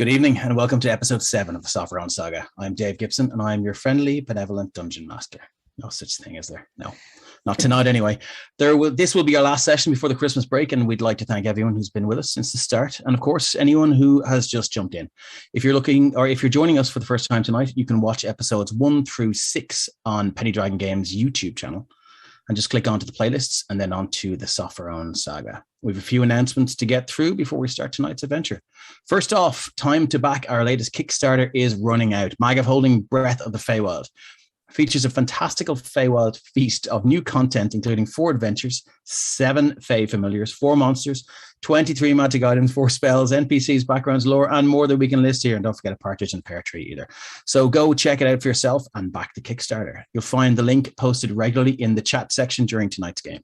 Good evening and welcome to episode 7 of the Sopherone Saga. I'm Dave Gibson and I'm your friendly, benevolent dungeon master. No such thing, is there? No, not tonight anyway. This will be our last session before the Christmas break, and we'd like to thank everyone who's been with us since the start, and of course anyone who has just jumped in. If you're joining us for the first time tonight, you can watch episodes 1 through 6 on Penny Dragon Games YouTube channel, and just click onto the playlists and then onto the Sopherone Saga. We have a few announcements to get through before we start tonight's adventure. First off, time to back our latest Kickstarter is running out. Magav Holding Breath of the Feywild features a fantastical Feywild feast of new content, including 4 adventures, 7 Fey familiars, 4 monsters, 23 magic items, 4 spells, NPCs, backgrounds, lore, and more that we can list here. And don't forget a partridge and pear tree either. So go check it out for yourself and back the Kickstarter. You'll find the link posted regularly in the chat section during tonight's game.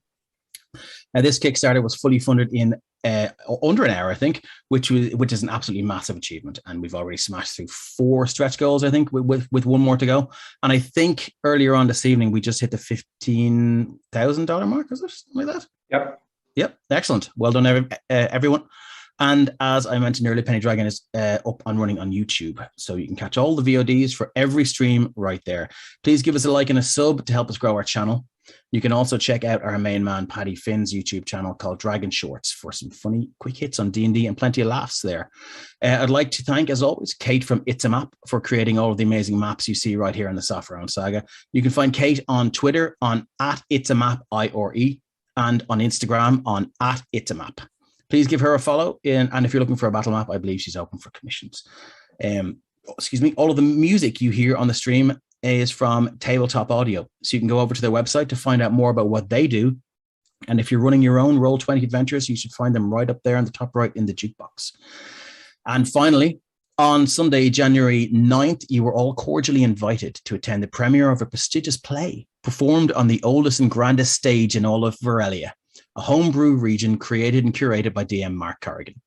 Now, this Kickstarter was fully funded in under an hour, I think, which is an absolutely massive achievement. And we've already smashed through 4 stretch goals, I think, with one more to go. And I think earlier on this evening, we just hit the $15,000 mark. Is it something like that? Yep. Excellent. Well done, everyone. And as I mentioned earlier, Penny Dragon is up and running on YouTube. So you can catch all the VODs for every stream right there. Please give us a like and a sub to help us grow our channel. You can also check out our main man, Paddy Finn's YouTube channel called Dragon Shorts for some funny quick hits on D&D and plenty of laughs there. I'd like to thank, as always, Kate from It's a Map for creating all of the amazing maps you see right here in the Sopherone Saga. You can find Kate on Twitter on @itsamap_IRE and on Instagram on @itsamap. Please give her a follow. And if you're looking for a battle map, I believe she's open for commissions. All of the music you hear on the stream is from Tabletop Audio. So you can go over to their website to find out more about what they do. And if you're running your own Roll20 adventures, you should find them right up there in the top right in the jukebox. And finally, on Sunday, January 9th, you were all cordially invited to attend the premiere of a prestigious play performed on the oldest and grandest stage in all of Varelia, a homebrew region created and curated by DM Mark Corrigan.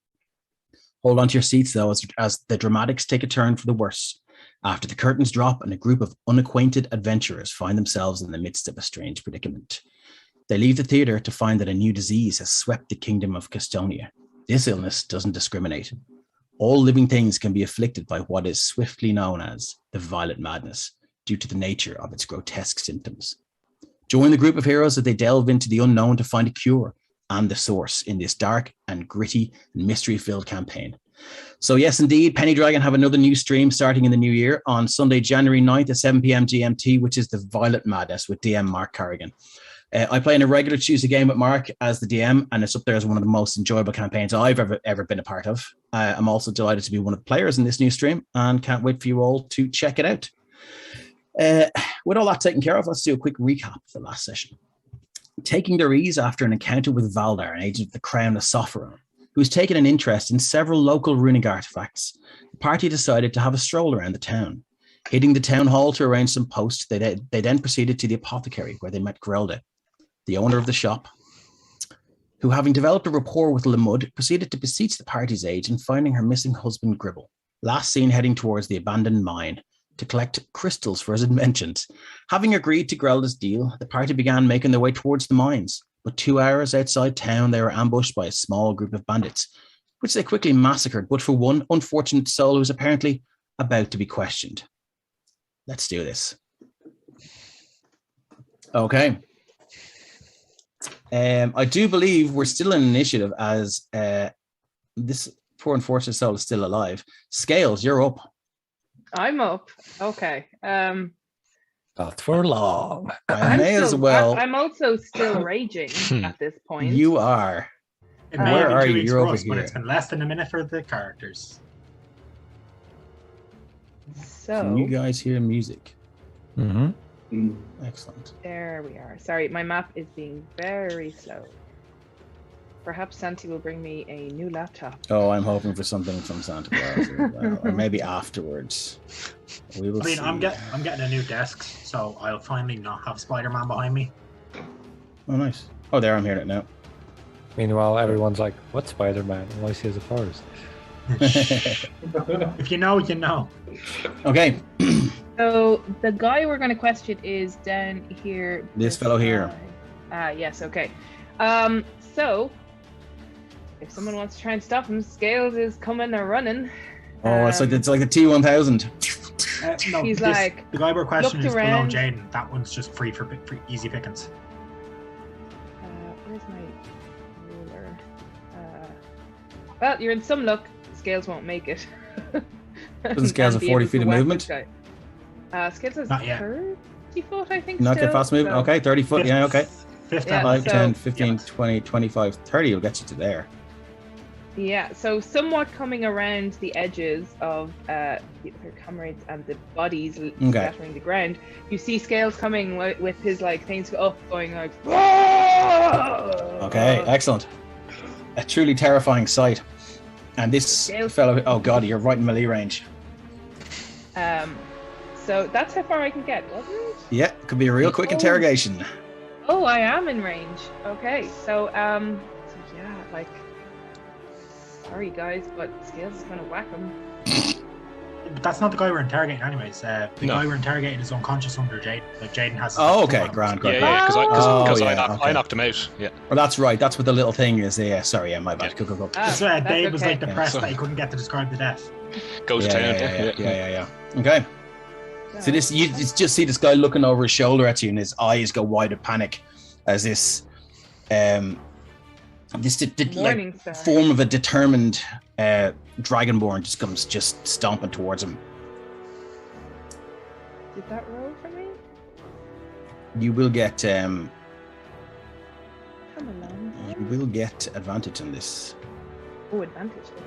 Hold on to your seats, though, as the dramatics take a turn for the worse, after the curtains drop and a group of unacquainted adventurers find themselves in the midst of a strange predicament. They leave the theatre to find that a new disease has swept the kingdom of Castonia. This illness doesn't discriminate. All living things can be afflicted by what is swiftly known as the Violet Madness, due to the nature of its grotesque symptoms. Join the group of heroes as they delve into the unknown to find a cure and the source in this dark and gritty and mystery-filled campaign. So yes, indeed, Penny Dragon have another new stream starting in the new year on Sunday, January 9th at 7 p.m. GMT, which is the Violet Madness with DM Mark Corrigan. I play in a regular Tuesday game with Mark as the DM, and it's up there as one of the most enjoyable campaigns I've ever been a part of. I'm also delighted to be one of the players in this new stream and can't wait for you all to check it out. With all that taken care of, let's do a quick recap of the last session. Taking their ease after an encounter with Valdar, an agent of the Crown of Sopherone, who's taken an interest in several local runic artifacts, the party decided to have a stroll around the town. Hitting the town hall to arrange some posts, they then proceeded to the apothecary, where they met Grelda, the owner of the shop, who, having developed a rapport with Lemud, proceeded to beseech the party's aid in finding her missing husband Gribble, last seen heading towards the abandoned mine to collect crystals for his inventions. Having agreed to Grelda's deal, the party began making their way towards the mines. But 2 hours outside town, they were ambushed by a small group of bandits, which they quickly massacred, but for one unfortunate soul who was apparently about to be questioned. Let's do this. Okay. I do believe we're still in initiative as this poor unfortunate soul is still alive. Scales, you're up. I'm up. Okay. Not for long. I'm also still raging at this point. You are. Where are you? You're over here. But it's been less than a minute for the characters. So can you guys hear music? Mm-hmm. Excellent. There we are. Sorry, my map is being very slow. Perhaps Santi will bring me a new laptop. Oh, I'm hoping for something from Santa Claus as well, or maybe afterwards. We will see. I'm getting a new desk, so I'll finally not have Spider-Man behind me. Oh, nice. Oh, there, I'm hearing it now. Meanwhile, everyone's like, "What's Spider-Man?" And I see as a forest. If you know, you know. Okay. So the guy we're going to question is down here. This fellow here. Yes. Okay. So if someone wants to try and stop him, Scales is coming or running. Oh, it's like the T1000. No, He's like, the guy we're questioning is looked below around. Jaden. That one's just free for easy pickings. Where's my ruler? Well, you're in some luck. Scales won't make it. Doesn't Scales have 40 feet of movement? Scales has Not yet. 30 foot, I think. Not still, get fast movement. so- Okay, 30 foot. Yeah, okay. Fifth Yeah, level. 5, so- 10, 15, Yeah. 20, 25, 30 will get you to there. Yeah, so somewhat coming around the edges of the other comrades and the bodies scattering the ground, you see Scales coming with his like things up, going like. Okay, excellent. A truly terrifying sight. And this Scales. fellow, oh god, you're right in melee range. So that's how far I can get, wasn't it? Yeah, could be a real quick Oh. interrogation. Oh, I am in range. Okay, so yeah, like, sorry guys, but Scales is gonna whack him. But that's not the guy we're interrogating, anyways. The No. guy we're interrogating is unconscious under Jaden. Like Jaden has. Oh, okay, grand. Yeah, because Oh, I yeah, knocked him out. Yeah. Well, that's right. That's what the little thing is. Yeah, sorry, yeah, my bad. Yeah. Go. Ah, So, Dave was okay. like depressed Yeah. that he couldn't get to describe the death. Go to town. Yeah. Okay. So this, you just see this guy looking over his shoulder at you, and his eyes go wide of panic as this, like Morning star. form of a determined dragonborn just comes stomping towards him. Did that roll for me? You will get Come along. advantage on this. Oh, advantage. Okay.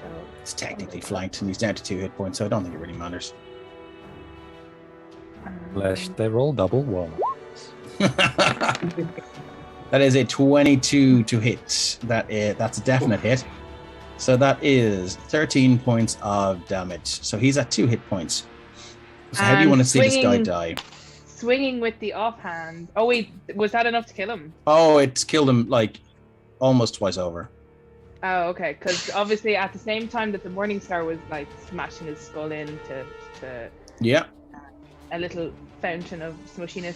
So, It's technically flanked, and he's down to 2 hit points, so I don't think it really matters. Lest they roll double one. That is a 22 to hit. That's a definite hit. So that is 13 points of damage. So he's at 2 hit points. So how do you And want to see this guy swinging- die? swinging with the offhand. Oh wait, was that enough to kill him? Oh, it's killed him like almost twice over. Oh, okay. Because obviously, at the same time that the Morning Star was like smashing his skull into Yeah. a little fountain of smushiness,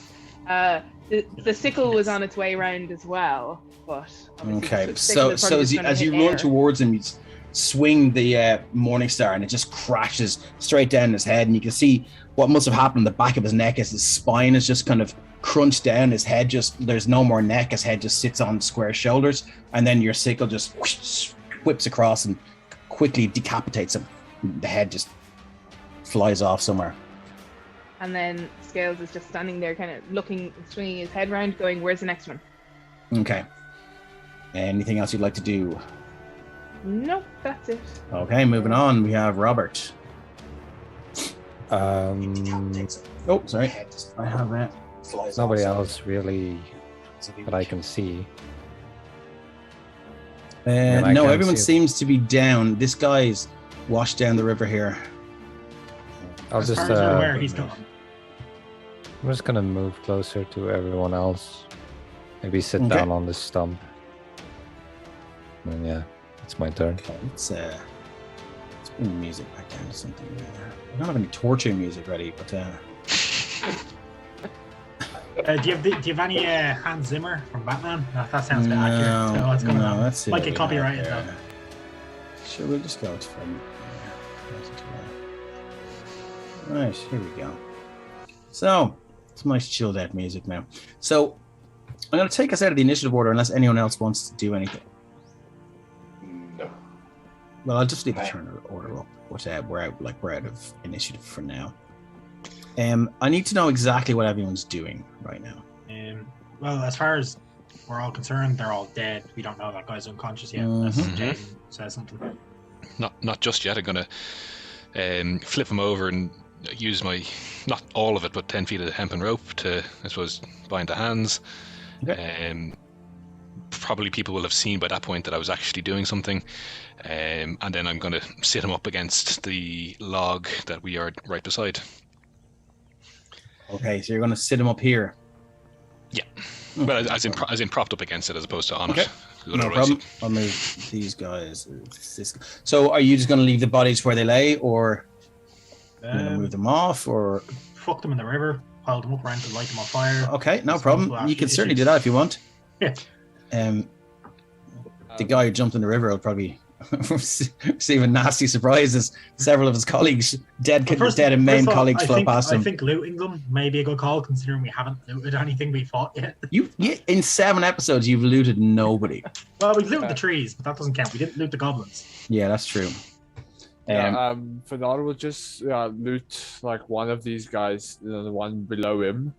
the sickle was on its way around as well. But obviously Okay. the sickle So is probably as just you, gonna as you hit run air. towards him, you swing the Morning Star, and it just crashes straight down his head, and you can see what must have happened in the back of his neck as his spine is just kind of crunched down. His head there's no more neck. His head just sits on square shoulders, and then your sickle just whips across and quickly decapitates him. The head just flies off somewhere. And then Scales is just standing there, kind of looking, swinging his head around, going, "Where's the next one?" Okay. Anything else you'd like to do? Nope, that's it. Okay, moving on. We have Robert. Oh, sorry. I have it. Nobody else really that I can see. And I No, can't everyone see it. seems to be down. This guy's washed down the river here. I'll As just far as you're aware, he's gone. I'm just gonna move closer to everyone else. Maybe sit Okay. down on this stump. And yeah, it's my turn. Okay, let's bring the music back down to something. I don't have any torture music ready, but Do you have any Hans Zimmer from Batman? No, that sounds a bit accurate. So it's gonna that's it. might get copyrighted. though. Sure, we'll just go with from. Right, here we go. So it's nice chilled out music now. So I'm going to take us out of the initiative order unless anyone else wants to do anything. No. Well, I'll just leave the turn order up. But we're out of initiative for now. I need to know exactly what everyone's doing right now. Well, as far as we're all concerned, they're all dead. We don't know that guy's unconscious yet. Unless Mhm. Jaden says something. Not just yet. I'm gonna flip him over and use my, not all of it, but 10 feet of hempen rope to, I suppose, bind the hands. Okay. Probably people will have seen by that point that I was actually doing something. And then I'm going to sit him up against the log that we are right beside. Okay, so you're going to sit him up here. Yeah. Well, as in propped up against it as opposed to on Okay. it. No Otherwise- problem. I'll move these guys. So are you just going to leave the bodies where they lay, or you going to move them off, or? Fuck them in the river, pile them up around to light them on fire. Okay, no Some problem. flash You can certainly do issues. that if you want. Yeah. The guy who jumped in the river will probably receiving nasty surprises. Several of his colleagues, dead and main colleagues, flow past him. I think looting them may be a good call, considering we haven't looted anything we fought yet. In 7 episodes, you've looted nobody. Well, we looted the trees, but that doesn't count. We didn't loot the goblins. Yeah, that's true. Fernando will just loot like one of these guys, the one below him.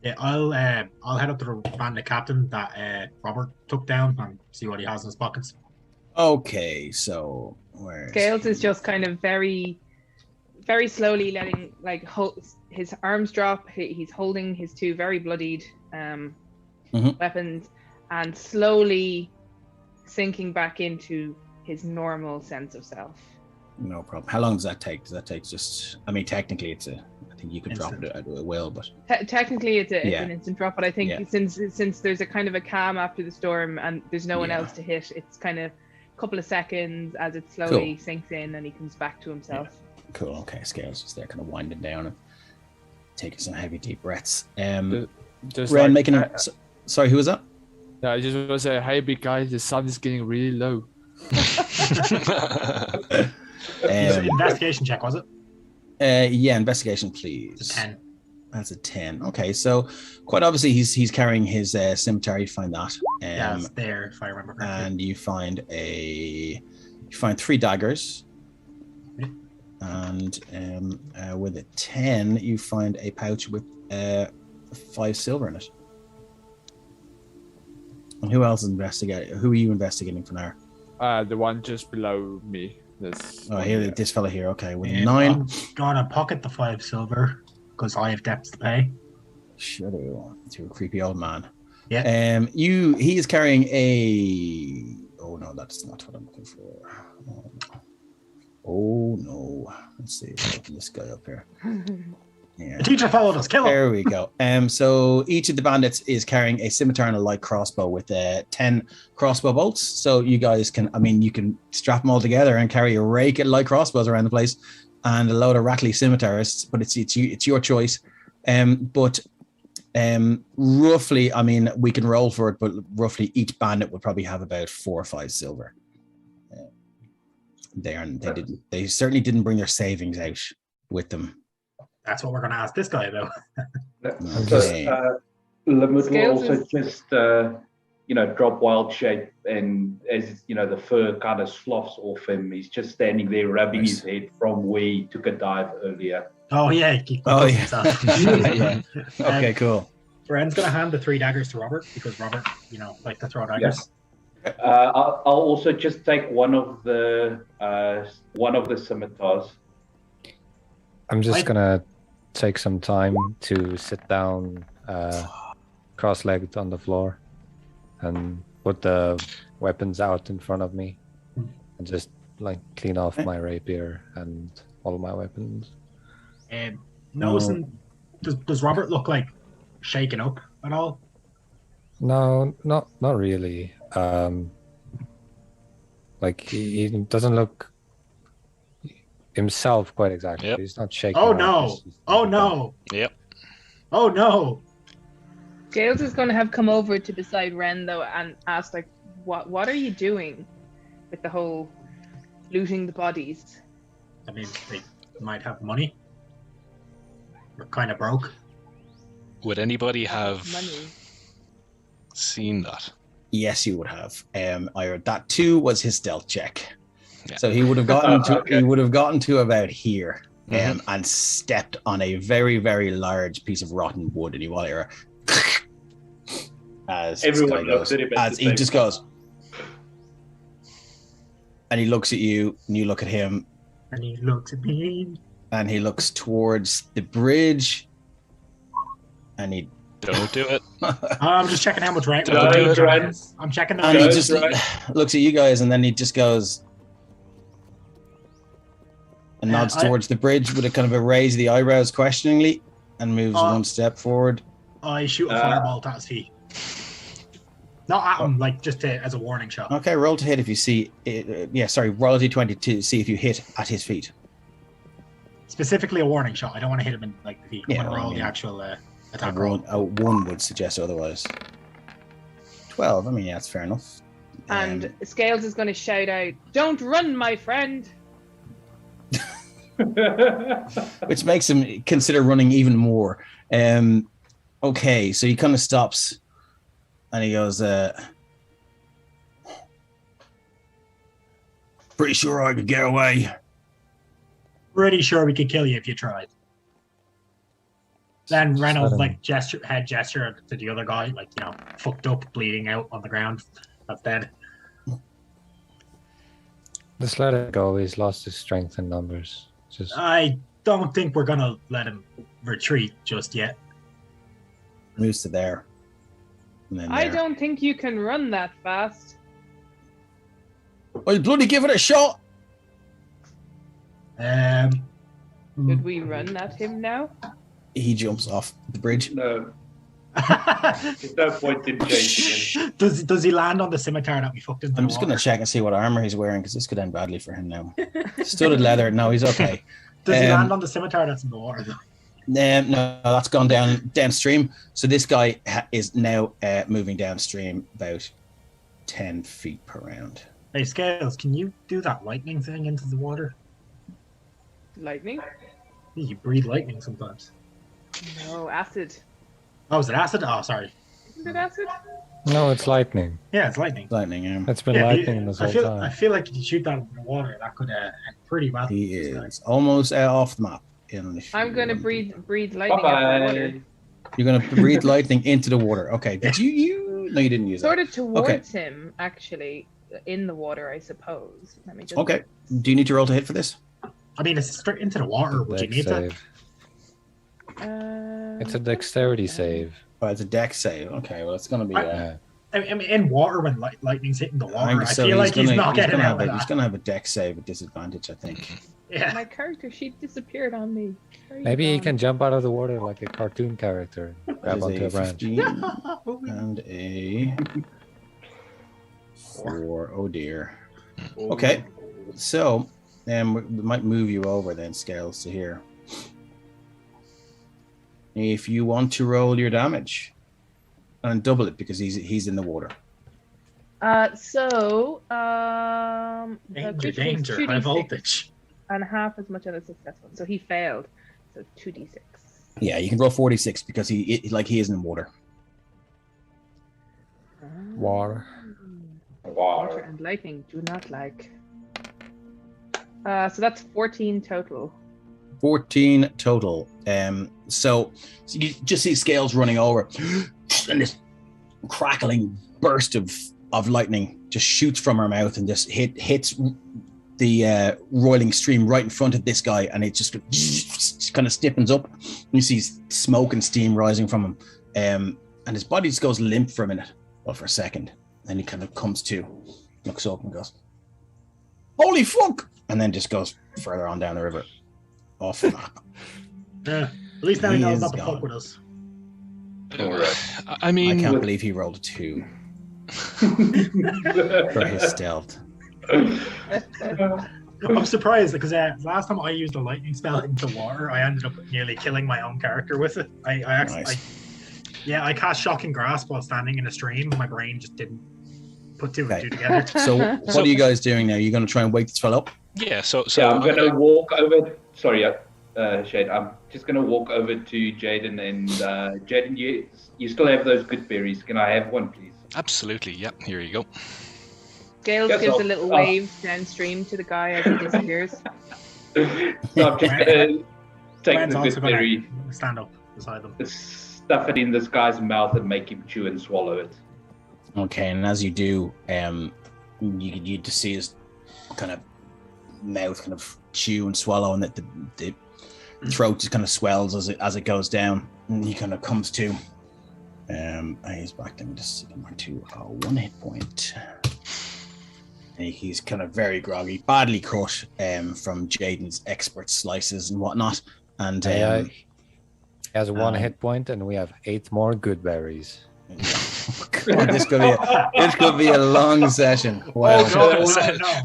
Yeah, I'll head up to the bandit captain that Robert took down and see what he has in his pockets. Okay, so where Scales is just kind of very, very slowly letting his arms drop. He's holding his 2 very bloodied weapons and slowly sinking back into his normal sense of self. No problem. How long does that take? Does that take just? I mean, technically, I think you could drop it at will, but technically, it's an instant drop. But I think since there's a kind of a calm after the storm and there's no one else to hit, it's kind of a couple of seconds as it slowly sinks in and he comes back to himself. Yeah. Cool. Okay, Scales just there, kind of winding down and taking some heavy, deep breaths. Just Ren making sorry, who was that? Yeah, I just want to say, hey, big guy, the sun is getting really low. Investigation check, was it? Yeah, investigation, please. It's a 10. That's a 10. Okay, so quite obviously he's carrying his scimitar. You find that. Yeah, it's there if I remember correctly. And you find 3 daggers. Yeah. And with a 10, you find a pouch with 5 silver in it. And who else is investigating? Who are you investigating for now? The one just below me. This fella here. Okay, with 9. I'm gonna pocket the 5 silver because I have debts to pay. Sure do. You're a creepy old man. Yeah. He is carrying a. Oh no, that's not what I'm looking for. Oh no. Let's see. Let's open this guy up here. Yeah. The teacher followed us. Kill him. There we go. So each of the bandits is carrying a scimitar and a light crossbow with 10 crossbow bolts. So you guys can, you can strap them all together and carry a rake of light crossbows around the place and a load of rattly scimitars. But it's your choice. Roughly, we can roll for it, but roughly each bandit would probably have about 4 or 5 silver. They certainly didn't bring their savings out with them. That's what we're going to ask this guy about. Okay. Limit will also just, drop wild shape, and as the fur kind of sloughs off him, he's just standing there rubbing his head from where he took a dive earlier. Oh yeah. Yeah. Okay, cool. Ren's going to hand the 3 daggers to Robert because Robert, like to throw daggers. Yeah. I'll also just take one of the scimitars. I'm just gonna take some time to sit down cross-legged on the floor and put the weapons out in front of me and just clean off my rapier and all my weapons. Does Robert look like shaken up at all? No, not really. He doesn't look himself quite exactly. Yep. He's not shaking. Oh no! Oh no! Yep. Oh no! Scales is going to have come over to beside Ren though and ask what are you doing with the whole looting the bodies? They might have money. We're kind of broke. Would anybody have Money. seen that? Yes, you would have. That too was his stealth check. Yeah. So he would have gotten to about here, and stepped on a very, very large piece of rotten wood, and he will hear as everyone looks at him as he just goes, and he looks at you, and you look at him, and he looks at me, and he looks towards the bridge, and he. Don't do it. I'm just checking how much rank. I'm checking the. And he just looks at you guys, and then he just goes. And nods towards the bridge with a kind of a raise of the eyebrows questioningly and moves one step forward. I shoot a fireball at his feet. Not at him, just as a warning shot. Okay, roll to hit if you see it. Roll a d20 to see if you hit at his feet. Specifically a warning shot. I don't want to hit him in the feet. I want to roll the actual attack roll. A 1 would suggest otherwise. 12, that's fair enough. And Scales is going to shout out, "Don't run, my friend!" Which makes him consider running even more. Okay, so he kind of stops and he goes, pretty sure I could get away. Pretty sure we could kill you if you tried. Then Reynolds head gesture to the other guy, fucked up, bleeding out on the ground. That's dead. Just let it go. He's lost his strength in numbers. I don't think we're gonna let him retreat just yet. Moves to there. And then I don't think you can run that fast. I'll bloody give it a shot. Could we run at him now? He jumps off the bridge. No. There's no point in chasing him. Does he land on the scimitar that we fucked into? I'm just going to check and see what armor he's wearing because this could end badly for him now. Studded leather. No, he's okay. Does he land on the scimitar that's in the water? No, that's gone downstream. So this guy is now moving downstream about 10 feet per round. Hey, Scales, can you do that lightning thing into the water? Lightning? You breathe lightning sometimes. No, acid. Oh, is it acid? Oh, sorry. Isn't it acid? No, it's lightning. Yeah, it's lightning. Lightning, yeah. It's been lightning this whole time. I feel like if you shoot that in the water, that could end pretty well. He is almost off the map. I'm going to breathe lightning out the water. You're going to breathe lightning into the water. Okay. Did you? No, you didn't use sort that. of towards him, actually, in the water, I suppose. Let me just... Okay. Do you need to roll to hit for this? I mean, it's straight into the water. Would you need that? It's a dexterity save. Oh, it's a dex save. Okay, well, it's going to be... I mean, in water, when lightning's hitting the water, I so feel like he's not getting out of that. He's going to have a dex save at disadvantage, I think. Yeah. My character sheet disappeared on me. Maybe he can jump out of the water like a cartoon character. Grab onto a branch. 15 and a 4. Oh, dear. Okay, so we might move you over then, Scales, to here. If you want to roll your damage and double it because he's in the water. Danger, high voltage. And half as much on a successful. So he failed. So 2d6. Yeah, you can roll 46 because he is in water. Water. Water and lightning do not like. So that's 14 total. 14 total. So you just see Scales running over, and this crackling burst of lightning just shoots from her mouth and just hits the roiling stream right in front of this guy, and it just kind of stiffens up. You see smoke and steam rising from him, and his body just goes limp for a minute, well, for a second. Then he kind of comes to, looks up and goes, "Holy fuck!" and then just goes further on down the river, off the map. At least now he knows not to fuck with us. I mean, I can't believe he rolled a 2 for his stealth. I'm surprised because last time I used a lightning spell into water, I ended up nearly killing my own character with it. I cast Shocking Grasp while standing in a stream. My brain just didn't put two and two together. So what are you guys doing now? You're going to try and wake this fella up? Yeah, so I'm going to walk over. Sorry, Shade. I'm just going to walk over to Jaden and Jaden, you still have those good berries. Can I have one, please? Absolutely. Yep. Here you go. Gales gives a little wave downstream to the guy as he disappears. So I'm just going to take the good berry, stand up beside them, stuff it in this guy's mouth, and make him chew and swallow it. Okay, and as you do, you just see his kind of mouth kind of chew and swallow, and that the throat just kind of swells as it goes down, and he kind of comes to. He's back. Let me just see him to 1 hit point. He's kind of very groggy, badly cut from Jaden's expert slices and whatnot. And he has 1 hit point, and we have 8 more good berries. God, this could be a long session. Wow.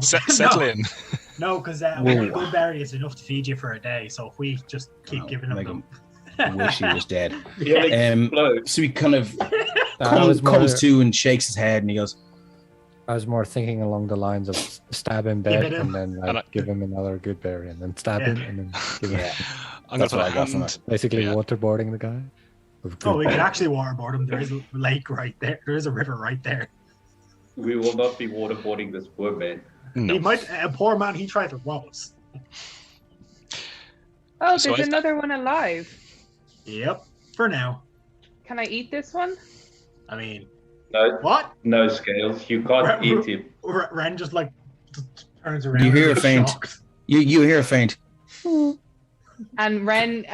Settle in. No, because one good berry is enough to feed you for a day. So if we just keep giving them, I wish he was dead. So he kind of comes to and shakes his head, and he goes, I was more thinking along the lines of stab him dead and then like, give him another good berry and then stab him and then give him. I'm gonna put a hand. Basically, waterboarding the guy. Oh, we could actually waterboard him. There is a lake right there. There is a river right there. We will not be waterboarding this poor man. No. He might. A poor man. He tried to rob us. Oh, there's another one alive. Yep. For now. Can I eat this one? I mean. No. What? No, Scales. You can't eat him. Ren just turns around. You hear a faint. You hear a faint. And Ren,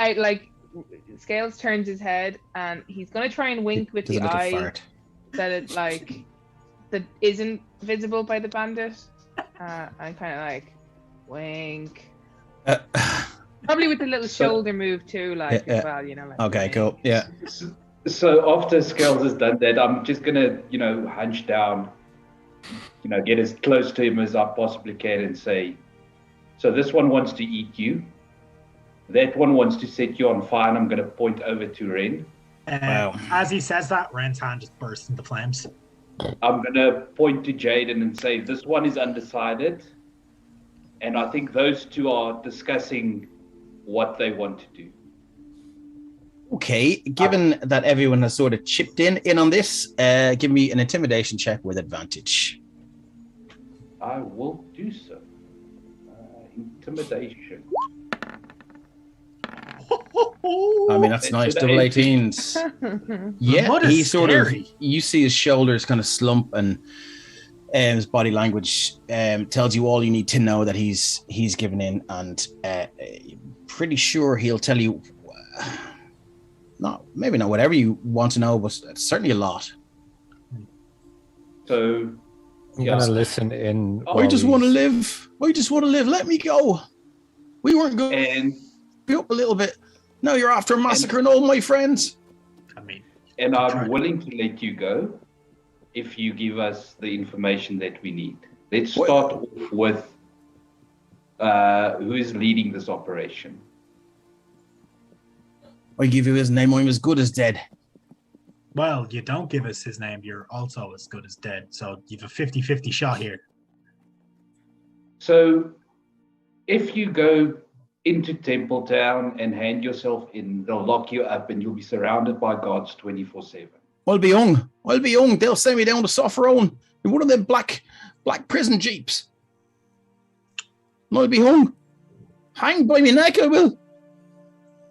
Scales turns his head and he's gonna try and wink with the eye that isn't visible by the bandit. I'm kind of like wink. Probably with the little shoulder move too, as well. Okay, wink. cool. Yeah. So after Scales has done that, I'm just gonna, hunch down, get as close to him as I possibly can and say, so this one wants to eat you. That one wants to set you on fire, and I'm gonna point over to Ren. Wow. As he says that, Ren's hand just bursts into flames. I'm gonna point to Jaden and say, this one is undecided. And I think those two are discussing what they want to do. Okay, given that everyone has sort of chipped in on this, give me an intimidation check with advantage. I will do so. Intimidation. I mean, that's nice. Double 18s. Yeah, he sort of, you see his shoulders kind of slump and his body language tells you all you need to know that he's given in, and pretty sure he'll tell you, maybe not whatever you want to know, but certainly a lot. So I'm gonna listen in. I just want to live. Let me go. We weren't going. And be up a little bit. Now you're after massacring all my friends. And I'm willing to let you go if you give us the information that we need. Let's start off with who is leading this operation. I give you his name, I'm as good as dead. Well, you don't give us his name, you're also as good as dead. So you've a 50-50 shot here. So if you go into Templetown and hand yourself in, they'll lock you up and you'll be surrounded by guards 24/7. I'll be hung. They'll send me down to Sopherone in one of them black prison jeeps. And I'll be hung. Hanged by me neck, I will.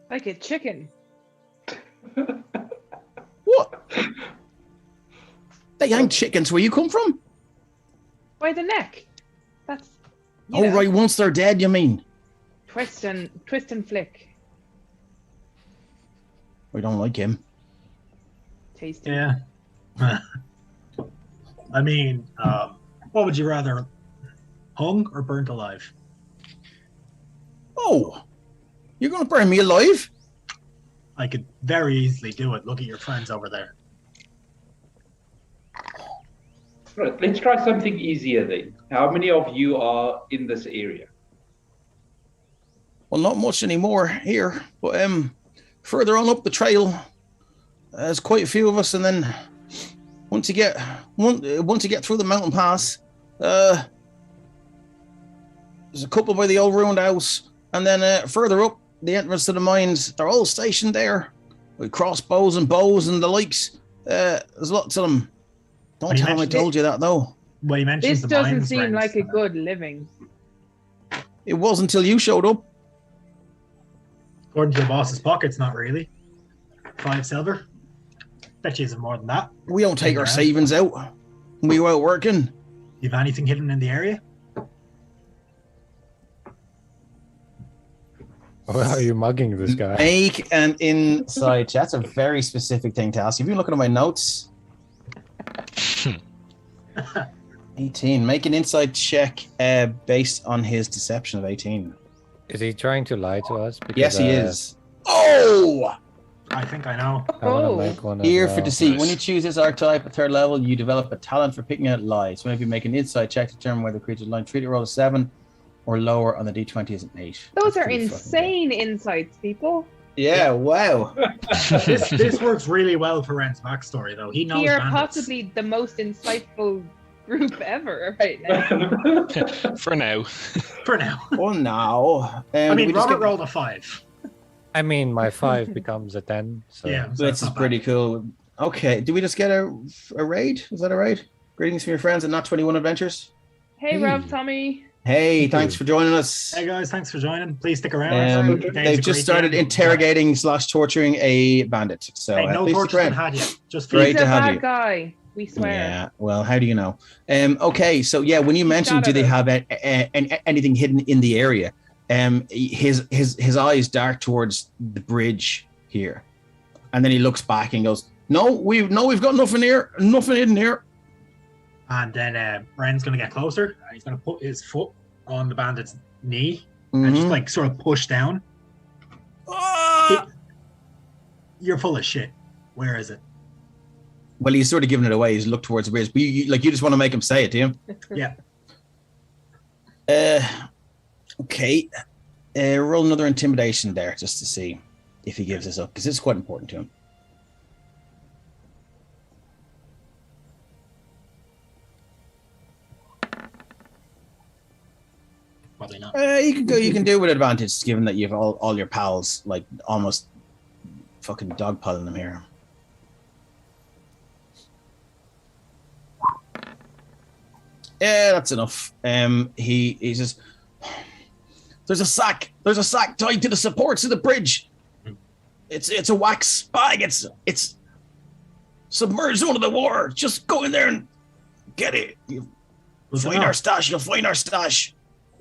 Like a chicken. What? They hang chickens where you come from? By the neck. That's. Right, once they're dead, you mean? Twist and flick. I don't like him. Tasty. Yeah. I mean, what would you rather, hung or burnt alive? Oh, you're going to burn me alive? I could very easily do it. Look at your friends over there. Right, let's try something easier then. How many of you are in this area? Well, not much anymore here, but further on up the trail, there's quite a few of us, and then once you get through the mountain pass, there's a couple by the old ruined house, and then further up the entrance to the mines, they're all stationed there with crossbows and bows and the likes. There's lots of them. Don't tell them I told you that, though. Well, you mentioned this doesn't seem like a good living. It was until you showed up. According to the boss's pockets, not really. 5 silver. Bet you isn't more than that. We don't take our savings out when we go out working. You have anything hidden in the area? Well, how are you mugging this guy? Make an inside check. That's a very specific thing to ask. If you're looking at my notes, 18. Make an inside check based on his deception of 18. Is he trying to lie to us? Because, yes, he is. Oh! I think I know. I want to make one Here for deceit. Nice. When you choose this archetype at 3rd level, you develop a talent for picking out lies. So maybe make an inside check to determine whether the creature's lying. Treat it, roll a 7 or lower on the D20 is an 8. Those are insane insights, people. Yeah, wow. This works really well for Ren's backstory, though. He knows You're bandits. possibly the most insightful group ever right now. For now. For now. Oh no! I mean, Robert rolled a 5. I mean, my 5 becomes a 10. So Yeah, so This is pretty cool. Okay, do we just get a raid? Is that a raid? Greetings from your friends at Not 21 Adventures. Hey, Rob, Tommy. Hey, thanks for joining us. Hey guys, thanks for joining. Please stick around. They've just started interrogating / torturing a bandit. So hey, no please torture stick been around. had yet. Just Great He's to a have bad you. guy. We swear. Yeah. Well, how do you know? Okay. So yeah, when you mentioned, do they have anything hidden in the area? His eyes dart towards the bridge here, and then he looks back and goes, "No, we've got nothing here. Nothing hidden here." And then Ren's gonna get closer. And he's gonna put his foot on the bandit's knee and just like sort of push down. You're full of shit. Where is it? Well, he's sort of giving it away. He's looked towards the bridge. But you just want to make him say it, do you? Yeah. Okay. Roll another intimidation there just to see if he gives this up, because it's quite important to him. Probably not. You can go. You can do it with advantage, given that you have all your pals like almost fucking dogpiling them here. Yeah, that's enough. He says, "There's a sack tied to the supports of the bridge. It's a wax bag. It's submerged under the water. Just go in there and get it. You'll find our stash.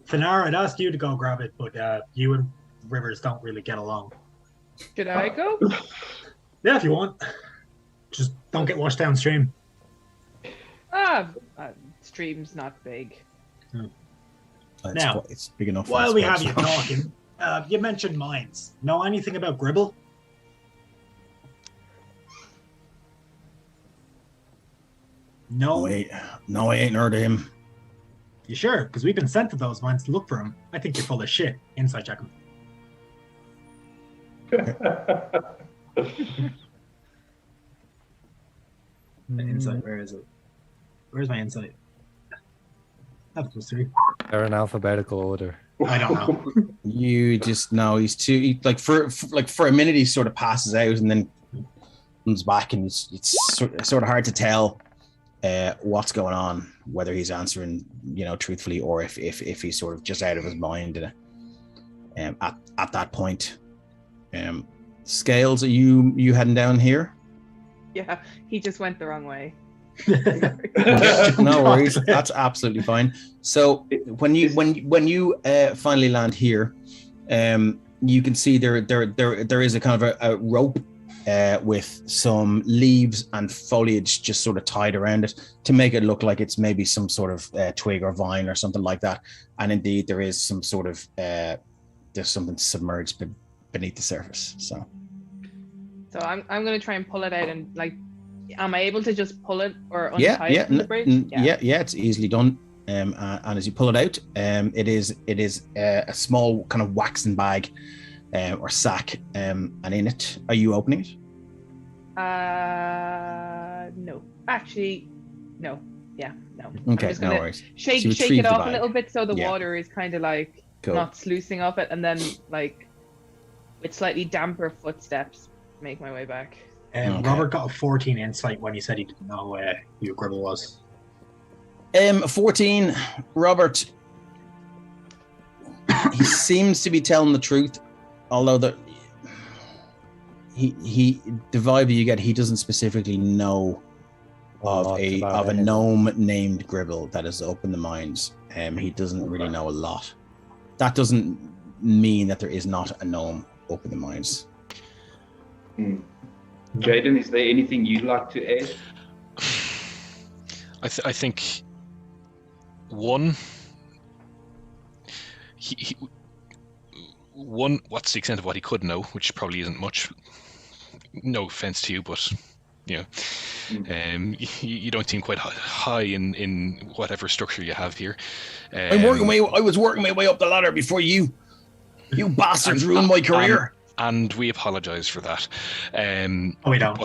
Finar, I'd ask you to go grab it, but you and Rivers don't really get along. Should I go? Yeah, if you want. Just don't get washed downstream. Stream's not big. Now, it's big enough. While we have you talking, you mentioned mines. Know anything about Gribble? No. No, I ain't heard of him. You sure? Because we've been sent to those mines to look for him. I think you're full of shit. Inside check him. Insight, where is it? Where's my insight? That was 3. they're in alphabetical order. I don't know. You just know he's too for a minute he sort of passes out and then comes back, and it's sort of hard to tell what's going on, whether he's answering truthfully or if he's sort of just out of his mind at that point. Scales, are you heading down here? Yeah, he just went the wrong way. No worries, that's absolutely fine. So when you finally land here, you can see there is a kind of a rope with some leaves and foliage just sort of tied around it to make it look like it's maybe some sort of twig or vine or something like that. And indeed, there is some sort of there's something submerged beneath the surface. So I'm going to try and pull it out and am I able to just pull it or untie it from the bridge? Yeah, it's easily done. And as you pull it out, it is a small kind of waxen bag or sack, and in it, are you opening it? No. Actually, no. Yeah, no. Okay, I'm just no gonna worries. Shake it off a little bit so the water is kind of cool. not sluicing off it, and then with slightly damper footsteps, make my way back. Okay. Robert got a 14 insight when he said he didn't know who Gribble was. 14, Robert. He seems to be telling the truth, although the vibe you get, he doesn't specifically know of a gnome named Gribble that has opened the mines. He doesn't really know a lot. That doesn't mean that there is not a gnome open the mines. Jaden, is there anything you'd like to add? I think one. What's the extent of what he could know, which probably isn't much. No offense to you, but you don't seem quite high in whatever structure you have here. I was working my way up the ladder before you bastards ruined my career. and we apologise for that. We don't.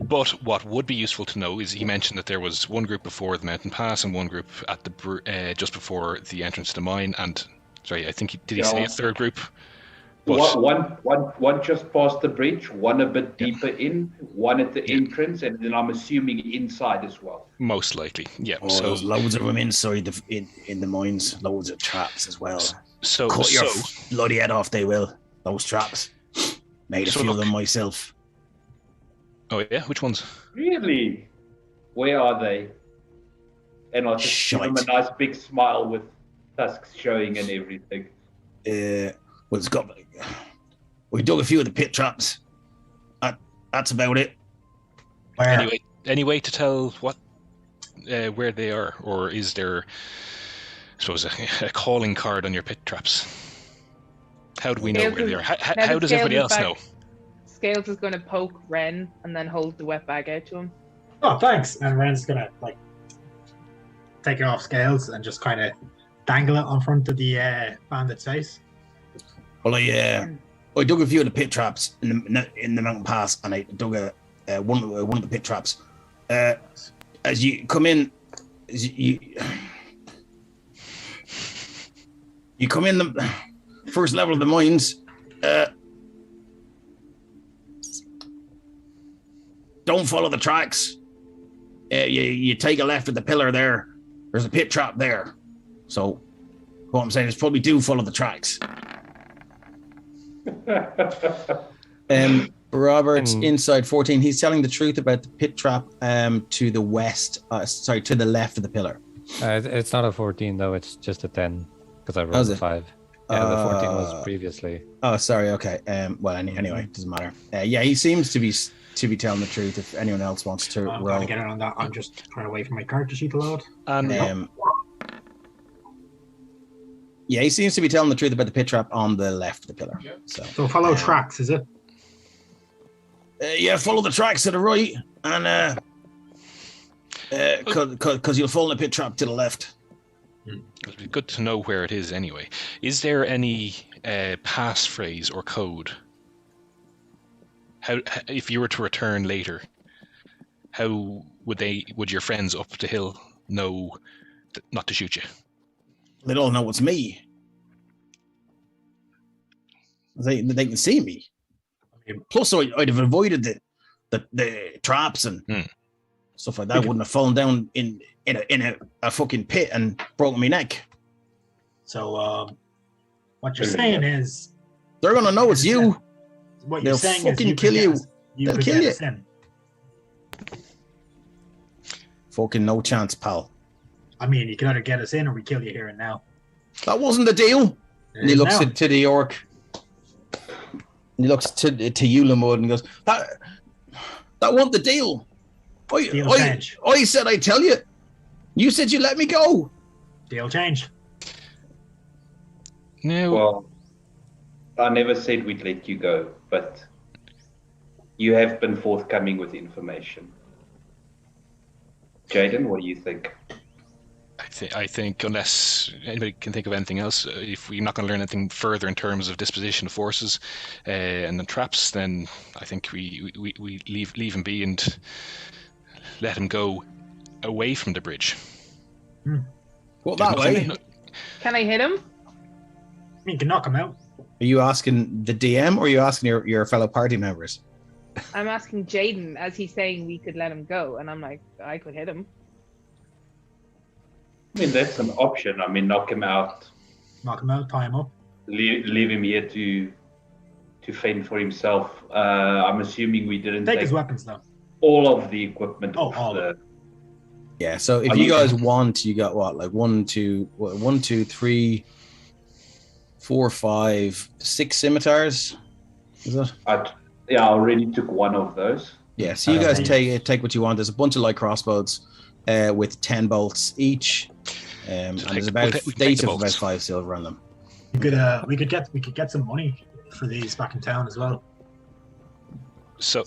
But what would be useful to know is he mentioned that there was one group before the mountain pass and one group at the just before the entrance to the mine. And sorry, I think did he say a third group? But, one just past the bridge, one a bit deeper in, one at the entrance, and then I'm assuming inside as well. Most likely, yeah. Oh, so there's loads of them inside in the mines, loads of traps as well. So cut your bloody head off, they will. Those traps. Made a few of them myself. Oh yeah, which ones? Really? Where are they? And I'll just give them a nice big smile with tusks showing and everything. Well, we dug a few of the pit traps. That's about it. Any way to tell what where they are, or is there, I suppose, a calling card on your pit traps? How do we know where they are? How does everybody else know? Scales is going to poke Ren and then hold the wet bag out to him. Oh, thanks. And Ren's going to take it off Scales and just kind of dangle it on front of the bandit's face. Well, I dug a few of the pit traps in the mountain pass, and I dug one of the pit traps. As you come in, you come in the first level of the mines. Don't follow the tracks. You take a left at the pillar there. There's a pit trap there. So what I'm saying is probably do follow the tracks. Robert's inside 14. He's telling the truth about the pit trap to the west. To the left of the pillar. It's not a 14 though. It's just a 10 because I rolled a 5. Yeah, the 14 was previously. Oh, sorry. Okay. Well, anyway, it doesn't matter. Yeah, he seems to be telling the truth. If anyone else wants to roll, I'm gonna get it on that. I'm just trying to wait for my character sheet to load. Yeah, he seems to be telling the truth about the pit trap on the left of the pillar. Yep. So follow tracks, is it? Yeah, follow the tracks to the right, and because you'll fall in the pit trap to the left. It'd be good to know where it is anyway. Is there any passphrase or code? How, if you were to return later, how would your friends up the hill know not to shoot you? They don't know it's me. They can see me. Plus, I'd have avoided the traps and stuff like that. Wouldn't have fallen down in a fucking pit and broken my neck. So, what you're saying is they're gonna know it's you. What you're saying fucking is kill you. They'll kill you. In. Fucking no chance, pal. I mean, you can either get us in or we kill you here and now. That wasn't the deal. And he looks to the orc. He looks to Ulamud and goes, that wasn't the deal. I said I'd tell you. You said you let me go. Deal changed. No. Well, I never said we'd let you go, but you have been forthcoming with information. Jaden, what do you think? I think unless anybody can think of anything else, if we're not going to learn anything further in terms of disposition of forces and the traps, then I think we leave him be and let him go away from the bridge. Well, that way. Can I hit him? You can knock him out. Are you asking the DM or are you asking your fellow party members? I'm asking Jaden, as he's saying we could let him go, and I'm like, I could hit him. I mean, that's an option. I mean, knock him out. Knock him out, tie him up. Leave him here to fend for himself. I'm assuming we didn't take his weapons, though. All of the equipment. Yeah, so if you guys want, you got what? Like 1, 2, 3, 4, 5, 6 scimitars? Is it? I already took one of those. Yeah, so you guys take what you want. There's a bunch of light crossbows with 10 bolts each. And there's about about 5 silver on them. We could get some money for these back in town as well. So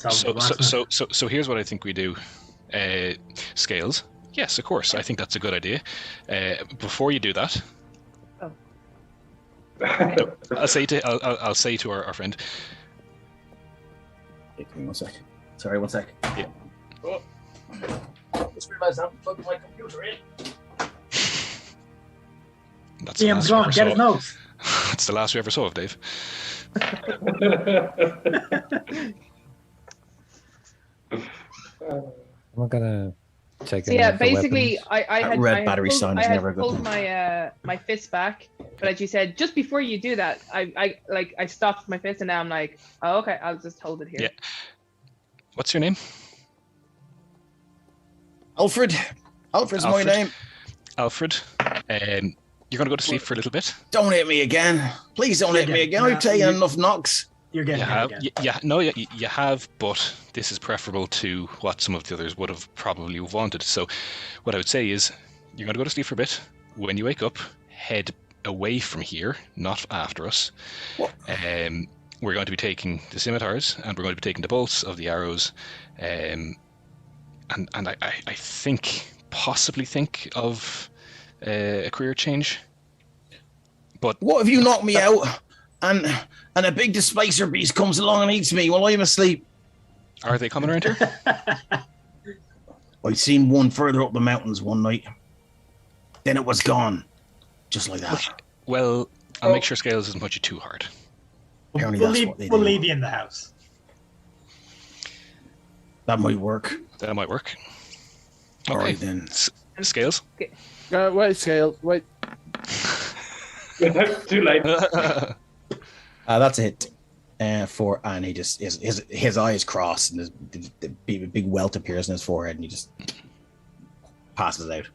here's what I think we do. Scales. Yes, of course. I think that's a good idea. Before you do that, I'll say to our friend, Give me 1 sec. Sorry, 1 sec. Yeah. Oh. Just realised I haven't plugged my computer in. That's Ian's gone. Get his notes. That's the last we ever saw of Dave. I'm gonna check. So yeah, basically, I had red battery sign is never a good pulled thing. my fist back, but as you said, just before you do that, I stopped my fist, and now I'm like, oh, okay, I'll just hold it here. Yeah. What's your name? Alfred. Alfred's my name. Alfred. You're going to go to sleep for a little bit. Don't hit me again. Please don't hit me again. I've taken enough knocks. You're getting you have, but this is preferable to what some of the others would have probably wanted. So what I would say is you're going to go to sleep for a bit. When you wake up, head away from here, not after us. We're going to be taking the scimitars, and we're going to be taking the bolts of the arrows. And I possibly think of a career change. But what if you knock me out and a big displacer beast comes along and eats me while I'm asleep? Are they coming around here? I'd seen one further up the mountains one night. Then it was gone. Just like that. Well, I'll make sure Scales doesn't punch you too hard. We'll leave you in the house. That might work. That might work. Okay. All right then. Scales? Wait, Scales, wait. Too late. That's a hit. And he just his eyes cross and the big welt appears in his forehead and he just passes out.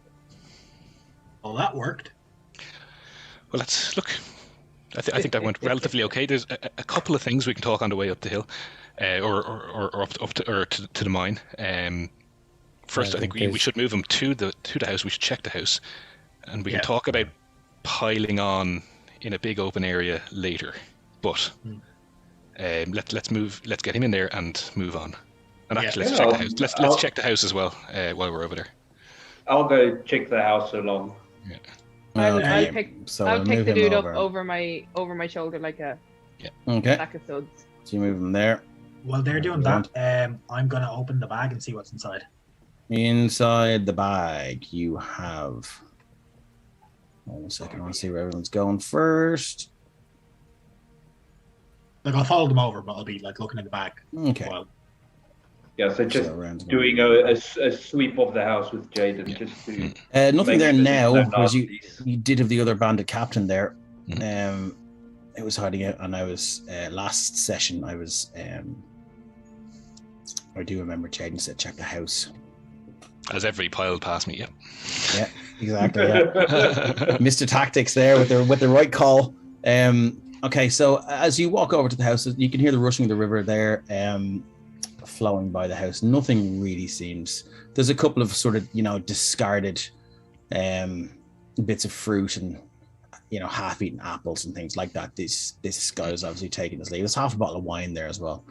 Well, that worked. Well, let's look. I think that went relatively okay. There's a couple of things we can talk on the way up the hill, or up to the mine. First, I think we should move them to the house. We should check the house, and we can talk about piling on in a big open area later. But let's get him in there and move on. And actually, let's check the house. Let's check the house as well while we're over there. I'll go check the house along. Yeah. I'll pick the dude up over my shoulder like a sack of suds. So you move him there. While they're doing that, I'm gonna open the bag and see what's inside. Inside the bag, you have. 1 second, I want to see where everyone's going first. Like I'll follow them over, but I'll be like looking in the bag. Okay. Yeah, so just doing a sweep of the house with Jaden, just to nothing there now, because you did have the other bandit captain there. It was hiding out, and I was last session. I was I do remember Jaden said check the house. As every piled past me, yeah, exactly. Yeah. Mr. Tactics there with the right call. Okay, so as you walk over to the house, you can hear the rushing of the river there. Flowing by the house. Nothing really seems. There's a couple of sort of discarded bits of fruit and half-eaten apples and things like that. This guy is obviously taking his leave. There's half a bottle of wine there as well,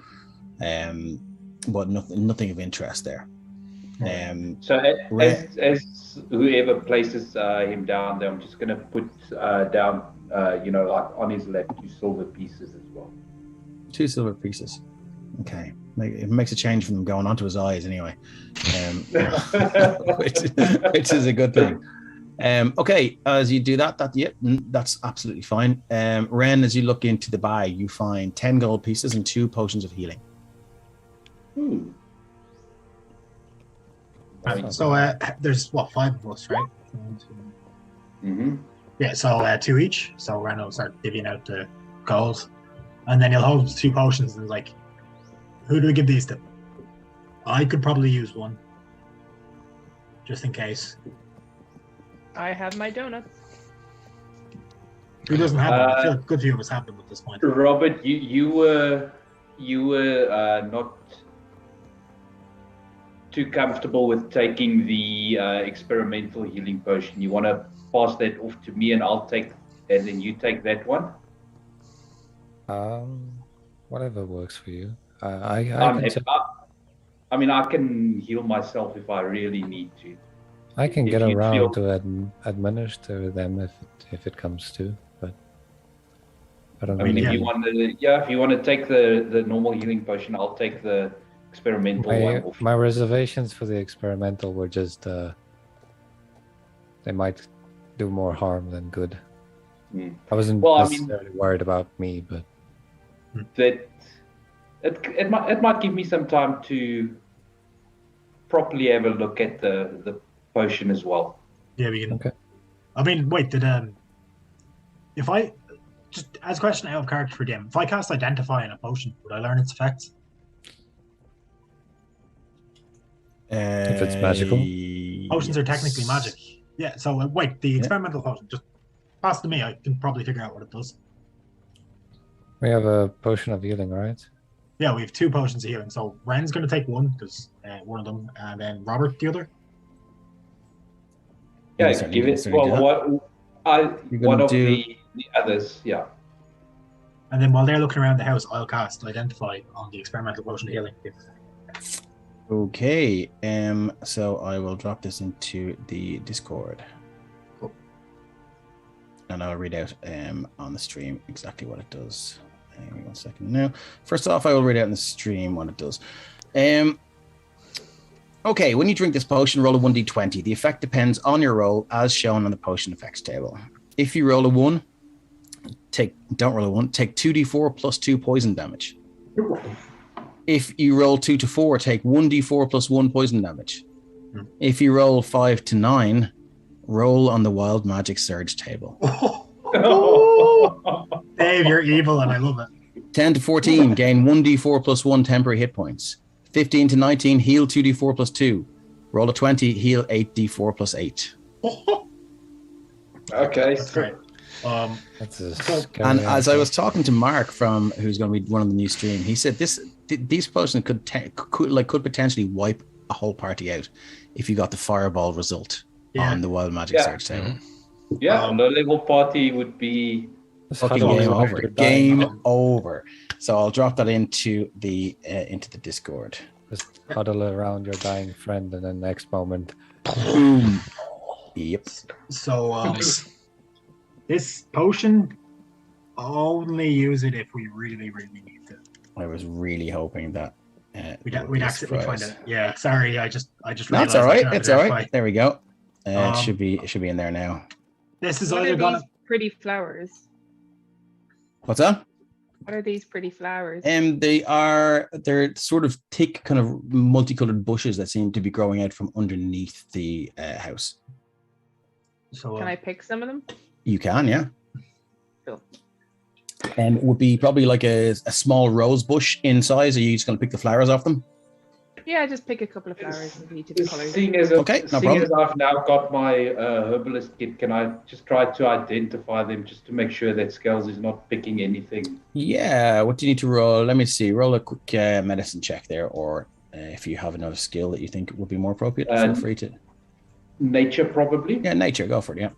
but nothing of interest there. So as whoever places him down there, I'm just going to put down like on his lap 2 silver pieces as well. 2 silver pieces. Okay. It makes a change from them going onto his eyes anyway, which is a good thing. Okay, as you do that's absolutely fine. Ren, as you look into the bag, you find 10 gold pieces and 2 potions of healing. So there's 5 of us, right? Mm-hmm. Yeah, so 2 each. So Ren will start divvying out the gold, and then he'll hold 2 potions and like. Who do we give these to? I could probably use one. Just in case. I have my donuts. Who doesn't have them? I feel like a good few of us have them at this point. Robert, you were not too comfortable with taking the experimental healing potion. You want to pass that off to me and and then you take that one? Whatever works for you. I can heal myself if I really need to. I can get around to administer them if it comes to, but I don't I mean, really. if you want to take the normal healing potion, I'll take the experimental one off. My reservations for the experimental were just they might do more harm than good. I wasn't necessarily worried about me, but that it might give me some time to properly have a look at the potion as well. Yeah, we can. Okay. I mean, wait, if I just as a question out of character for game, if I cast Identify in a potion, would I learn its effects? if it's magical, Potions are technically magic. Yeah. So wait, the experimental potion, just pass it to me. I can probably figure out what it does. we have a potion of healing, right? Yeah, we have 2 potions of healing. So Ren's going to take one because one of them, and then Robert the other. Yeah, give it. Well, one of the others, yeah. And then while they're looking around the house, I'll cast Identify on the experimental potion of healing. Okay. So I will drop this into the Discord. Cool. And I'll read out on the stream exactly what it does. Hang on 1 second now. First off, I will read out in the stream what it does. Okay, when you drink this potion, roll a 1d20. The effect depends on your roll as shown on the potion effects table. If you roll a 1, don't roll a 1, take 2d4 plus 2 poison damage. If you roll 2 to 4, take 1d4 plus 1 poison damage. If you roll 5 to 9, roll on the wild magic surge table. Dave, you're evil and I love it. 10 to 14, gain 1d4 plus 1 temporary hit points. 15 to 19, heal 2d4 plus 2. Roll a 20, heal 8d4 plus 8. Okay. That's great. And as I was talking to Mark who's going to be running the new stream, he said these potions could potentially wipe a whole party out if you got the fireball result on the wild magic search table. Yeah, on the level party would be fucking game over. Game over. So I'll drop that into the Discord. Just huddle around your dying friend, and then next moment, boom. Yep. So this potion, only use it if we really, really need to. I was really hoping that we'd accidentally find it. Yeah, sorry, I just. That's all right. It's all right. There we go. It should be in there now. This is what either are these pretty flowers? What's that? What are these pretty flowers? They're sort of thick, kind of multicolored bushes that seem to be growing out from underneath the house. So can I pick some of them? You can, yeah. Cool. It would be probably like a small rose bush in size. Are you just going to pick the flowers off them? Yeah, just pick a couple of flowers of each of the colors. Seeing as I've now got my herbalist kit, can I just try to identify them just to make sure that Scales is not picking anything? Yeah, what do you need to roll? Let me see. Roll a quick medicine check there, or if you have another skill that you think would be more appropriate, feel free to. Nature, probably? Yeah, nature. Go for it, yeah.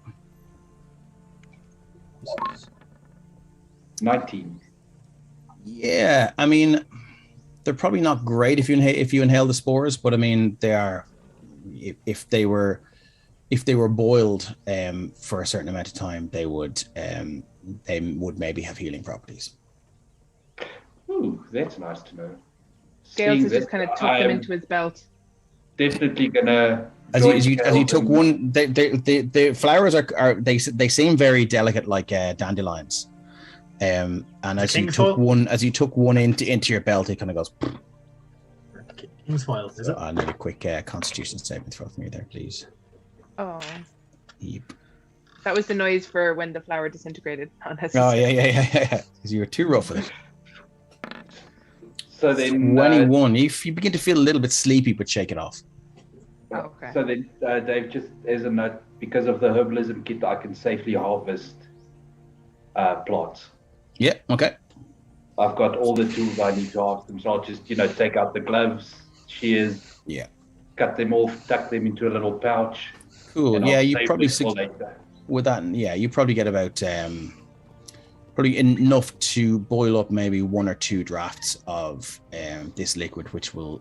19. Yeah, I mean, they're probably not great if you inhale the spores, but I mean, they are. If they were boiled for a certain amount of time, they would maybe have healing properties. Ooh, that's nice to know. Scales has just kind of tucked them into his belt. Definitely gonna. As you took one, the flowers they seem very delicate, like dandelions. And as you took one into your belt, it kind of goes. King's foil, is it? I need a quick Constitution saving throw from you there, please. Oh. Yep. That was the noise for when the flower disintegrated. Oh yeah. Because you were too rough with it. So then 21. If you begin to feel a little bit sleepy, but shake it off. Oh, okay. So then, Dave, just as a note, because of the herbalism kit, I can safely harvest plants. Yeah. Okay. I've got all the tools I need to harvest them, so I'll just take out the gloves, shears. Yeah. Cut them off, tuck them into a little pouch. Cool. Yeah, you probably with that. Yeah, you probably get about probably enough to boil up maybe 1 or 2 drafts of this liquid, which will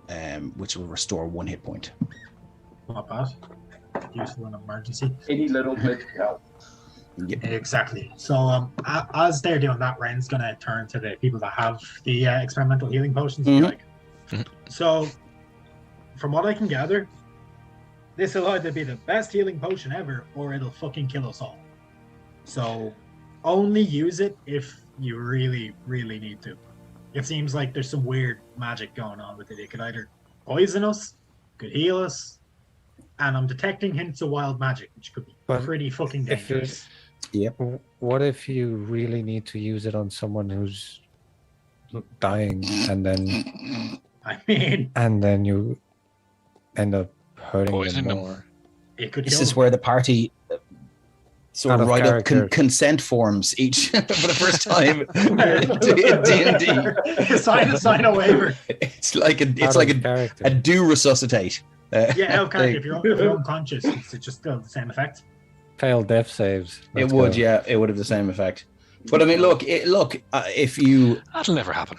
restore 1 hit point. Not bad. Useful in an emergency. Any little bit helps. Yep. Exactly. So as they're doing that, Ren's gonna turn to the people that have the experimental healing potions and be like, so from what I can gather, this will either be the best healing potion ever or it'll fucking kill us all. So only use it if you really, really need to. It seems like there's some weird magic going on with it. It could either poison us, could heal us, and I'm detecting hints of wild magic, which could be pretty fucking dangerous. Yep. What if you really need to use it on someone who's dying, and then you end up hurting them more? This is where the party sort of write up consent forms each for the first time in D&D. Sign a waiver. It's like a do resuscitate. Okay. If you're unconscious, it's just the same effect. Failed death saves. It would have the same effect. But I mean, look. If you, that'll never happen.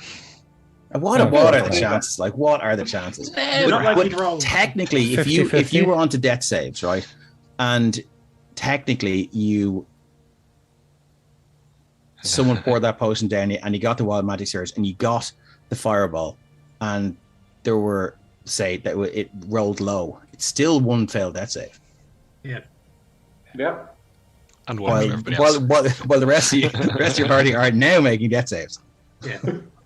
What are the chances? Like, what are the chances? But technically, if you were onto death saves, right, and technically someone poured that potion down you, and you got the wild magic surge, and you got the fireball, and there were it rolled low, it's still one failed death save. Yeah. And while the rest of your party are now making death saves. Yeah.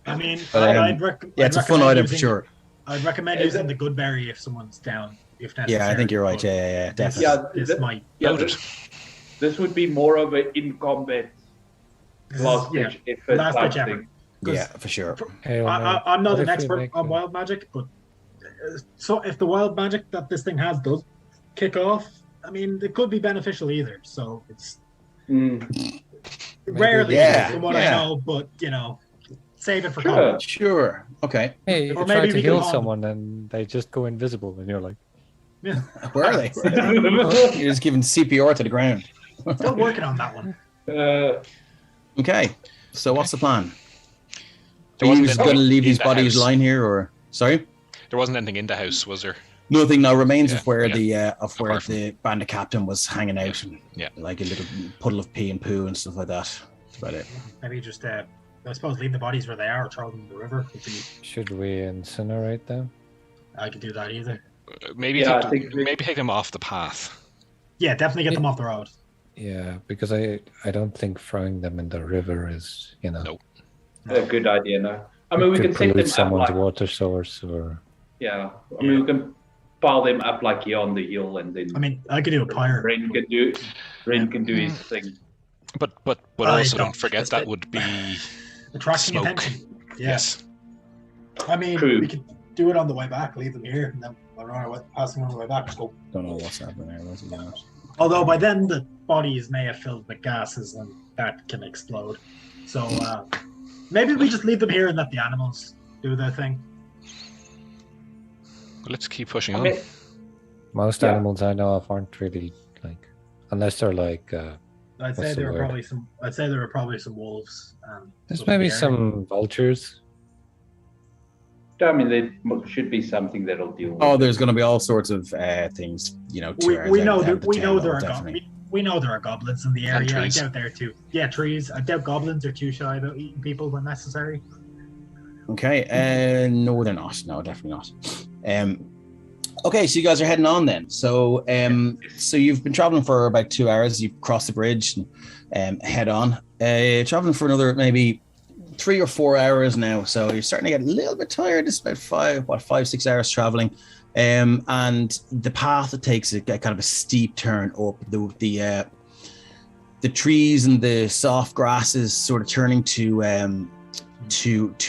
I mean, it's a fun item for sure. I'd recommend using the good berry if someone's down, if necessary. Yeah, I think you're right. Yeah, definitely. This would be more of an in combat last ditch effort. Yeah, for sure. I'm not an expert on wild magic, but so if the wild magic that this thing has does kick off, I mean, it could be beneficial either. So it's rarely from what I know, but save it for combat. Sure. Okay. Hey, you try to heal someone and they just go invisible, and you're like, where are they? You're just giving CPR to the ground. Still working on that one. Okay. So what's the plan? Are you just going to leave these bodies lying here, or sorry? There wasn't anything in the house, was there? Nothing now remains of where the bandit captain was hanging out, and like a little puddle of pee and poo and stuff like that. That's about it. Maybe just I suppose leave the bodies where they are, or throw them in the river. Should we incinerate them? I could do that either. Maybe take them off the path. Yeah, definitely get them off the road. Yeah, because I don't think throwing them in the river is No. A good idea. No, I mean we can set them someone's up water source, or I mean we can pile them up like here on the hill, and then I mean I could do a pyre. Ren can do his thing. But also don't forget that would be attracting smoke. attention. Yeah. Yes. I mean we could do it on the way back, leave them here, and then passing on the way back. Just go. Don't know what's happening there. Although by then the bodies may have filled with gases and that can explode. So maybe we just leave them here and let the animals do their thing. Let's keep pushing on. Most animals I know of aren't really unless they're like. I'd say there were probably some wolves. There's maybe some vultures. I mean, there should be something that'll deal with. Oh, there's going to be all sorts of things, we know there are goblins in the area. I doubt there too. Yeah, trees. I doubt goblins are too shy about eating people when necessary. Okay. No, they're not. No, definitely not. Okay, so you guys are heading on then. So, so you've been traveling for about 2 hours. You've crossed the bridge and head on. Traveling for another maybe 3 or 4 hours now. So you're starting to get a little bit tired. It's about 5-6 hours traveling. And the path takes a kind of a steep turn up. The trees and the soft grasses sort of turning to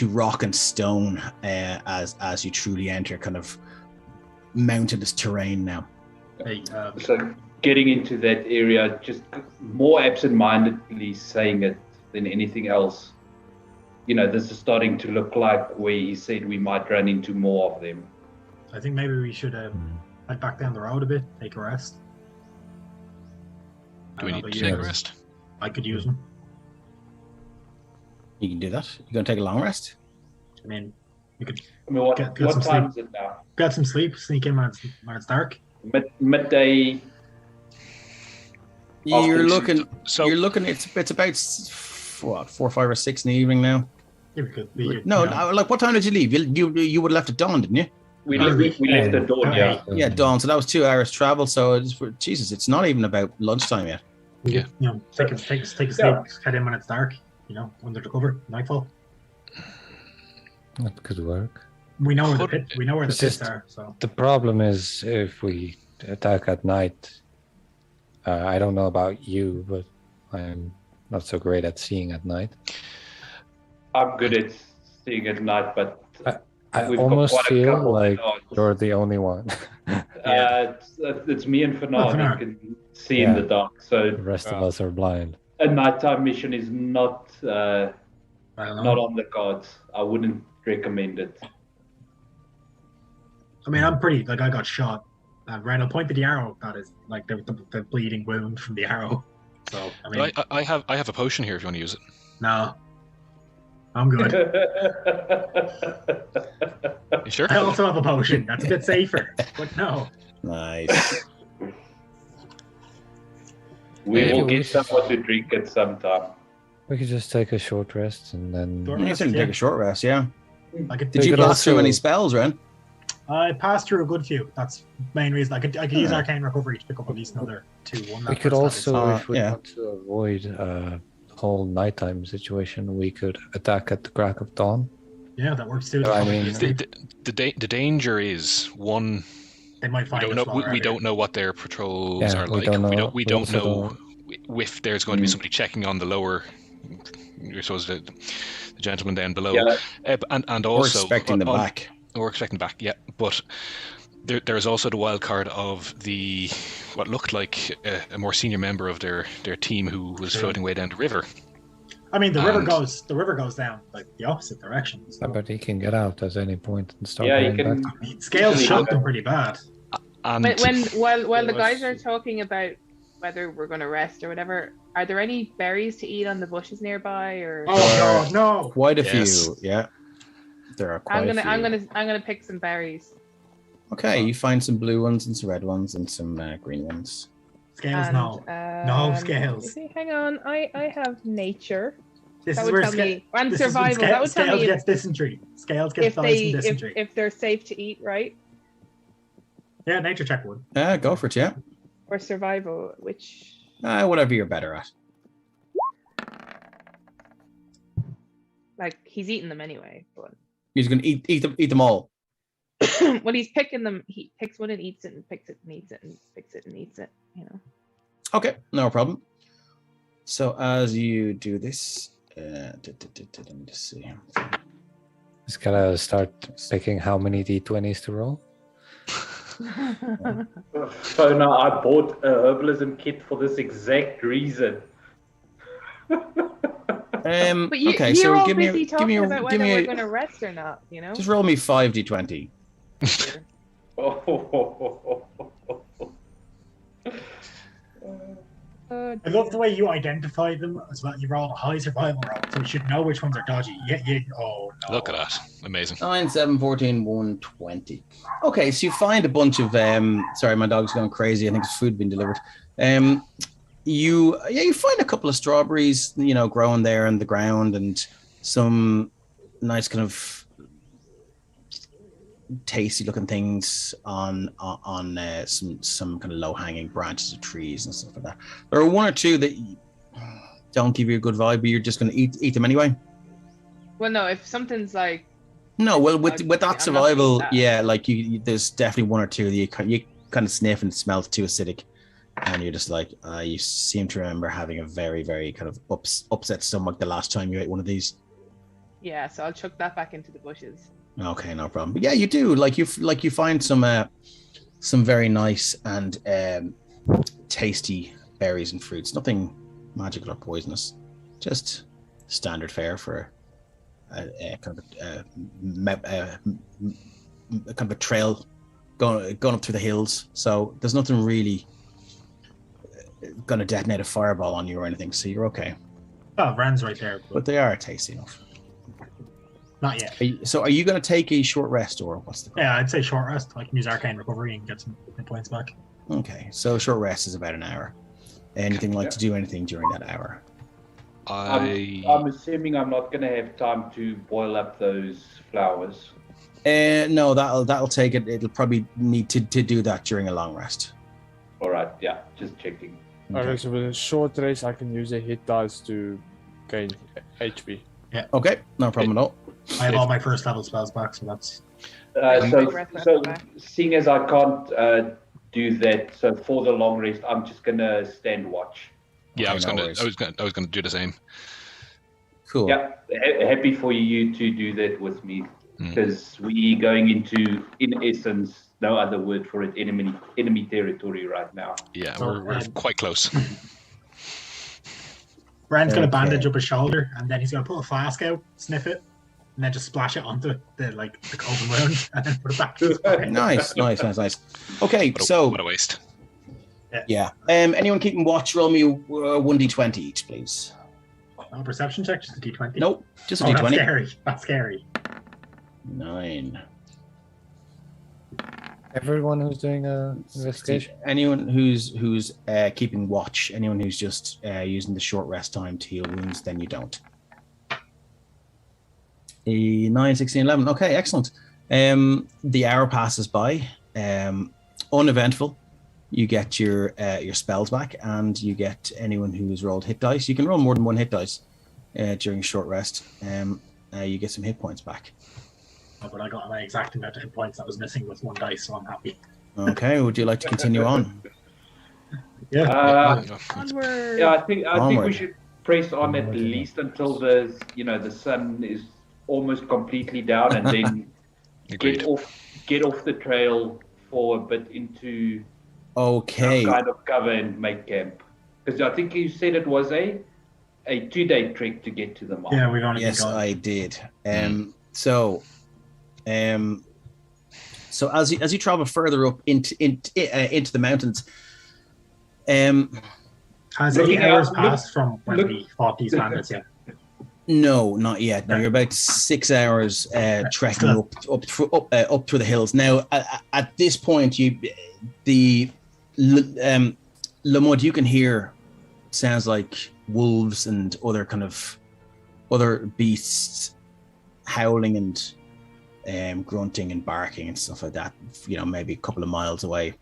rock and stone as you truly enter kind of mountainous terrain now. So getting into that area, just more absent-mindedly saying it than anything else. This is starting to look like where he said we might run into more of them. I think maybe we should head back down the road a bit, take a rest. Do we need to take a rest? I could use them. You can do that. You're going to take a long rest? I mean, we could. What time is it now? Get some sleep. Sneak in when it's dark. Midday. You're Often- looking. So You're looking. It's about what 4, 5, or 6 in the evening now. Yeah, we could be, No, you know, no, like what time did you leave? You would have left at dawn, didn't you? we left the door, yeah. Yeah, dawn. So that was 2 hours travel. So Jesus, it's not even about lunchtime yet. Yeah. You know, take a sleep, head in when it's dark. You know, under the cover, nightfall. That could work. We know where the pit. We know where the It's pits just- are. So The problem is if we attack at night. I don't know about you, but I'm not so great at seeing at night. I'm good at seeing at night, but I we've got almost quite a feel couple like of you're the only one. it's me and Fernand Fernand. who can see in the dark. So The rest of us are blind. a nighttime mission is not I don't know. not on the cards. I wouldn't recommend it. I mean, I'm pretty. Like, I got shot. Right, I'll point to the arrow. That is like the bleeding wound from the arrow. So I mean, I have a potion here if you want to use it. no, I'm good. You sure? I also have a potion. That's a bit safer. But no. Nice. We Yeah, will we get should- someone to drink at some time. We could just take a short rest and then. Short You rest, can yeah. take a short rest. Yeah. I could, Did you could pass through also- any spells, Ren? I passed through a good few. That's the main reason. I could use arcane recovery to pick up at least another 2. We could also, if we yeah. want to avoid the whole nighttime situation, we could attack at the crack of dawn. Yeah, that works too. I mean, The danger is one. they might We find don't us know. while We, we're we out don't know what their patrols Yeah, are we like. don't know. We We don't also know if there's going to be somebody checking on the lower. I suppose the gentleman down below, Yeah. and Or also expecting them back. Or expecting back, yeah. But there is also the wild card of the what looked like a more senior member of their team who was floating way down the river. I mean, the river And- goes down like the opposite direction. So. But he can get out at any point and start Yeah, you going can. back. I mean, Scales shot them pretty bad. And While the Yes. guys are talking about whether we're going to rest or whatever, are there any berries to eat on the bushes nearby? Or Oh god, no! Quite a Yes. few. Yeah. There are quite a few. I'm gonna pick some berries. Okay, you find some blue ones and some red ones and some green ones. Scales, And, no. No, Scales. you see, hang on, I have nature. This That is would where tell me, and this is when survival. That would tell Scales me gets dysentery. Scales gets if dice they and dysentery. if they're safe to eat, right? Yeah, nature check would. Go for it, yeah. Or survival, which Whatever you're better at. like he's eating them anyway. But He's going to eat them all. when he's picking them, he picks one and eats it, and picks it and eats it, and picks it and eats it. You know. Okay, no problem. So as you do this, let me just see. Just gotta start picking how many d20s to roll. So now I bought a herbalism kit for this exact reason. But you, Okay, you're so all give me busy a, talking about whether give me we're a, going to rest or not. You know. just roll me 5d20. Oh, I love the way you identify them as well. You roll a high survival roll, so you should know which ones are dodgy. Oh no! look at that, amazing. 9, 7, 14, 1, 20. Okay, so you find a bunch of sorry, my dog's going crazy. I think there's food being delivered. You find a couple of strawberries, growing there in the ground, and some nice kind of tasty looking things on some kind of low hanging branches of trees and stuff like that. There are one or two that don't give you a good vibe, but you're just going to eat them anyway. Well, no, if something's like No, well, with I'm that not survival, eating that. yeah, like you there's definitely one or two that you kind of sniff and it smells too acidic, and you're just like, you seem to remember having a very, very kind of upset stomach the last time you ate one of these. yeah, so I'll chuck that back into the bushes. Okay, no problem. But yeah, you do you find some very nice and tasty berries and fruits. Nothing magical or poisonous, just standard fare for a kind of a trail going up through the hills. So there's nothing really going to detonate a fireball on you or anything. So you're okay. Oh, Rand's right there, But but they are tasty enough. not yet. So are you going to take a short rest or what's the? Yeah, I'd say short rest. I can use arcane recovery and get some hit points back. Okay, so short rest is about an hour. anything like to do anything during that hour? I'm assuming I'm not going to have time to boil up those flowers. No, that'll take it. It'll probably need to do that during a long rest. All right, yeah, just checking. Okay, so with a short rest, I can use a hit dice to gain HP. Yeah. Okay, no problem at all. I have all my first level spells back, so that's. So seeing as I can't do that, so for the long rest, I'm just gonna stand watch. Yeah, Okay, I was gonna do the same. Cool. Yeah, happy for you to do that with me, because we going into, in essence, no other word for it, enemy territory right now. Yeah, we're quite close. Brand's gonna bandage up his shoulder, and then he's gonna put a flask out, sniff it, and then just splash it onto the open wound, and then put it back to his pocket. Nice. Okay, so what a waste. yeah. Anyone keeping watch? Roll me 1d20 each, please. No perception check, just a d20. Nope, just a Oh, d20. that's scary. 9. Everyone who's doing a investigation. Anyone who's keeping watch, anyone who's just using the short rest time to heal wounds, then you don't. 9, 16, 11. Okay, excellent. The hour passes by, uneventful. You get your spells back, and you get anyone who's rolled hit dice. You can roll more than one hit dice during a short rest. You get some hit points back. Oh, but I got my exact amount of hit points that was missing with one dice, so I'm happy. Okay, would you like to continue on? Yeah. Onward. Yeah, I think Onward. we should press on at least until the sun is almost completely down, and then Agreed. get off the trail for a bit into Okay. some kind of cover and make camp. Because I think you said it was a 2-day trek to get to the mine. Yeah, we've only Yes, got. I did. So as you travel further up into the mountains, Has 8 hours passed from when we fought these bandits yet? no, not yet. No, you're about 6 hours trekking up through the hills. Now, at this point, Lamud, you can hear sounds like wolves and other beasts howling and grunting and barking and stuff like that. Maybe a couple of miles away,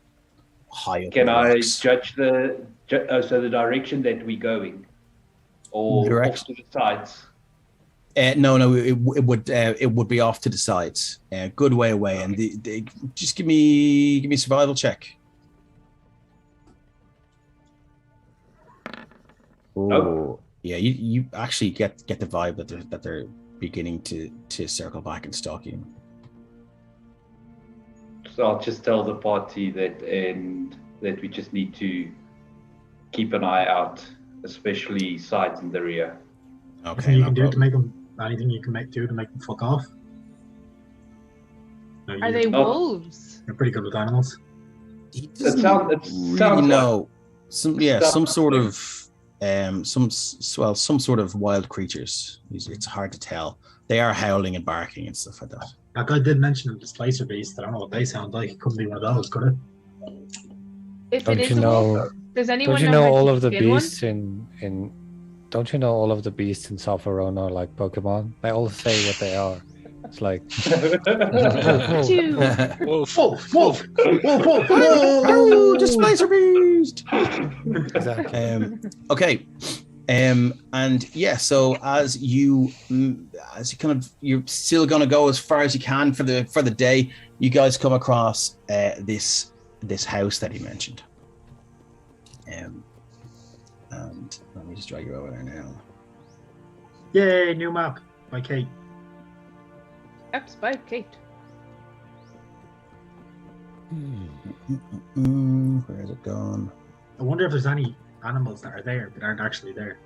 high up. Can I rocks. judge the direction that we're going, or off to the sides? No, it would be off to the sides, good way away. And just give me a survival check. Oh, yeah, you actually get the vibe that they're beginning to circle back and stalk you. So I'll just tell the party that we just need to keep an eye out, especially sides in the rear. Okay, Anything you can do to make them? Anything you can do to make them fuck off? No, Are they wolves? You're pretty good with animals. It sounds no, some sort of wild creatures. It's hard to tell. They are howling and barking and stuff like that. That guy did mention a displacer beast. I don't know what they sound like. It couldn't be one of those, could it? If Don't it is you a know? wolf, does anyone Don't you know how all to of the kill one? beasts in? Don't you know all of the beasts in Sopherone are like Pokemon? They all say what they are. It's like Two. Wolf. Wolf! Wolf! Wolf! Wolf! Oh, displacer beast. exactly. Okay. And yeah, so as you you're still gonna go as far as you can for the day. You guys come across this house that he mentioned. And let me just drag you over there now. Yay, new map by Kate. Apps by Kate. Where is it gone? I wonder if there's any animals that are there that aren't actually there.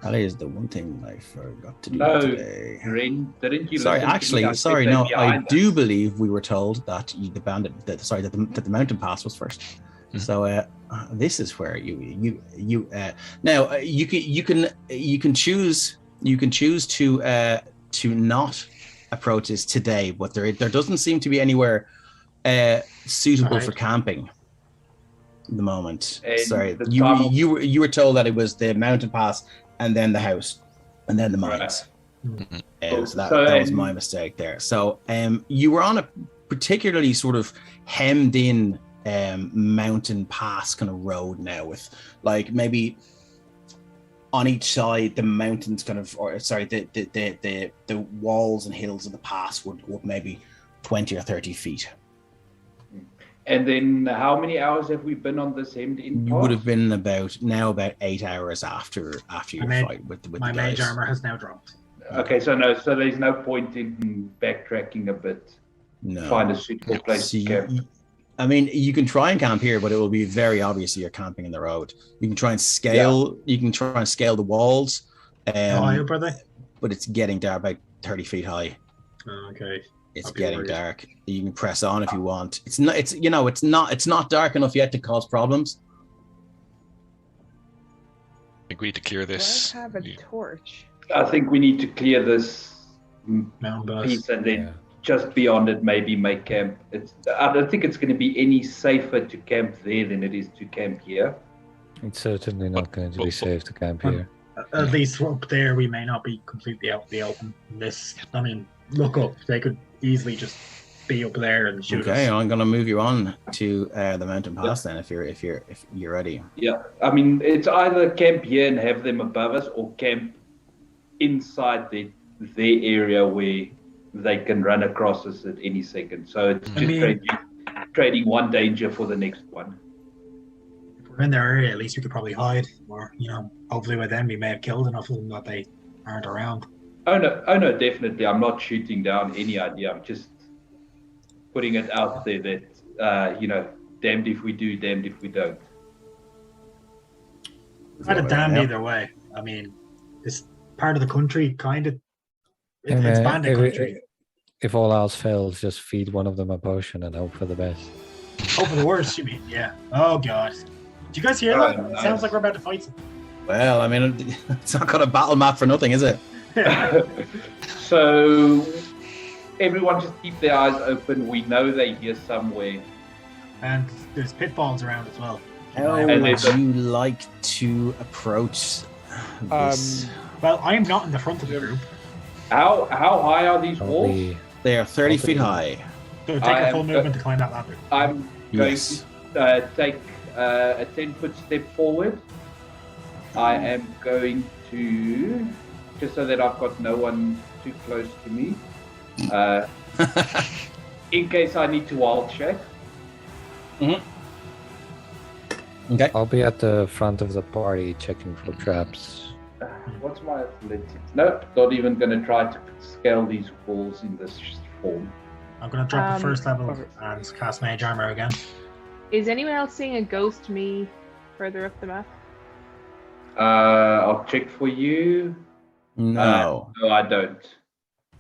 That is the one thing I forgot to do No, today. Ren, didn't you? Sorry, listen to me? actually, I said sorry. that No, I behind do us. believe we were told that that the mountain pass was first. So this is where you now you can choose to not approach this today, but there doesn't seem to be anywhere suitable Alright. for camping. the moment. And Sorry, the you time of- you were told that it was the mountain pass and then the house and then the mines. So that was my mistake there. So you were on a particularly sort of hemmed in mountain pass kind of road now, with like maybe on each side the mountains kind of, or sorry, the walls and hills of the pass would maybe 20 or 30 feet. And then how many hours have we been on this hemmed in? You would have been about 8 hours after your fight with the my guys. mage armor has now dropped. Okay, so there's no point in backtracking a bit. No. Find a suitable place to camp. I mean, you can try and camp here, but it will be very obvious you're camping in the road. You can try and scale. Yeah. You can try and scale the walls. How high up are they? But it's getting dark, about 30 feet high. Okay. It's getting dark. You can press on if you want. It's not. It's not dark enough yet to cause problems. I think we need to clear this. Do I have a torch? I think we need to clear this mountain piece and then just beyond it maybe make camp. I don't think it's going to be any safer to camp there than it is to camp here. It's certainly not going to be safe to camp here. At least up there we may not be completely out in the open. Look up. They could easily just be up there and shoot us. Okay, I'm going to move you on to the mountain pass then, if you're ready. Yeah, I mean it's either camp here and have them above us, or camp inside their area where they can run across us at any second. So it's just trading one danger for the next one. If we're in their area, at least we could probably hide, or hopefully by then we may have killed enough of them that they aren't around. Oh no, definitely. I'm not shooting down any idea. I'm just putting it out there that damned if we do, damned if we don't. Kind of damned either way. I mean, this part of the country kind of it's bandit country. If all else fails, just feed one of them a potion and hope for the best. Hope for the worst, you mean? Yeah. Oh god. Did you guys hear that? Nice. Sounds like we're about to fight something. Well, I mean, it's not got a battle map for nothing, is it? So everyone just keep their eyes open. We know they're here somewhere. And there's pitfalls around as well. How would you like to approach this? Well, I am not in the front of the group. How high are these walls? They are 30 feet high. So take a full movement to climb that ladder. I'm going to take a 10-foot step forward. I am going to, just so that I've got no one too close to me, in case I need to wild check. Okay. I'll be at the front of the party checking for traps. What's my athletics? Nope, not even going to try to scale these walls in this form. I'm going to drop the first level and cast Mage Armor again. Is anyone else seeing a ghost me further up the map? I'll check for you. No. No, I don't.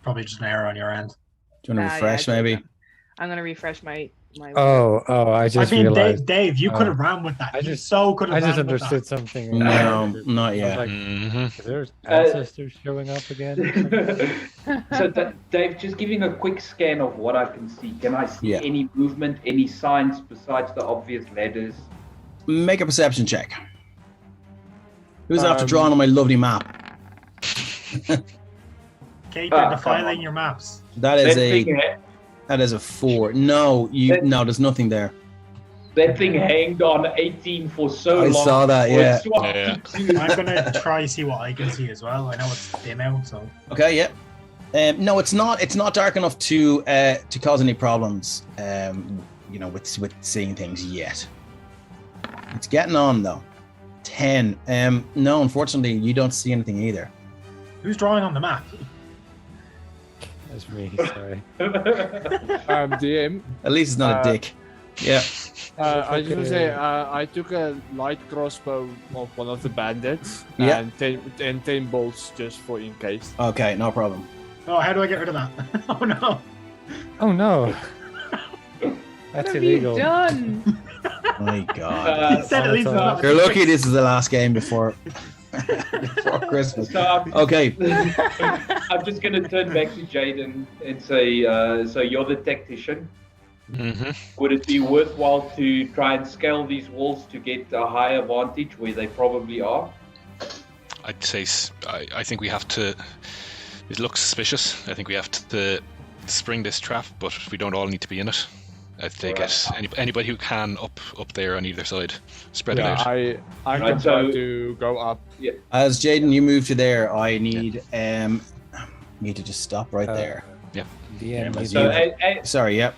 Probably just an error on your end. Do you want to refresh, maybe? I'm going to refresh my... I just realized. Dave, you could have ran with that. I just understood something. No, not yet. Like, is there ancestors showing up again? So, Dave, just giving a quick scan of what I can see. Can I see any movement, any signs besides the obvious ladders? Make a perception check. Who's after drawing on my lovely map? Kate, they're defiling your maps. That is a 4. No, there's nothing there. That thing hanged on 18 for so long. I saw that, yeah. I'm gonna try see what I can see as well. I know it's dim out, so. Okay, yeah. No, it's not. It's not dark enough to cause any problems. With seeing things yet. It's getting on though. 10. No, unfortunately, you don't see anything either. Who's drawing on the map? That's me, sorry. DM. At least it's not a dick. Yeah. I was gonna say, I took a light crossbow of one of the bandits and 10 bolts just for in case. Okay, no problem. Oh, how do I get rid of that? Oh no. Oh no. That's illegal. What have you done? My God. You're lucky this is the last game before Christmas. So okay. I'm just going to turn back to Jaden and say, so you're the tactician. Would it be worthwhile to try and scale these walls to get a higher vantage where they probably are? I'd say I think we have to. It looks suspicious. I think we have to spring this trap, but we don't all need to be in it. I'd say get anybody who can up there on either side. Spread it out. I can try to go up. Yeah. As Jaden, you move to there, I need need to just stop right there. Yeah. Sorry. Yep.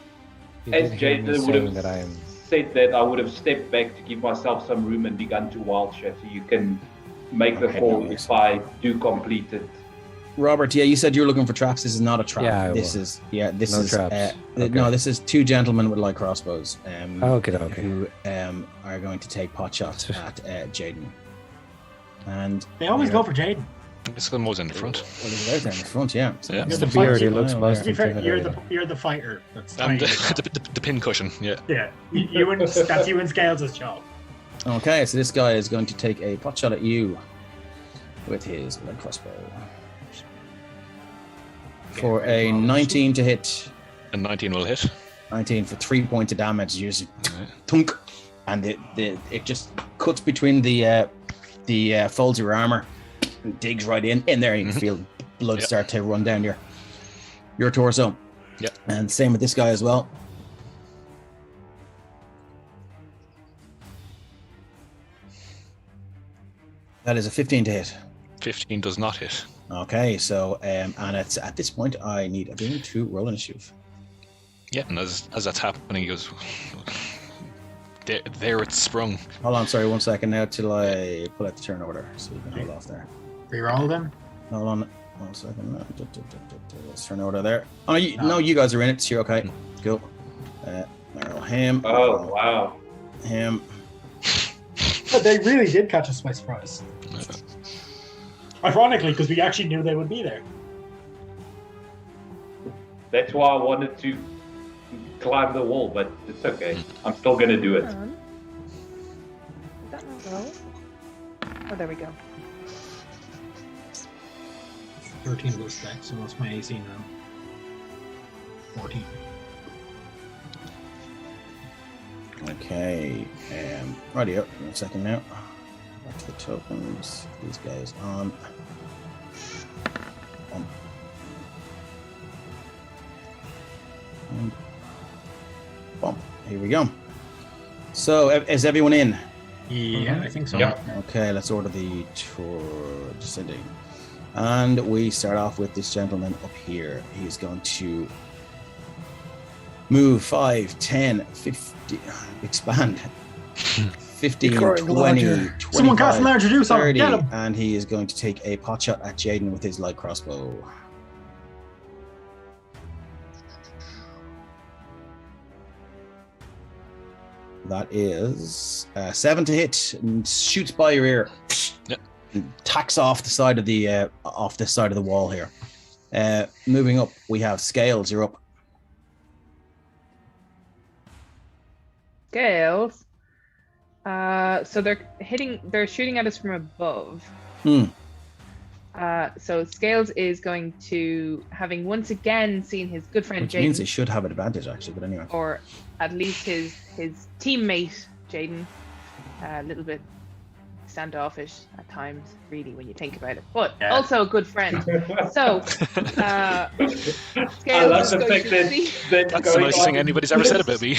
As Jaden would have said that, I would have stepped back to give myself some room and begun to wild shot so you can make the fall if I do complete it. Robert, you said you were looking for traps. This is not a trap. Yeah, this is traps. No, this is two gentlemen with light crossbows. Okay. Who are going to take pot shots at Jaden. And they always go for Jaden. It's the most in the front. Well, he's right in the front, yeah. Yeah. It's the beard. He looks most To be fair, intimidating. you're the fighter. That's the pin cushion. Yeah. Yeah. That's you and Scales' job. Okay, so this guy is going to take a pot shot at you with his light crossbow. For a 19 to hit. And 19 will hit. 19 for 3 points of damage. You just thunk, and it just cuts between the folds of your armor and digs right in there. You can feel blood start to run down your torso. Yeah. And same with this guy as well. That is a 15 to hit. 15 does not hit. Okay, so and it's at this point I need everyone to roll initiative. Yeah, and as that's happening, he goes, there it's sprung. Hold on, sorry, 1 second now till I pull out the turn order, so you can hold off there. Reroll them. Hold on 1 second. Let's turn order there. Oh, no, you guys are in it, so you're okay. Cool. Him. Oh, wow. Him. But they really did catch us by surprise. Ironically, because we actually knew they would be there. That's why I wanted to climb the wall, but it's okay. I'm still going to do it. Did that not go? Oh, there we go. 13 plus dex, so what's my AC now? 14. Okay. Rightio. 1 second now. Back to the tokens. These guys on. And bump. Here we go. So, is everyone in? Yeah, I think so. Yeah. Okay, let's order the tour descending. And we start off with this gentleman up here. He's going to move 5, 10, 50, expand. 15, 20, 25, Someone cast larger, do something. 30, Get him. and he is going to take a pot shot at Jaden with his light crossbow. That is 7 to hit and shoots by your ear. Yep. And tacks off the side of the wall here. Moving up, we have Scales. You're up. Scales. So they're shooting at us from above. So Scales is going to, having once again seen his good friend Which means Jaden, he should have an advantage actually, but anyway. or at least his teammate Jaden, a little bit standoffish at times, really, when you think about it, but also a good friend. So Scales I love the fact that That's the nicest thing anybody's ever said about me.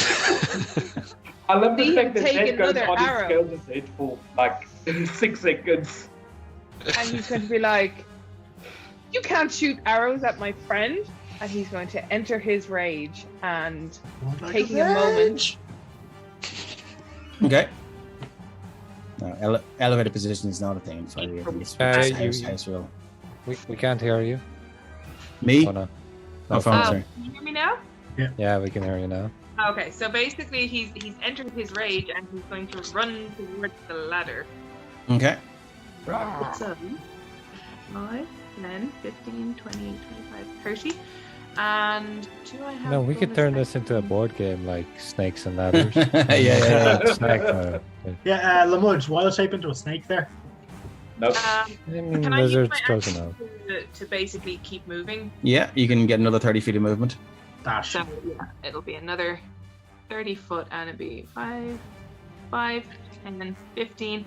I love the See fact him that take that goes another on in arrow. Scales' head for like 6 seconds. And he's going to be like, "You can't shoot arrows at my friend," and he's going to enter his rage and taking a moment. Okay. No, elevated position is not a thing. Sorry, house rule. We can't hear you. Me? Oh, no. Oh, phone, sorry. Can you hear me now? Yeah, we can hear you now. Okay, so basically he's entered his rage and he's going to run towards the ladder. Okay. So 5, 10, 15, 20, 25, 30. And do I have... No, we could turn this into a board game like Snakes and Ladders. yeah. Snake, Lamudge, wild shape into a snake there. Nope. Can I use lizard's my close action enough. to basically keep moving? Yeah, you can get another 30 feet of movement. Dash. So yeah, it'll be another 30 foot, and it'd be 5, 10, 15.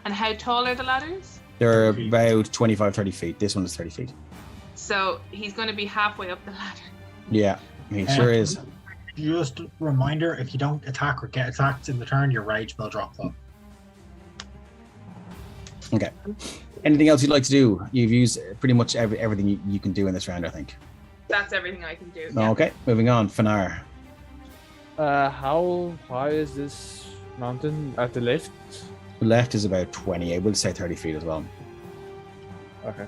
And how tall are the ladders? They're about 25, 30 feet. This one is 30 feet. So he's going to be halfway up the ladder. Yeah, he sure is. Just a reminder, if you don't attack or get attacked in the turn, your rage will drop though. Okay. Anything else you'd like to do? You've used pretty much everything you can do in this round, I think. That's everything I can do. Yeah. Okay, moving on. Fanar. How high is this mountain at the left? The left is about 20. I will say 30 feet as well. Okay.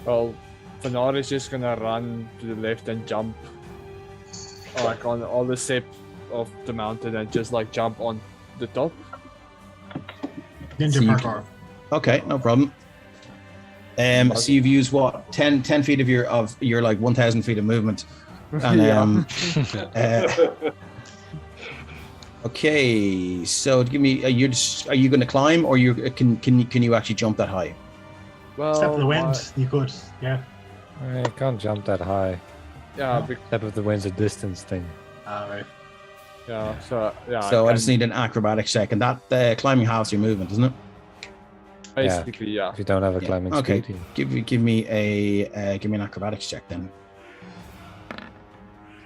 Well, Fanar is just gonna run to the left and jump, like on all the step of the mountain, and just like jump on the top. Ninja parkour. Okay, no problem. So you've used what 10 feet of your like 1,000 feet of movement, and okay. So give me. Are you going to climb, or can you actually jump that high? Well, Step of the wind, you could, yeah. I can't jump that high. Yeah. Step of the wind's a distance thing. Right. Yeah. So yeah. So I just need an acrobatics check, and that climbing halves your movement, isn't it? Basically, yeah. If you don't have a climbing okay. speed. Give me an acrobatics check then.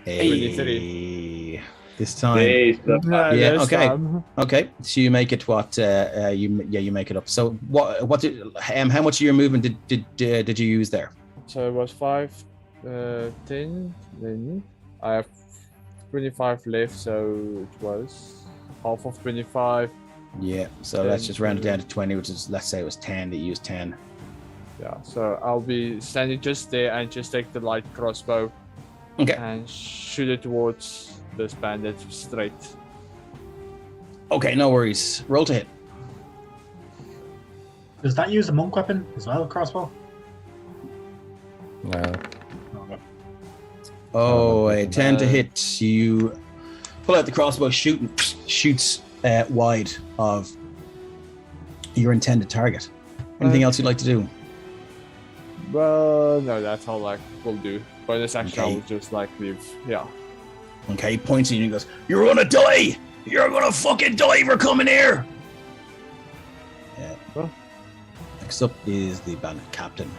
23. This time. Yeah. Okay. Okay. So you make it what? You make it up. So what did how much of your movement did you use there? So it was 5, 10. Then I have 25 left, so it was half of 25. Yeah. So let's just round it down to 20, which is, let's say it was 10. That you used 10. Yeah. So I'll be standing just there and just take the light crossbow. Okay. And shoot it towards this bandit straight. Okay. No worries. Roll to hit. Does that use a monk weapon as well, crossbow? No. Oh, a 10 to hit. You pull out the crossbow, shoots wide of your intended target. Anything else you'd like to do? Well, no, that's all I will do. Bonus action, Okay. I will just like leave. Yeah. Okay, he points at you and he goes, "You're gonna die! You're gonna fucking die for coming here!" Huh? Next up is the bandit captain.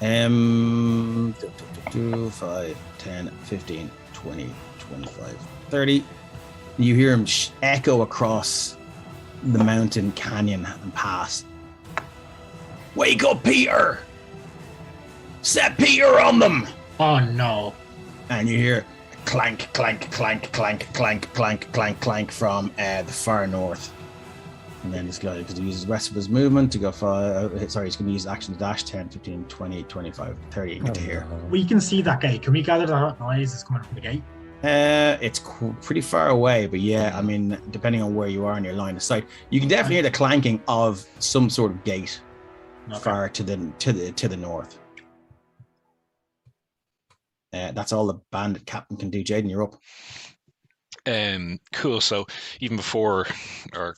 5, 10, 15, 20, 25, 30. You hear him echo across the mountain canyon and pass. "Wake up, Peter! Set Peter on them!" Oh no. And you hear clank, clank, clank, clank, clank, clank, clank, clank from the far north. And then this guy, because he uses the rest of his movement to go he's going to use action to dash 10, 15, 20, 25, 30. You get to hear. We can see that gate. Can we gather that noise is coming from the gate? It's pretty far away, but yeah, I mean, depending on where you are in your line of sight, you can definitely hear the clanking of some sort of gate far to the north. That's all the bandit captain can do. Jaden, you're up. Cool. So even before our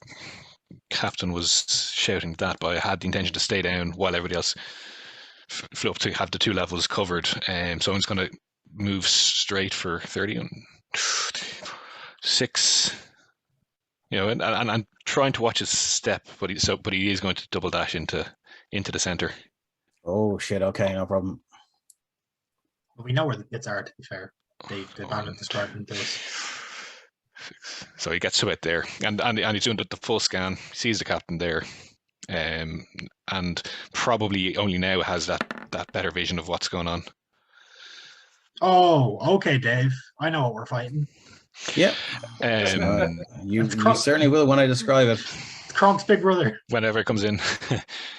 captain was shouting that, but I had the intention to stay down while everybody else flew up to have the 2 levels covered. So I'm just going to move straight for 30 and 6. You know, and I'm trying to watch his step, but he is going to double dash into the center. Oh shit! Okay, no problem. Well, we know where the pits are, to be fair. The bandit described them to us. So he gets to it there, and he's doing the full scan. Sees the captain there, and probably only now has that better vision of what's going on. Oh, okay, Dave. I know what we're fighting. Yep. You certainly will when I describe it. It's Kronk's big brother. Whenever it comes in.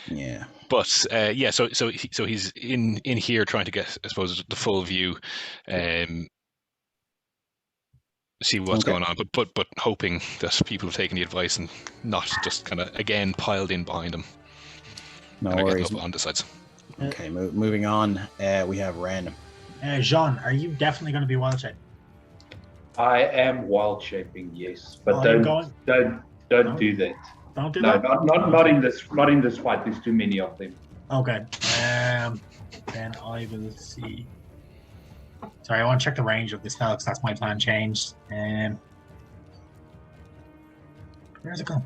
Yeah. But so he's in here trying to get, I suppose, the full view, see what's going on, but hoping that people have taken the advice and not just kind of again piled in behind him. No worries. On the sides. Okay, moving on. We have Ren. Jean, are you definitely going to be wild shape? I am wild shaping, yes, but No? don't do that. Don't do No, that. not in this fight. There's too many of them. Okay. Then I will see. Sorry, I want to check the range of this spell because that's my plan changed. Where's it gone?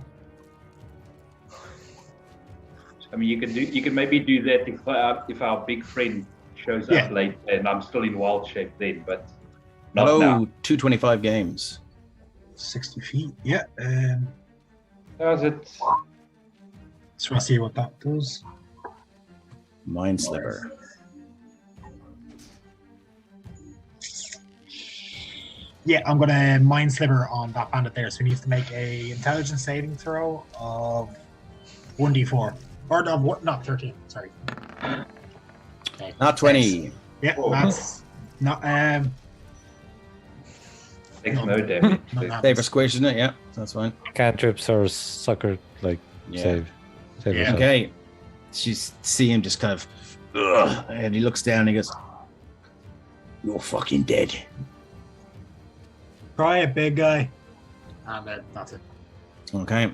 I mean, you can maybe do that if our big friend shows up late and I'm still in wild shape then, but not now. 225 games. 60 feet. Yeah. How's it? Just want to see what that does. Mind Slipper. Yeah, I'm gonna Mind Slipper on that bandit there. So he needs to make a intelligence saving throw of 1d4. Or of what? Not 13. Sorry. Okay. Not 20. Yeah, that's not. Takes no damage. They were squished, isn't it? Yeah, that's fine. Cantrips or sucker save. Yeah. Okay. You see him just kind of, and he looks down and he goes, "You're fucking dead." Try it, big guy. And that's it. Okay.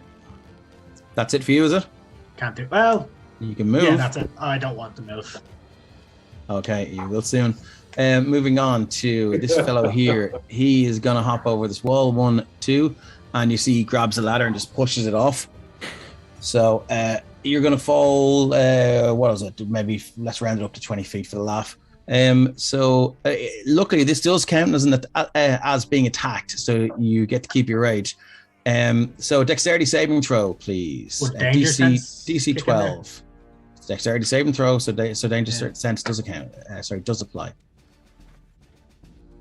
That's it for you, is it? Can't do. Well, you can move. Yeah, that's it. I don't want to move. Okay, you will soon. Moving on to this fellow here. He is going to hop over this wall, 1, 2, and you see he grabs a ladder and just pushes it off. So you're going to fall, what is it? Maybe let's round it up to 20 feet for the laugh. So luckily this does count as being attacked, so you get to keep your rage. So dexterity saving throw, please. DC 12. Dexterity saving throw, so danger sense does account. Does apply.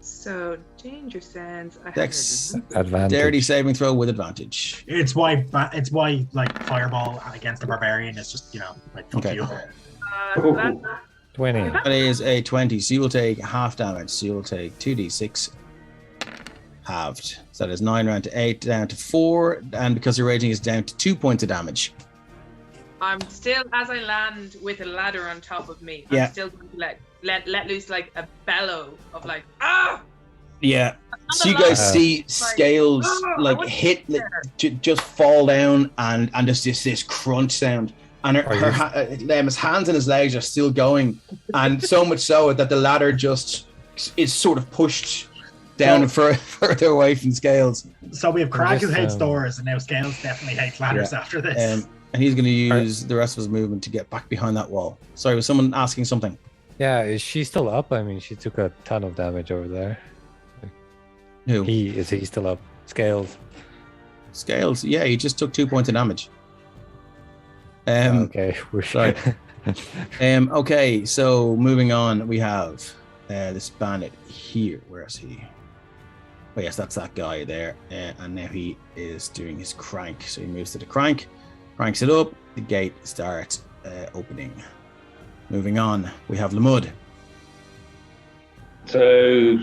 So danger sense. Dexterity saving throw with advantage. It's why like fireball against the barbarian is just fuck you. 20. That is a 20. So you will take half damage. So you will take 2d6 halved. So that is 9 round to 8 down to 4, and because your raging is down to 2 points of damage. I'm still, as I land with a ladder on top of me, I'm still going to let loose like a bellow of like, ah! Yeah. So you guys see Scales hit, just fall down, and there's just this crunch sound. And his hands and his legs are still going. And so much so that the ladder just is sort of pushed down and further away from Scales. So we have Kraken hates doors, and now Scales definitely hates ladders after this. And he's going to use the rest of his movement to get back behind that wall. Sorry, was someone asking something? Yeah, is she still up? I mean, she took a ton of damage over there. Who? Is he still up? Scales. Scales, yeah, he just took 2 points of damage. Okay, we're sorry. Okay, so moving on, we have this bandit here. Where is he? Oh yes, that's that guy there. And now he is doing his crank. So he moves to the crank, cranks it up. The gate starts opening. Moving on, we have Lamud. So,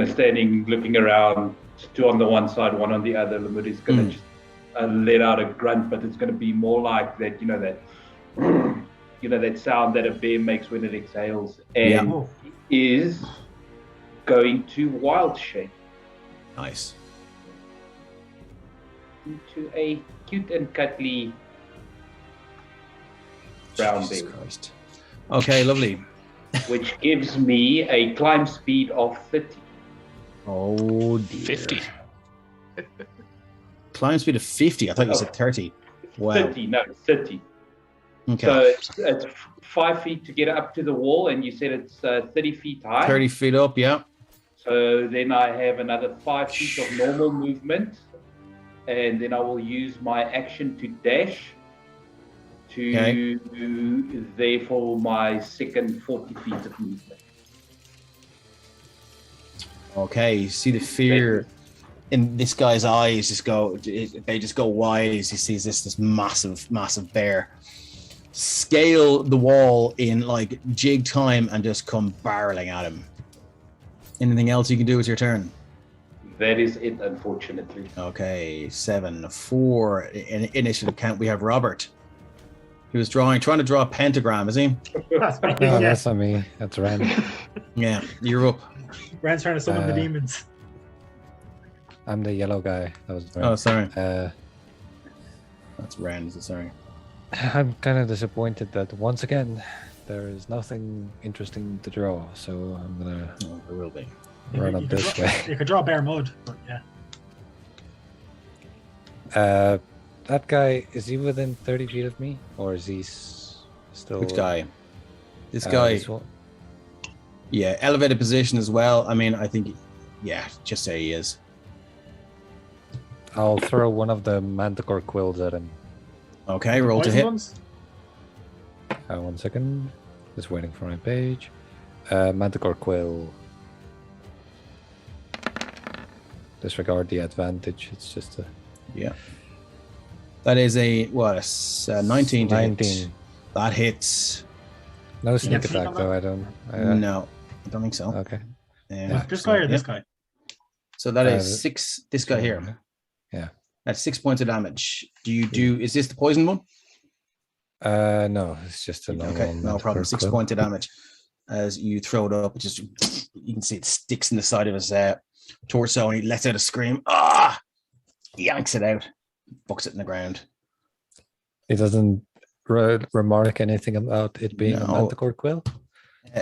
standing, looking around, 2 on the one side, 1 on the other. Lamud is going to just let out a grunt, but it's going to be more like that, that sound that a bear makes when it exhales, and is going to wild shape. Nice. Into a cute and cuddly brown bear. Christ. Okay, lovely. Which gives me a climb speed of 30. Oh dear. 50. Climb speed of 50. I thought you said 30. Wow. 30, no, 30. Okay. So it's 5 feet to get up to the wall, and you said it's 30 feet high. 30 feet up, yeah. So then I have another 5 feet of normal movement, and then I will use my action to dash to therefore my second 40 feet of movement. Okay, you see the fear in this guy's eyes just go wide as he sees this massive bear scale the wall in like jig time and just come barreling at him. Anything else you can do with your turn? That is it, unfortunately. Okay, 7, 4 in initiative count. We have Robert. He was trying to draw a pentagram, is he? That's not me. That's Ren. Yeah, you're up. Ren's trying to summon the demons. I'm the yellow guy. That was Ren. Oh, sorry. That's Ren. Sorry. I'm kind of disappointed that once again there is nothing interesting to draw. So I'm gonna. Oh, there will be. Run up this way. You could draw bear mud, but yeah. That guy, is he within 30 feet of me, or is he still? Which guy? This guy. This one? Yeah, elevated position as well. I mean, I think, yeah, just say he is. I'll throw one of the manticore quills at him. Okay, roll to hit. 1 second. Just waiting for my page. Manticore quill. Disregard the advantage. It's just a. Yeah. That is a 19 to 19. hit. That hits. No sneak attack though. I don't. No, I don't think so. Okay. This guy or this guy? So that is 6. This guy here. Yeah. That's 6 points of damage. Do you do? Is this the poison one? No, it's just a normal. Okay, no problem. 6 points of damage as you throw it up. Just you can see it sticks in the side of his torso, and he lets out a scream. Ah! He yanks it out, bucks it in the ground. He doesn't remark anything about it being a manticore quill.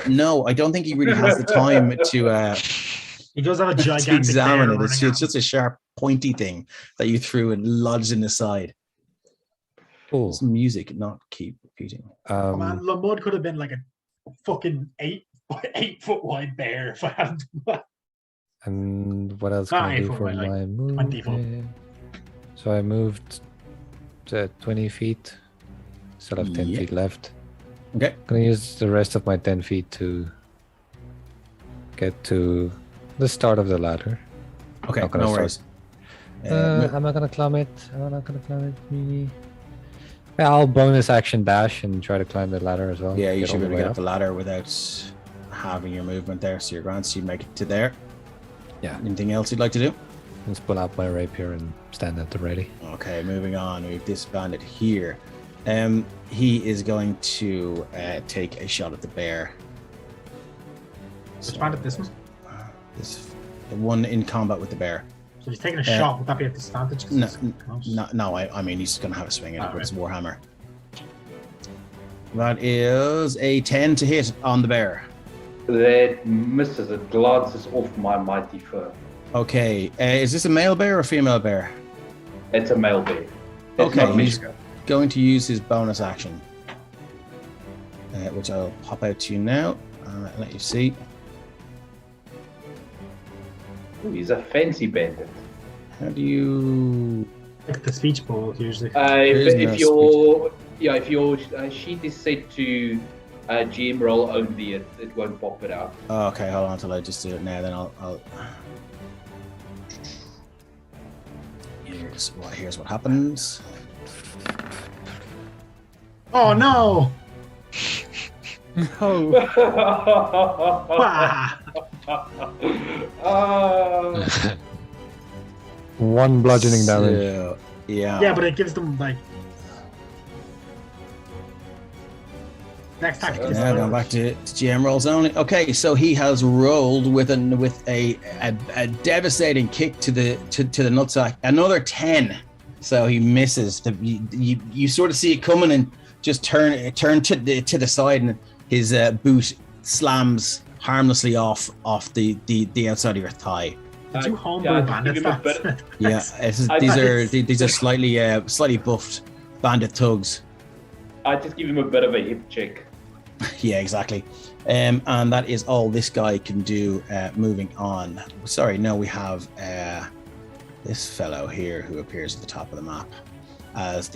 No, I don't think he really has the time to. He does have a gigantic to examine it. It's just a sharp, pointy thing that you threw and lodged in the side. Cool. Some music, not keep repeating. Oh man, Lamud could have been like a fucking 8 foot wide bear if I hadn't. And what else can I do for my move? So I moved to 20 feet. Still have 10 feet left. Okay. I'm gonna use the rest of my 10 feet to get to the start of the ladder. Okay, no worries. I'm not gonna climb it. I'm not gonna climb it. Really. Yeah, I'll bonus action dash and try to climb the ladder as well. Yeah, you should be able to get up the ladder without having your movement there. So you're grand. So you make it to there. Yeah. Anything else you'd like to do? Let's pull out my rapier and stand at the ready. Okay, moving on. We've this bandit here. He is going to take a shot at the bear. Which bandit? This one? The one in combat with the bear. So he's taking a shot. Would that be at disadvantage? No. I mean, he's going to have a swing at it with his warhammer. That is a 10 to hit on the bear. That misses. It glances off my mighty fur. Okay, is this a male bear or a female bear? It's a male bear. Okay, he's going to use his bonus action, which I'll pop out to you now and let you see. Ooh, he's a fancy bandit. How do you? Like the speech ball usually. If your sheet is set to GM roll only, it won't pop it out. Oh, okay, hold on until I just do it now. Then I'll. Here's what happens. Oh no! No. One bludgeoning damage. Yeah. Yeah, but it gives them like. Next tactic. Now going back to GM rolls only. Okay, so he has rolled with a devastating kick to the nutsack. Another 10. So he misses. You sort of see it coming and just turn to the side, and his boot slams harmlessly off the outside of your thigh. Did you homebrew bandits? Yeah, these are slightly buffed bandit thugs. I just give him a bit of a hip check. Yeah, exactly. And that is all this guy can do. Moving on. Sorry, no, we have this fellow here who appears at the top of the map as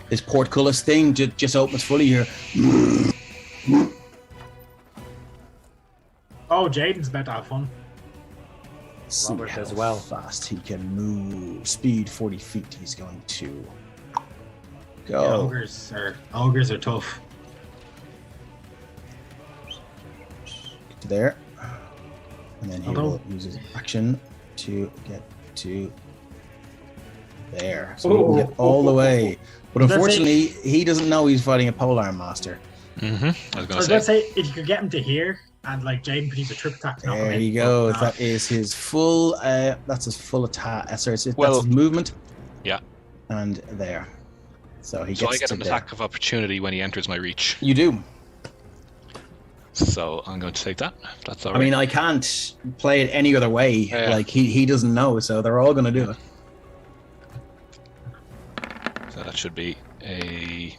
this portcullis thing just opens fully here. Oh, Jaden's about to have fun. Robert as well. Fast he can move. Speed 40 feet. He's going to go. Yeah, ogres are tough. Get to there, and then he will use his action to get to there, so he can get all the way. But unfortunately, he doesn't know he's fighting a polearm master. Mm-hmm. I was going to say, if you could get him to here, and like Jaden could use a trip attack. There he goes. That is his full. That's his full attack. That's his movement. Yeah. And there. So he gets. So I get an attack of opportunity when he enters my reach. You do. So I'm going to take that. If that's all right. I mean, I can't play it any other way. Yeah. Like he doesn't know, so they're all going to do it. So that should be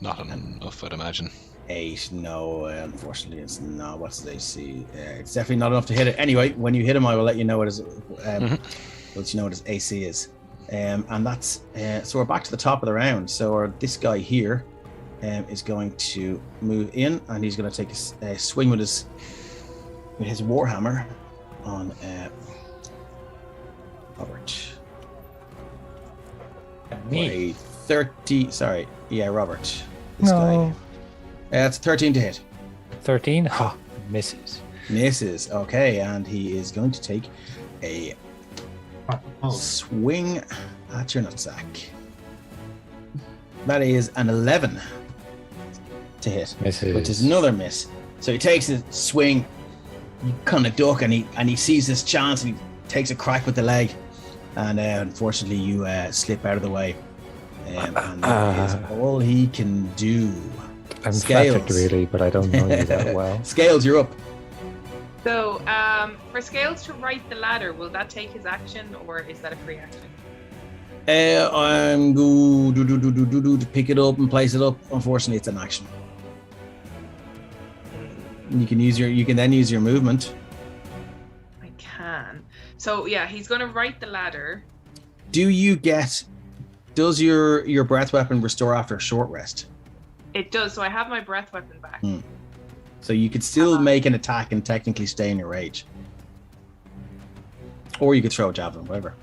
not enough, I'd imagine. 8. No, unfortunately, it's not. What's the AC? It's definitely not enough to hit it. Anyway, when you hit him, I will let you know what his let you know what his AC is. And that's so we're back to the top of the round. So this guy here is going to move in, and he's going to take a swing with his warhammer on Robert. Me. 30. Sorry, yeah, Robert. This guy. It's 13 to hit. 13? Ha, misses. Misses. Okay, and he is going to take a swing at your nutsack. That is an 11 to hit, Misses. which is another miss. So he takes a swing, you kind of duck, and he sees this chance, and he takes a crack with the leg, and unfortunately you slip out of the way. And that is all he can do. I'm Scales. flattered, really, but I don't know you that well. Scales, you're up. So, for Scales to right the ladder, will that take his action, or is that a free action? I'm go to pick it up and place it up. Unfortunately, it's an action. You can then use your movement. I can. So yeah, he's going to right the ladder. Does your breath weapon restore after a short rest? It does. So I have my breath weapon back. So you could still make an attack and technically stay in your rage. Or you could throw a javelin, whatever.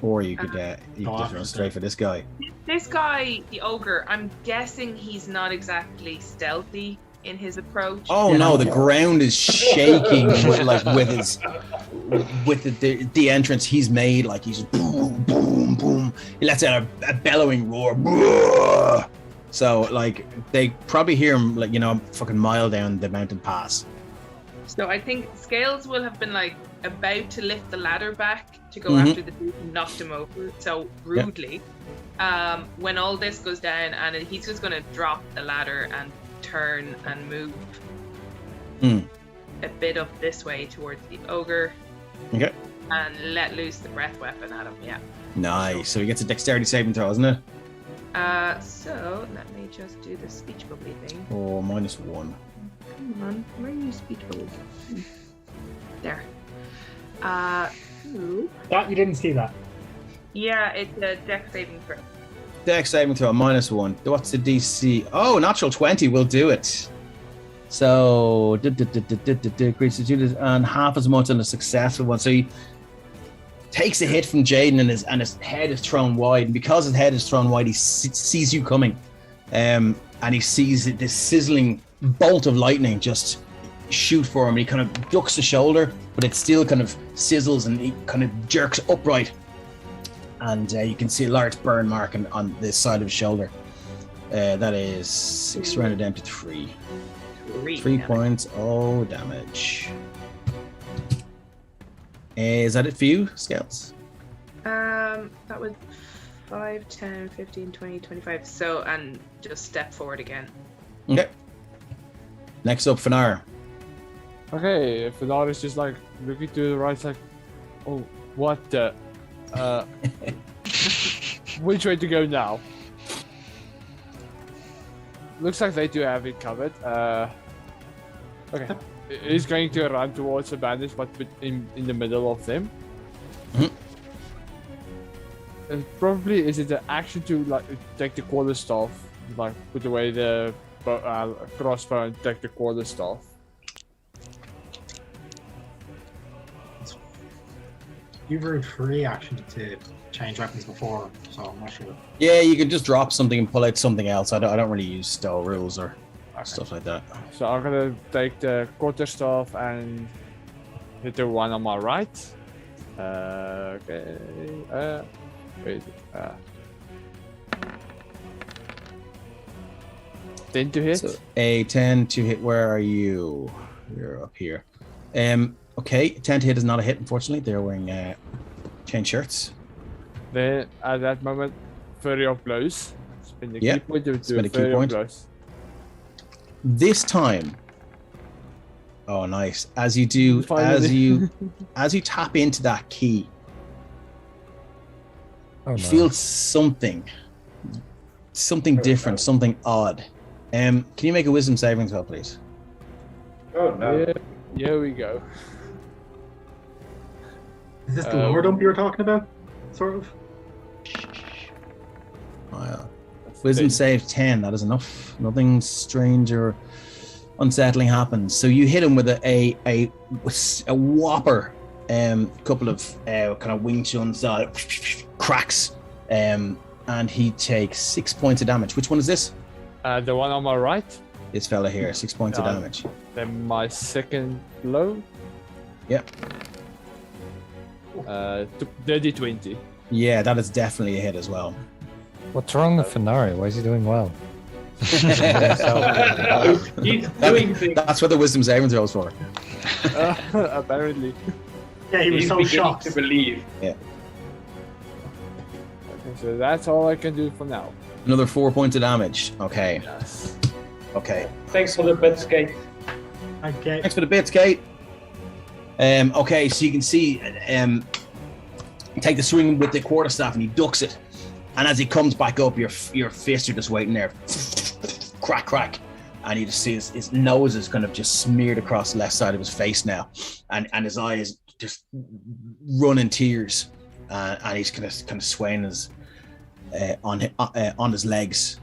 Or you could just run straight for this guy. This guy, the ogre, I'm guessing he's not exactly stealthy in his approach. Oh no, the ground is shaking with the entrance he's made. Like he's just boom, boom, boom. He lets out a bellowing roar. So like they probably hear him a fucking mile down the mountain pass. So I think Scales will have been about to lift the ladder back to go after the dude who knocked him over so rudely. Yep. When all this goes down, and he's just going to drop the ladder and turn and move a bit up this way towards the ogre. Okay. And let loose the breath weapon at him. Yeah. Nice. So he gets a dexterity saving throw, isn't it? So let me just do the speech bubbly thing. Oh, -1. Come on, where are you speech bubbles? There. That you didn't see that. Yeah, it's a dex saving throw. Dex saving throw, -1. What's the DC? Oh, natural 20 will do it. So, and half as much on a successful one. So he takes a hit from Jaden, and his head is thrown wide. And because his head is thrown wide, he sees you coming. And he sees this sizzling bolt of lightning just shoot for him. And he kind of ducks the shoulder, but it still kind of sizzles, and he kind of jerks upright. And you can see a large burn mark on the side of his shoulder. That is 6 rounded down to 3. 3 points. Oh, damage. Is that it for you, Scales? That was 5, 10, 15, 20, 25. So, and just step forward again. Okay. Next up, Fanar. Okay, Fanar is just looking to the right, oh, what the? Which way to go now? Looks like they do have it covered. Okay. He's going to run towards the bandits, but in the middle of them. And probably is it an action to take the quarterstaff, put away the crossbow and take the quarterstaff. You've heard free action to change weapons before, so I'm not sure. Yeah, you can just drop something and pull out something else. I don't really use style rules or stuff like that. So I'm gonna take the quarterstaff and hit the one on my right. Okay. Wait. 10 to hit. So a 10 to hit. Where are you? You're up here. Okay, 10 to hit is not a hit, unfortunately. They're wearing chain shirts. Then at that moment, flurry of blows. Spin the key point to spin do a key point. blows. This time, Oh, nice. As you do, as you tap into that key, you feel something different, something odd. Can you make a wisdom saving throw, please? Oh no! Yeah, we go. Is this the lower dump you were talking about? Sort of. Wisdom save 10. That is enough. Nothing strange or unsettling happens. So you hit him with a whopper, couple of kind of wing chuns, cracks, and he takes 6 points of damage. Which one is this? The one on my right. This fella here, 6 points of damage. Then my second blow. Yep. Dirty 20. Yeah, that is definitely a hit as well. What's wrong with Fenari? Why is he doing well? He's doing things. That's what the wisdom saving throw is for. Apparently. Yeah, he was He's so beginning shocked. to believe. Yeah. Okay, so that's all I can do for now. Another 4 points of damage. Okay. Yes. Okay. Thanks for the bits, Kate. Okay. Thanks for the bits, Kate. Okay, so you can see take the swing with the quarterstaff and he ducks it. And as he comes back up, your fists are just waiting there. Crack, crack. And you just see his nose is kind of just smeared across the left side of his face now. And his eyes just run in tears. And he's kind of swaying his, on his legs.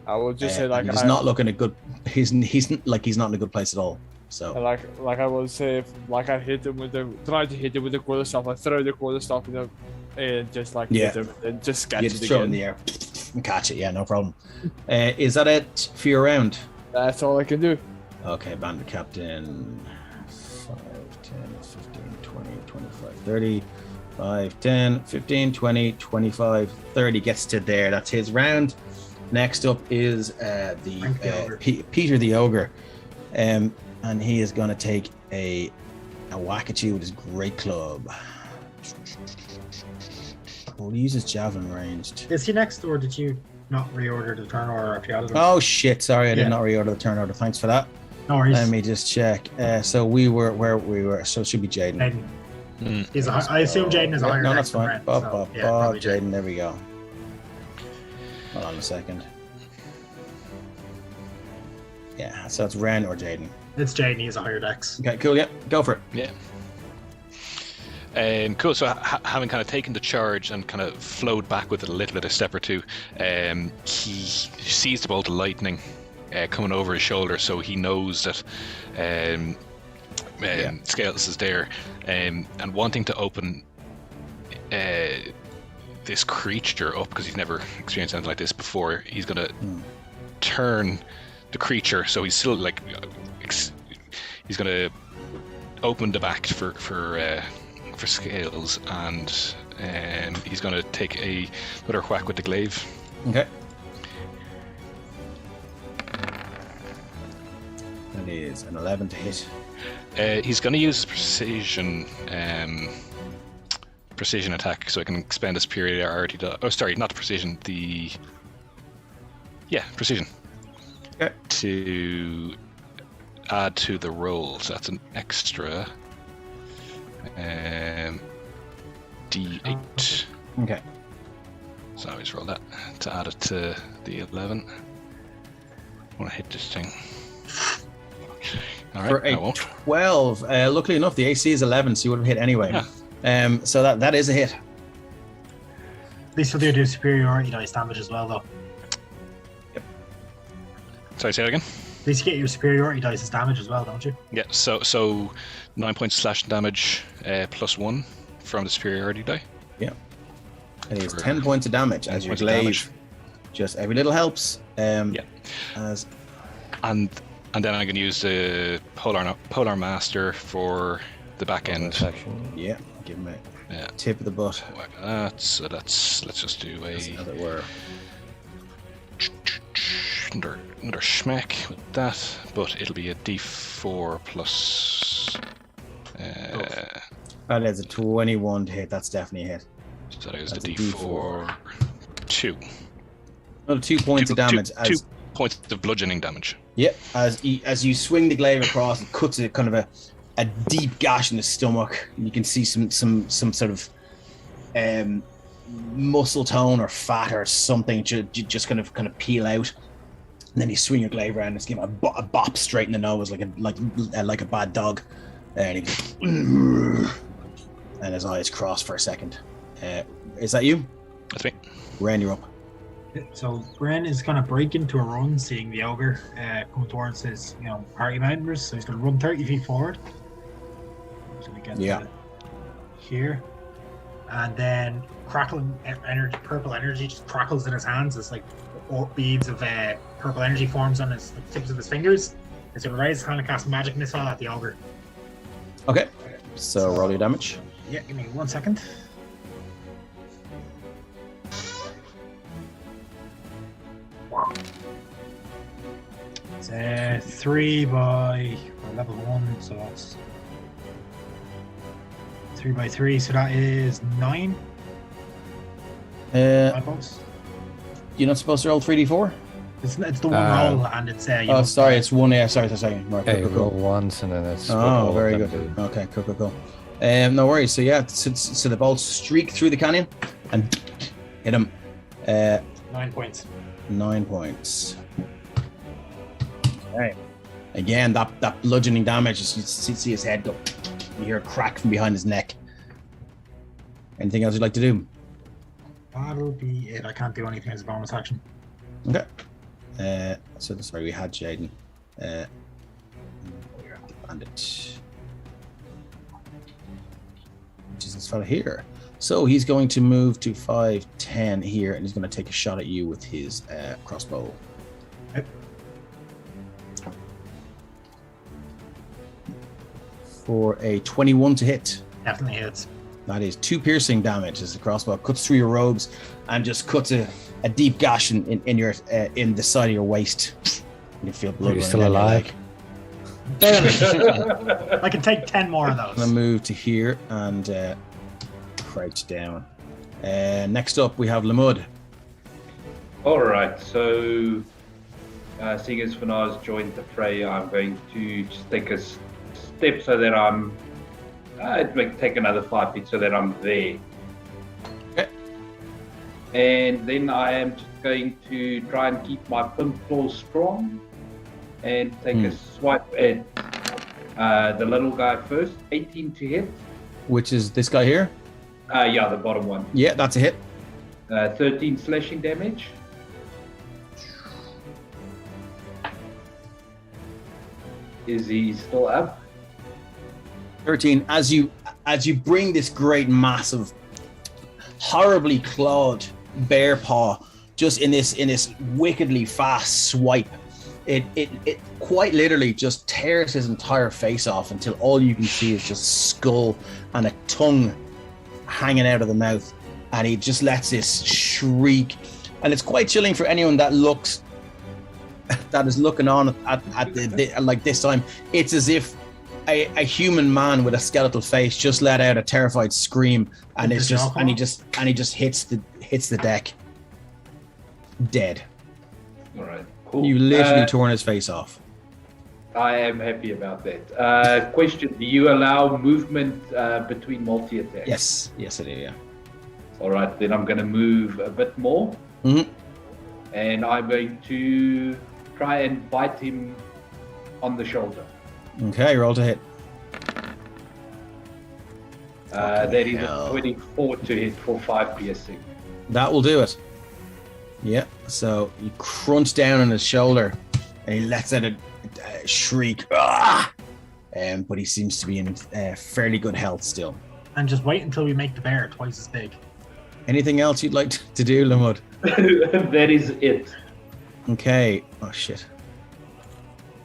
I will just say he's not looking a good. He's not in a good place at all. So like I will say, if, I hit him try to hit him with the quarterstaff. I throw the quarterstaff in the and just hit him and just catch it just again. throw it in the air and catch it. Yeah, no problem. Is that it for your round? That's all I can do. Okay, Bandit Captain. 5, 10, 15, 20, 25, 30. 5, 10, 15, 20, 25, 30 gets to there. That's his round. Next up is Peter the Ogre. And he is going to take a whack at you with his great club. Well, he uses javelin ranged. Is he next, or did you not reorder the turn order if you added him? Oh shit! Sorry, I did not reorder the turn order. Thanks for that. No worries. Let me just check. So we were where we were. So it should be Jaden. I assume Jaden is a higher. No, that's fine. Brent, so, Jaden. There we go. Hold on a second. Yeah, so it's Ren or Jaden. It's Jaden. He's a higher dex. Okay, cool. Yeah, go for it. Yeah. Cool. So having kind of taken the charge and kind of flowed back with it a little bit, a step or two, he sees the bolt of lightning coming over his shoulder, so he knows that Scales is there, and wanting to open this creature up because he's never experienced anything like this before. He's gonna turn the creature, so he's still he's gonna open the back for Scales, and he's gonna take another whack with the glaive. Okay. That is an 11 to hit. He's gonna use precision attack, so I can expend a superiority. Not the precision. Precision. Okay. To add to the roll, so that's an extra D8. Okay. So I always roll that to add it to the 11. I want to hit this thing. Okay. All right. For a 12. Luckily enough, the AC is 11, so you would have hit anyway. Yeah. So that is a hit. At least you'll do superiority dice damage as well, though. Yep. Sorry, say that again? At least you get your superiority dice as damage as well, don't you? Yeah, so 9 points of slashing damage plus 1 from the superiority die. Yeah. And he has 10 points of damage as your glaive. Just every little helps. And then I'm going to use the Polar Master for the back end. Section. Yeah, give him a tip of the butt. So let's just do as it were. Another schmeck with that, but it'll be a D4 plus. That is a 21 to hit. That's definitely a hit. So that is the D4 2. Another 2 points of damage. 2 points of bludgeoning damage. Yep. As you swing the glaive across, it cuts a kind of a deep gash in the stomach. You can see some sort of muscle tone or fat or something just kind of peel out. And then you swing your glaive around and just give him a bop straight in the nose like a bad dog. And he goes, and his eyes cross for a second. Is that you? That's me. Ren, you're up. So Ren is going to break into a run, seeing the ogre come towards his, party members. So he's going to run 30 feet forward. He's going to get to here, and then crackling energy, purple energy, just crackles in his hands. It's like beads of purple energy forms on his tips of his fingers. He's going to raise his hand and cast a magic missile at the ogre. Okay. So roll your damage. Yeah, give me 1 second. It's 3 by level 1, so that's 3 by 3, so that is 9. 9 points. You're not supposed to roll 3d4? It's the one roll, and it's sorry, it's one. Yeah, sorry. Right, cool. Roll once, and then it's. Oh, very good. Okay, cool. No worries. So yeah, so the bolts streak through the canyon and hit him. 9 points. 9 points. Okay. Again, that bludgeoning damage. You see his head go. You hear a crack from behind his neck. Anything else you'd like to do? That'll be it. I can't do anything as a bonus action. Okay. Sorry, we had Jaden. We're at the bandit. Which is this fella here. So he's going to move to 5'10" here, and he's going to take a shot at you with his crossbow. Okay. For a 21 to hit. Definitely hits. That is 2 piercing damage as the crossbow cuts through your robes and just cuts a deep gash in your in the side of your waist. You feel blood. Are you still alive? I can take 10 more of those. I'm gonna move to here and crouch down. Next up, we have Lamud. All right, so seeing as Fanaz joined the fray, I'm going to just take a step so that I'm. Take another 5 feet so that I'm there. Okay. And then I am just going to try and keep my pimp claw strong and take a swipe at the little guy first. 18 to hit. Which is this guy here? Yeah, the bottom one. Yeah, that's a hit. 13 slashing damage. Is he still up? 13. As you bring this great massive, horribly clawed bear paw just in this wickedly fast swipe, it quite literally just tears his entire face off until all you can see is just skull and a tongue hanging out of the mouth, and he just lets this shriek, and it's quite chilling for anyone that is looking on at the like this time. It's as if a human man with a skeletal face just let out a terrified scream, and he just hits the deck dead. All right, cool. You literally torn his face off. I am happy about that. Question: do you allow movement between multi-attacks? Yes, I do. Yeah. All right, then I'm going to move a bit more, and I'm going to try and bite him on the shoulder. Okay, roll to hit. That is a 24 to hit for 5 piercing. That will do it. Yeah, so you crunch down on his shoulder and he lets out a shriek. But he seems to be in fairly good health still. And just wait until we make the bear twice as big. Anything else you'd like to do, Lamud? That is it. Okay. Oh, shit.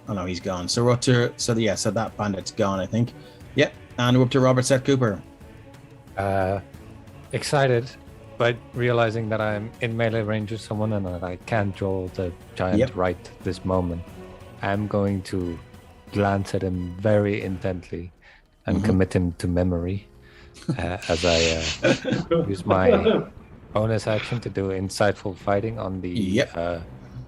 Oh no, he's gone. So we're up to so that bandit's gone, I think. Yep, and we're up to Robert Seth Cooper. Excited, but realizing that I'm in melee range with someone and that I can't draw the giant right this moment, I'm going to glance at him very intently and commit him to memory as I use my bonus action to do insightful fighting on the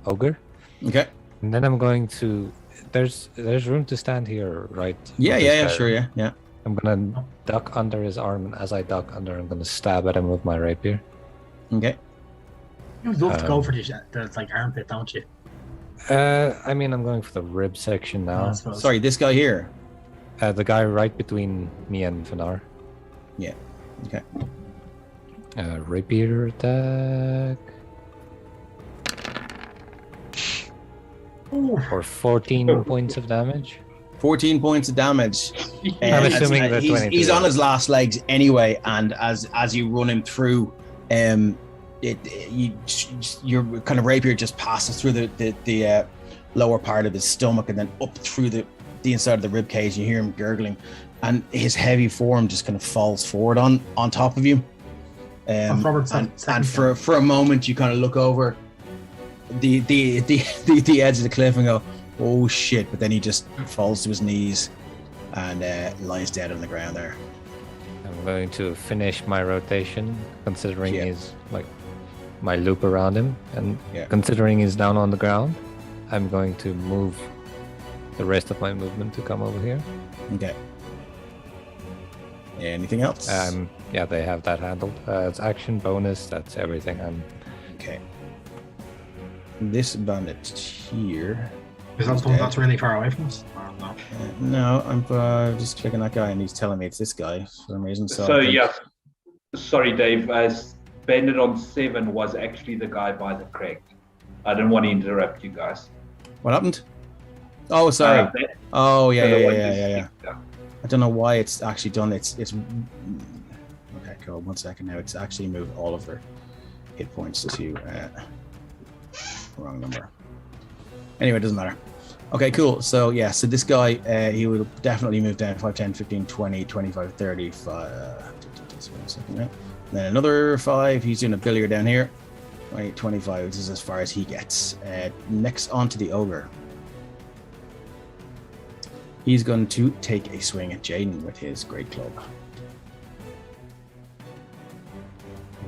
ogre. Okay. And then I'm going to. There's room to stand here, right? Yeah, sure, yeah. I'm gonna duck under his arm, and as I duck under, I'm gonna stab at him with my rapier. Okay. You love to go for the like armpit, don't you? I mean, I'm going for the rib section now. Sorry, this guy here. The guy right between me and Finar. Yeah. Okay. Rapier attack. For 14 points of damage. 14 points of damage. I'm assuming that he's on his last legs anyway, and as you run him through, your kind of rapier just passes through the lower part of his stomach and then up through the inside of the rib cage. You hear him gurgling, and his heavy form just kind of falls forward on top of you. And for a moment, you kind of look over the edge of the cliff and go, "Oh shit!" But then he just falls to his knees and lies dead on the ground there. I'm going to finish my rotation, considering he's like my loop around him, and considering he's down on the ground, I'm going to move the rest of my movement to come over here. Okay. Anything else? Yeah, they have that handled. It's action, bonus, that's everything. Okay. This bandit here. Is that someone that's really far away from us? No, I'm just clicking that guy and he's telling me it's this guy for some reason. So yeah, sorry Dave, as bandit on 7 was actually the guy by the crag. I didn't want to interrupt you guys. What happened? Oh, sorry. Yeah. I don't know why it's actually done. It's okay. Cool. 1 second now. It's actually moved all of their hit points to wrong number. Anyway, it doesn't matter. Okay, cool. So yeah, so this guy, he will definitely move down 5, 10, 15, 20, 25, 30, 5. And then another 5. He's doing a billiard down here. Right, 25. This is as far as he gets. Next on to the ogre. He's going to take a swing at Jaden with his great club.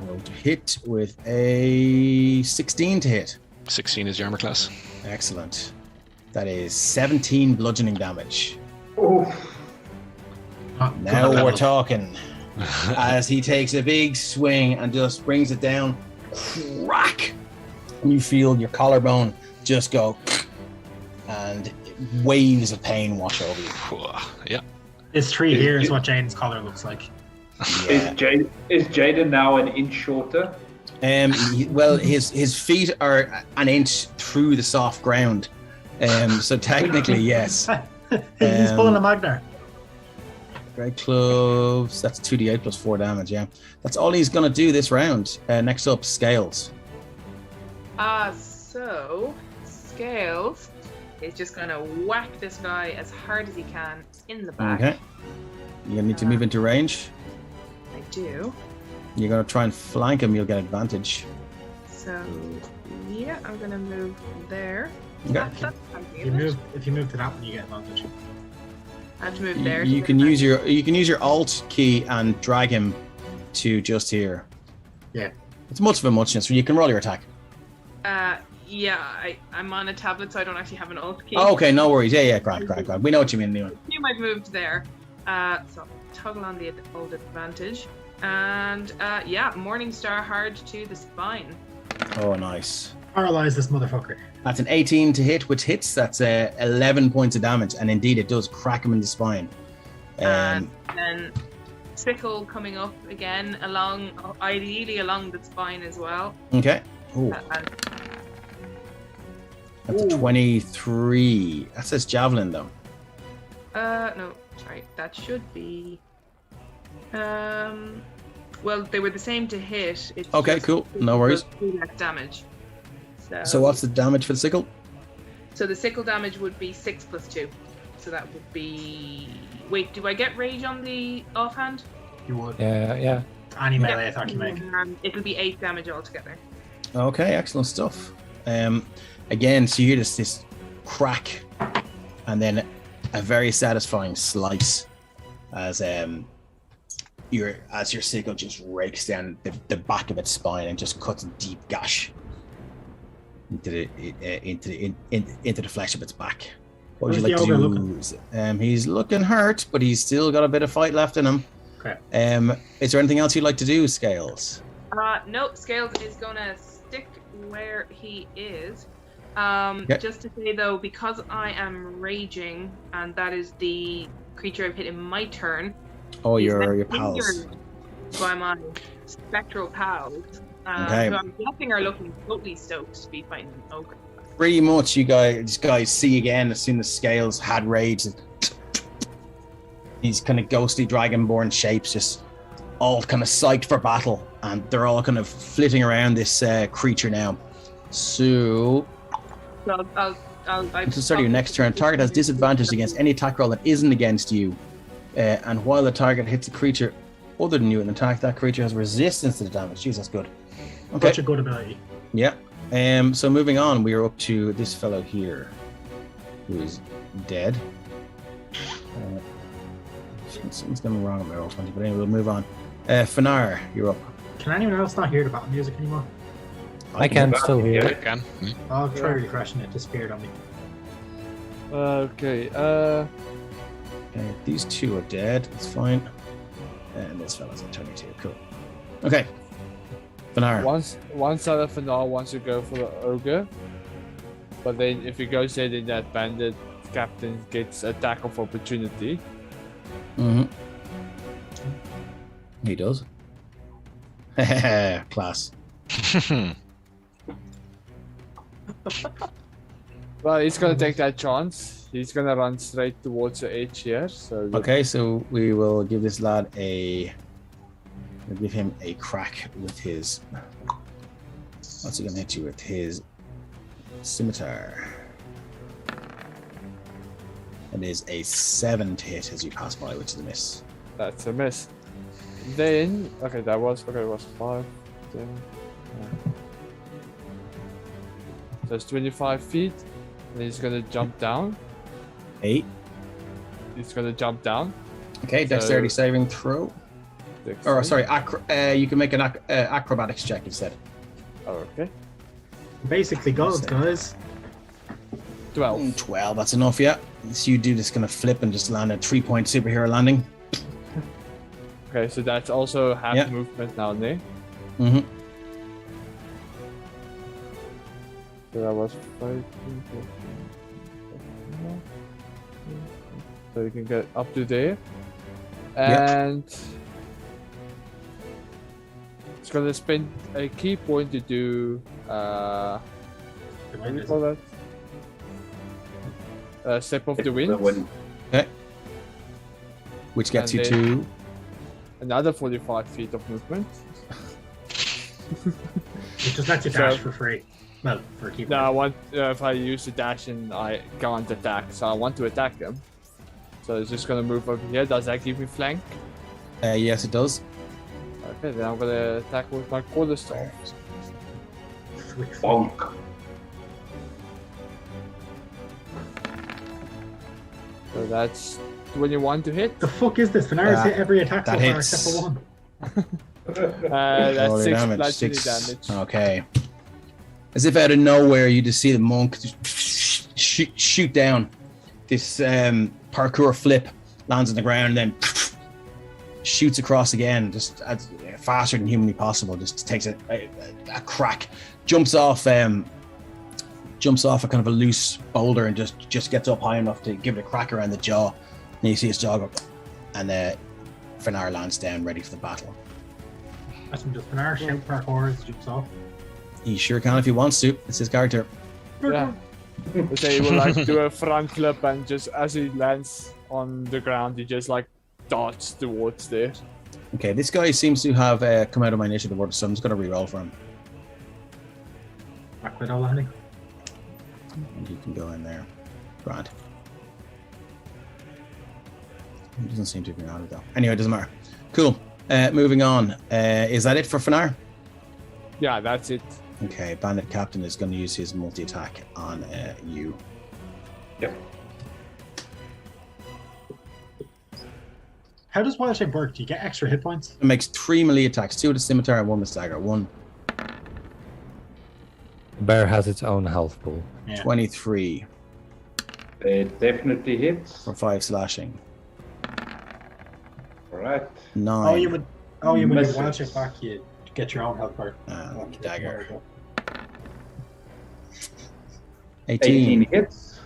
Roll to hit with a 16 to hit. 16 is your armor class. Excellent. That is 17 bludgeoning damage. Oh. Now we're talking. As he takes a big swing and just brings it down, crack! And you feel your collarbone just go, and waves of pain wash over you. Yeah. This tree here is what Jaden's collar looks like. Yeah. Is Jaden now an inch shorter? Well, his feet are an inch through the soft ground. So technically, yes. He's pulling a Magnar. Great clubs. That's 2d8 plus 4 damage. Yeah, that's all he's gonna do this round. Next up, Scales. So Scales is just gonna whack this guy as hard as he can in the back. Okay. You're gonna need to move into range. I do. You're gonna try and flank him. You'll get advantage. So yeah, I'm gonna move there. Okay. If you move to that one, you get advantage. I have to move there. You can use your Alt key and drag him to just here. Yeah. It's much of a muchness. You can roll your attack. Yeah, I'm on a tablet, so I don't actually have an Alt key. Oh, okay, no worries. Yeah, grand. We know what you mean anyway. You might move there. So toggle on the old advantage. And Morningstar hard to the spine. Oh, nice. Paralyze this motherfucker. That's an 18 to hit, which hits. That's 11 points of damage, and indeed it does crack him in the spine. And then sickle coming up again ideally along the spine as well. Okay. Ooh. That's a 23. That says javelin though. No, sorry. That should be. Well, they were the same to hit. It's okay, cool. No worries. 2 less damage. So what's the damage for the sickle? So the sickle damage would be 6 plus 2. So that would be. Wait, do I get rage on the offhand? You would. Yeah. Any melee attack you make. It'll be 8 damage altogether. Okay, excellent stuff. Again, so you hear this crack, and then a very satisfying slice as your sickle just rakes down the back of its spine and just cuts a deep gash. into the flesh of its back. What would How's you like the to ogre do? He's looking hurt, but he's still got a bit of fight left in him. Okay. Is there anything else you'd like to do, Scales? No, Scales is gonna stick where he is. Okay. Just to say though, because I am raging, and that is the creature I've hit in my turn. Oh, he's your now pals. injured by my spectral pals. Okay. Who I'm guessing are looking totally stoked to be fighting an ogre. Pretty much, you guys see again as soon as Scales had rage. These kind of ghostly dragonborn shapes just all kind of psyched for battle, and they're all kind of flitting around this creature now. So, to start your next turn, target has disadvantage against any attack roll that isn't against you, and while the target hits a creature other than you in attack, that creature has resistance to the damage. Jeez, that's good. Okay. Such a good ability. Yeah. So moving on, we are up to this fellow here, who is dead. Something's going wrong with my roll 20, but anyway, we'll move on. Fanar, you're up. Can anyone else not hear the battle music anymore? I can still hear Yeah, it. I can. I'll try refreshing it. Disappeared on me. Okay. These two are dead. That's fine. And this fella's at 22. Cool. Okay. Fanar. One side of Fanar wants to go for the ogre, but then if he goes there, then that bandit captain gets attack of opportunity. Mm-hmm. He does. Class. Well, he's gonna take that chance. He's gonna run straight towards the edge here. So Okay, so we will give this lad we'll give him a crack with his. What's he gonna hit you with? His scimitar. It is a 7 to hit as you pass by, which is a miss. That's a miss. Then it was 5. 10, so it's 25 feet. And he's gonna jump down. 8. He's gonna jump down. Okay, dexterity saving throw. Or sorry, you can make an acrobatics check instead. Oh, okay. Basically, goes, guys. 12. 12, that's enough, yeah. So you do this kind of flip and just land a 3-point superhero landing. Okay, so that's also half Yeah. movement now, there. Mm-hmm. So that was 5. So you can get up to there. And it's gonna spend a key point to do what do you call that? Step of the wind. Okay. Which gets And you then- to Another 45 feet of movement. It just lets you dash for free. Well, for a key No, I point. want if I use the dash and I can't attack, so I want to attack them. So it's just gonna move over here. Does that give me flank? yes, it does. Okay, then I'm gonna attack with my quarterstaff. Bonk. So that's 21 to hit. The fuck is this? Fanara's hit every attack so that far hits. except for one. That's Roll your 6 damage, bludgeoning 6. damage. Okay. As if out of nowhere, you just see the monk just shoot down. This parkour flip lands on the ground and then shoots across again, just as faster than humanly possible. Just takes a crack, jumps off a kind of a loose boulder and just gets up high enough to give it a crack around the jaw. And you see his jaw go, and Fanar lands down, ready for the battle. That's him just Fanar shout parkour as he jumps off. He sure can if he wants to. It's his character. Yeah. So he will like do a front flip and just as he lands on the ground, he just like darts towards there. Okay, this guy seems to have come out of my initiative order, so I'm just going to re-roll for him. Back with all landing. And he can go in there. Grant. He doesn't seem to be on it though. Anyway, it doesn't matter. Cool. Moving on. Is that it for Fanar? Yeah, that's it. Okay, Bandit Captain is going to use his multi-attack on you. Yep. How does Wild Shape work? Do you get extra hit points? It makes 3 melee attacks, 2 with the scimitar and 1 with the dagger. 1. Bear has its own health pool. Yeah. 23 It definitely hits. for 5 slashing. All right. 9. Oh, you would. Oh, you would Misses. watch it back. You get your own health bar. Dagger. There 18 hits.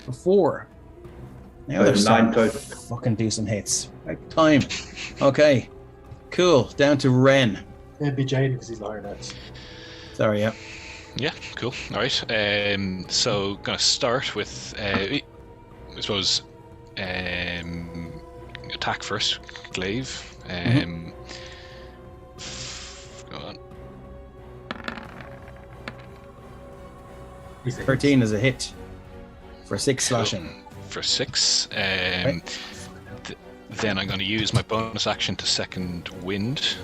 for 4. Now So they're 9 starting to total. fucking do some hits. Right time. Okay. Cool. Down to Ren. we go. It'd be Jade because he's the higher dex. Sorry, yeah. Yeah, cool. All right. So gonna start with, I suppose, attack first, glaive. Go on. 13 is a hit for 6 slashing. For 6. Then I'm going to use my bonus action to second wind.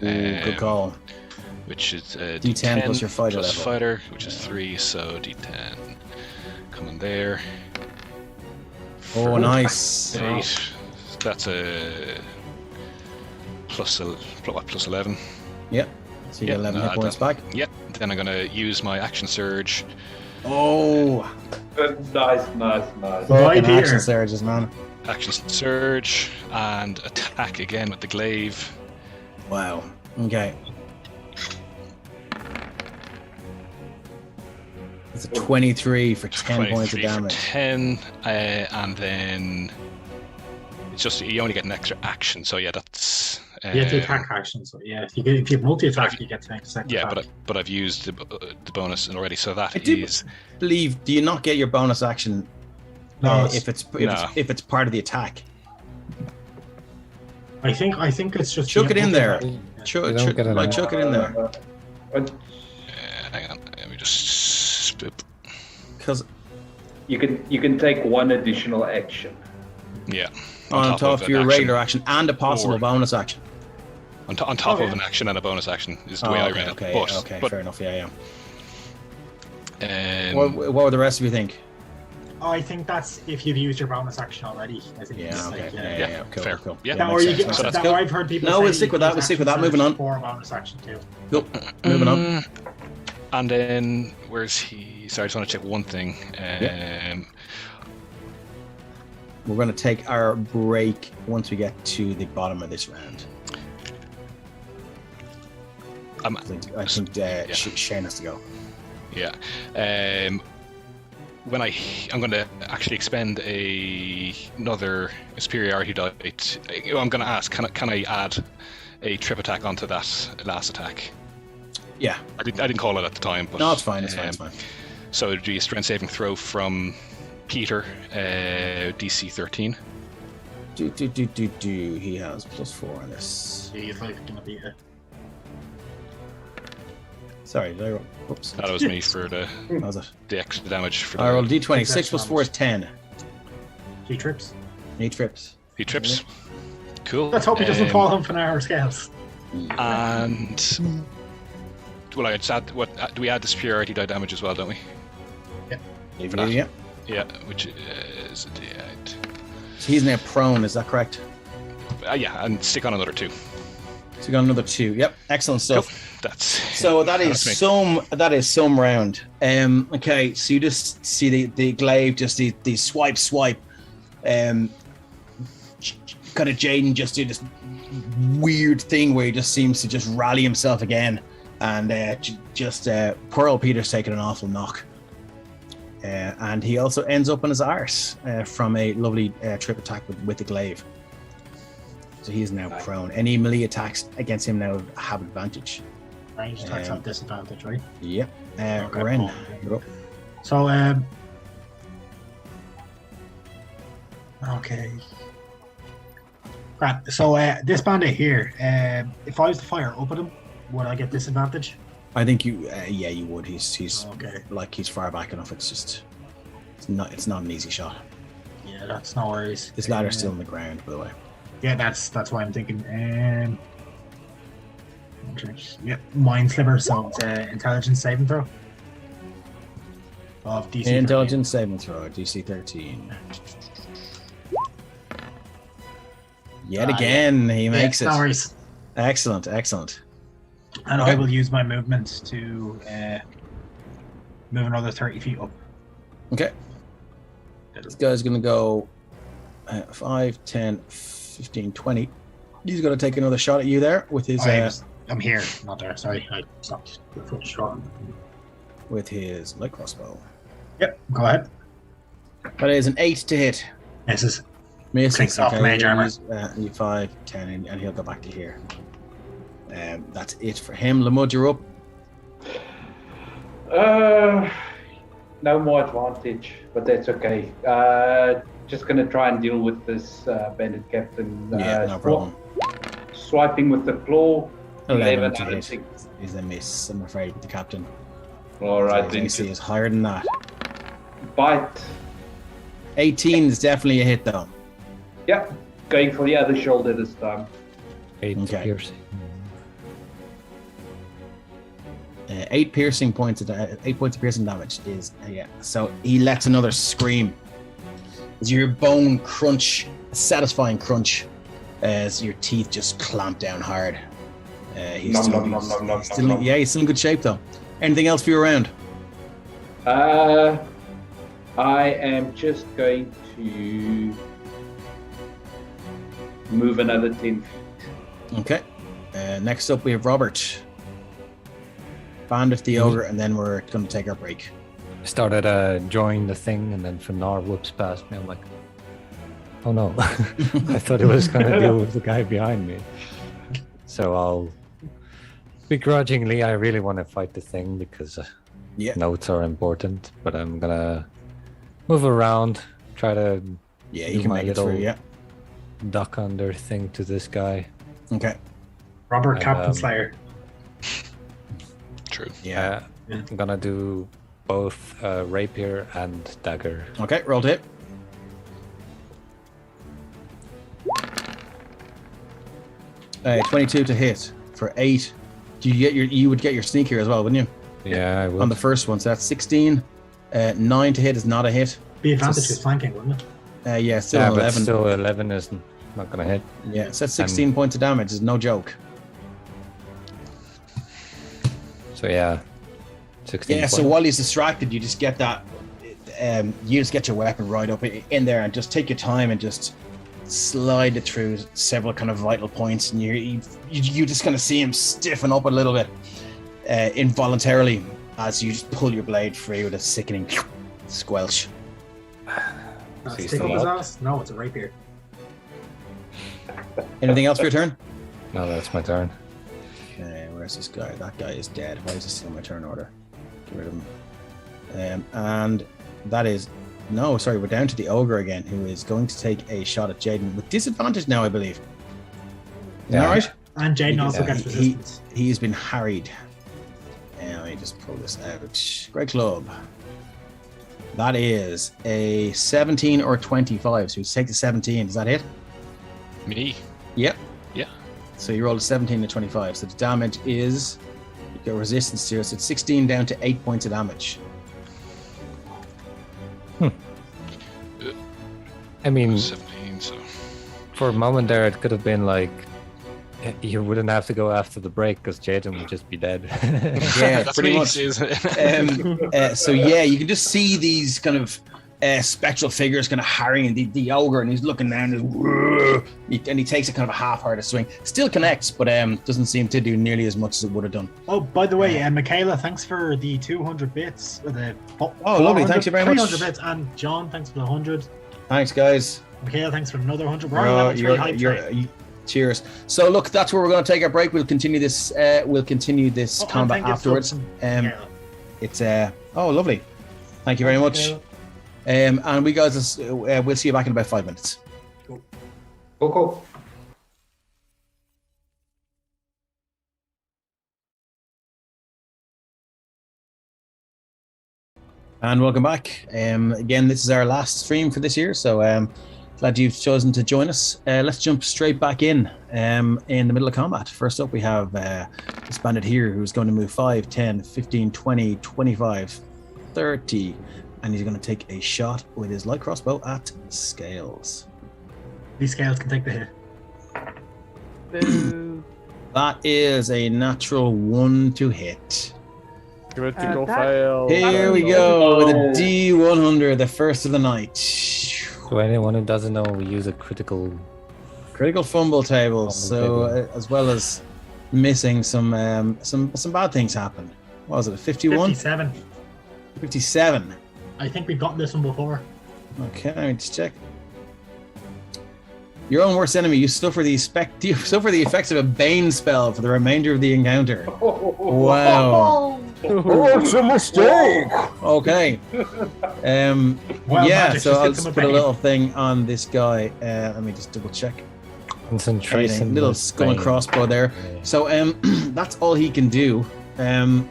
Ooh, good call. Which is D10 plus your fighter plus level. fighter, which is 3, so D10 coming there. Oh, nice. 8. That's a plus 11. Yep. So you get 11 hit points back. Yep. Then I'm going to use my action surge. Oh, Nice. fucking action surges, man. Action surge and attack again with the glaive. Wow. Okay. It's a 23 for 10 points of 23 for damage. 10, and then it's just you only get an extra action. So yeah, that's. You get the attack action, so yeah. If you multi-attack, you get to make a second Yeah, attack. but I've used the bonus already, so that I do is. believe. Do you not get your bonus action No, if it's part of the attack? I think it's just Chuck it in there. You Chuck don't it get an in there. Hang on, let me just. Boop. Because You can take one additional action. Yeah. on top of an your action. regular action and a possible Or- bonus action. On top Oh, of yeah. an action and a bonus action is the way I read it. Okay, But, fair enough. Yeah. Um, What would the rest of you think? I think that's if you've used your bonus action already. I think it's Yeah. like, Okay. Yeah, Cool. fair. Cool. Yeah. That Or makes you sense. get, So that's that good. I've heard people No, say we'll stick with you that, use we'll stick with action that, moving surge on. for a bonus action too. Cool. Moving on. And then where's he? Sorry, I just want to check one thing. We're going to take our break once we get to the bottom of this round. I think Shane has to go. Yeah. When I'm going to actually expend another superiority die. I'm going to ask, can I add a trip attack onto that last attack? Yeah. I didn't call it at the time, but No, it's fine. It's fine. So it'd be a strength saving throw from Peter, DC 13. He has +4 on this. He's like gonna be a Sorry, did I roll? Oops. That was me for That was it. the extra damage. For I rolled the, D20. 6 + 4 is 10. 2 trips. 8 trips. he trips. Cool. Let's hope he doesn't fall on Fanara scales. And well, I just add do we add the superiority die damage as well, don't we? If For you that. do, yeah. Yeah, which is a D8. So he's now prone, is that correct? Yeah, and stick on another 2. So you got another 2. Yep, excellent stuff. Cool. That's So that is me. some round. Okay, so you just see the glaive, just the swipe. Kind of Jaden just do this weird thing where he just seems to just rally himself again, and poor old Peter's taking an awful knock. And he also ends up on his arse from a lovely trip attack with the glaive. So he is now prone. Any melee attacks against him now have advantage. Range attacks have disadvantage, right? Yep. Okay, Ren, cool. you're up. So okay. Right. So this bandit here, if I was to fire up at him, would I get disadvantage? I think you would. He's Okay. like he's far back enough. It's not an easy shot. Yeah, that's no worries. This ladder's still on the ground, by the way. Yeah, that's why I'm thinking. Yeah, mind sliver. So it's intelligence saving throw of DC. 13. Intelligence saving throw, DC 13. Yet again, he makes it. No worries. Excellent. And I will use my movement to Move another 30 feet up. Okay. This guy's going to go 5, 10, 15, 20. He's going to take another shot at you there with his... I'm here, not there. Sorry, I stopped the foot shot. With his light crossbow. Yep, go ahead. That is an 8 to hit. Misses. Misses. Off mage armor. 5, 10, and he'll go back to here. That's it for him. Lamud, you're up. No more advantage, but that's okay. Just gonna try and deal with this bandit captain. No problem. Swiping with the claw. 11 to hit is a miss, I'm afraid, with the captain. All right, then AC is higher than that. Bite. 18 is definitely a hit, though. Yep, going for the other shoulder this time. 8 piercing. 8 points of piercing damage is So he lets another scream as your bone crunch, a satisfying crunch, as your teeth just clamp down hard. He's still in good shape though. Anything else for you around? I am just going to move another 10 feet. Okay. Next up we have Robert. Bandit the ogre, and then we're going to take our break. I started enjoying the thing, and then Finar whips past me. I'm like, oh no. I thought he was going to deal with the guy behind me. So I'll begrudgingly, I really want to fight the thing because notes are important, but I'm going to move around, try to you can make it through, duck under thing to this guy. Okay. Robert, Captain Slayer. True. Yeah. I'm gonna do both rapier and dagger. Okay, roll to hit. Uh, 22 to hit for 8. You would get your sneak here as well, wouldn't you? Yeah, I would. On the first one, so that's 16. 9 to hit is not a hit. The advantage is flanking, wouldn't it? Still 11. But still 11 is not gonna hit. Yeah, so that's 16 points of damage. Is no joke. So 16 points. So while he's distracted, you just get that. You just get your weapon right up in there and just take your time and just slide it through several kind of vital points, and you just kind of see him stiffen up a little bit involuntarily as you just pull your blade free with a sickening squelch. Stick up his ass? No, it's a rapier. Anything else for your turn? No, that's my turn. Okay, where's this guy? That guy is dead. Why is this still my turn order? Get rid of him. And that is... No, sorry, we're down to the ogre again, who is going to take a shot at Jaden with disadvantage now, I believe. Is that right? And Jaden also gets resistance. He has been harried. Let me just pull this out. Great club. That is a 17 or 25, so you take the 17. Does that hit? Me? Yep. Yeah. So you rolled a 17 to 25. So the damage is, you get resistance to it. So it's 16 down to 8 points of damage. I mean, 17, so. For a moment there, it could have been like, you wouldn't have to go after the break because Jaden would just be dead. Yeah, that's pretty much. Isn't it? So you can just see these kind of spectral figures kind of harrying the ogre, and he's looking down and he takes a kind of a half-hearted swing. Still connects, but doesn't seem to do nearly as much as it would have done. Oh, by the way, Michaela, thanks for the 200 bits. Lovely, thank you very much. 300 bits, and John, thanks for the 100. Thanks, guys. Michaela, thanks for another 100. Cheers. So look, that's where we're going to take our break. We'll continue this. Combat afterwards. It's lovely. Thank you very much. And we guys, we'll see you back in about 5 minutes. Cool. And welcome back. Again, this is our last stream for this year, so glad you've chosen to join us. Let's jump straight back in the middle of combat. First up, we have this bandit here who's going to move 5, 10, 15, 20, 25, 30, and he's going to take a shot with his light crossbow at Scales. These Scales can take the hit. Boo. That is a natural 1 to hit. Critical fail. Here we go with a D100, the first of the night. To anyone who doesn't know, we use a critical fumble table. As well as missing some bad things happened. What was it? 51? 57. 57. I think we've gotten this one before. Okay, let me just check. Your own worst enemy. You suffer the effects of a Bane spell for the remainder of the encounter. Wow. It's a mistake. Okay. Magic, so I'll hit just them put a with little thing on this guy. Let me just double check. Concentration. Little skull and crossbow there. So that's all he can do. What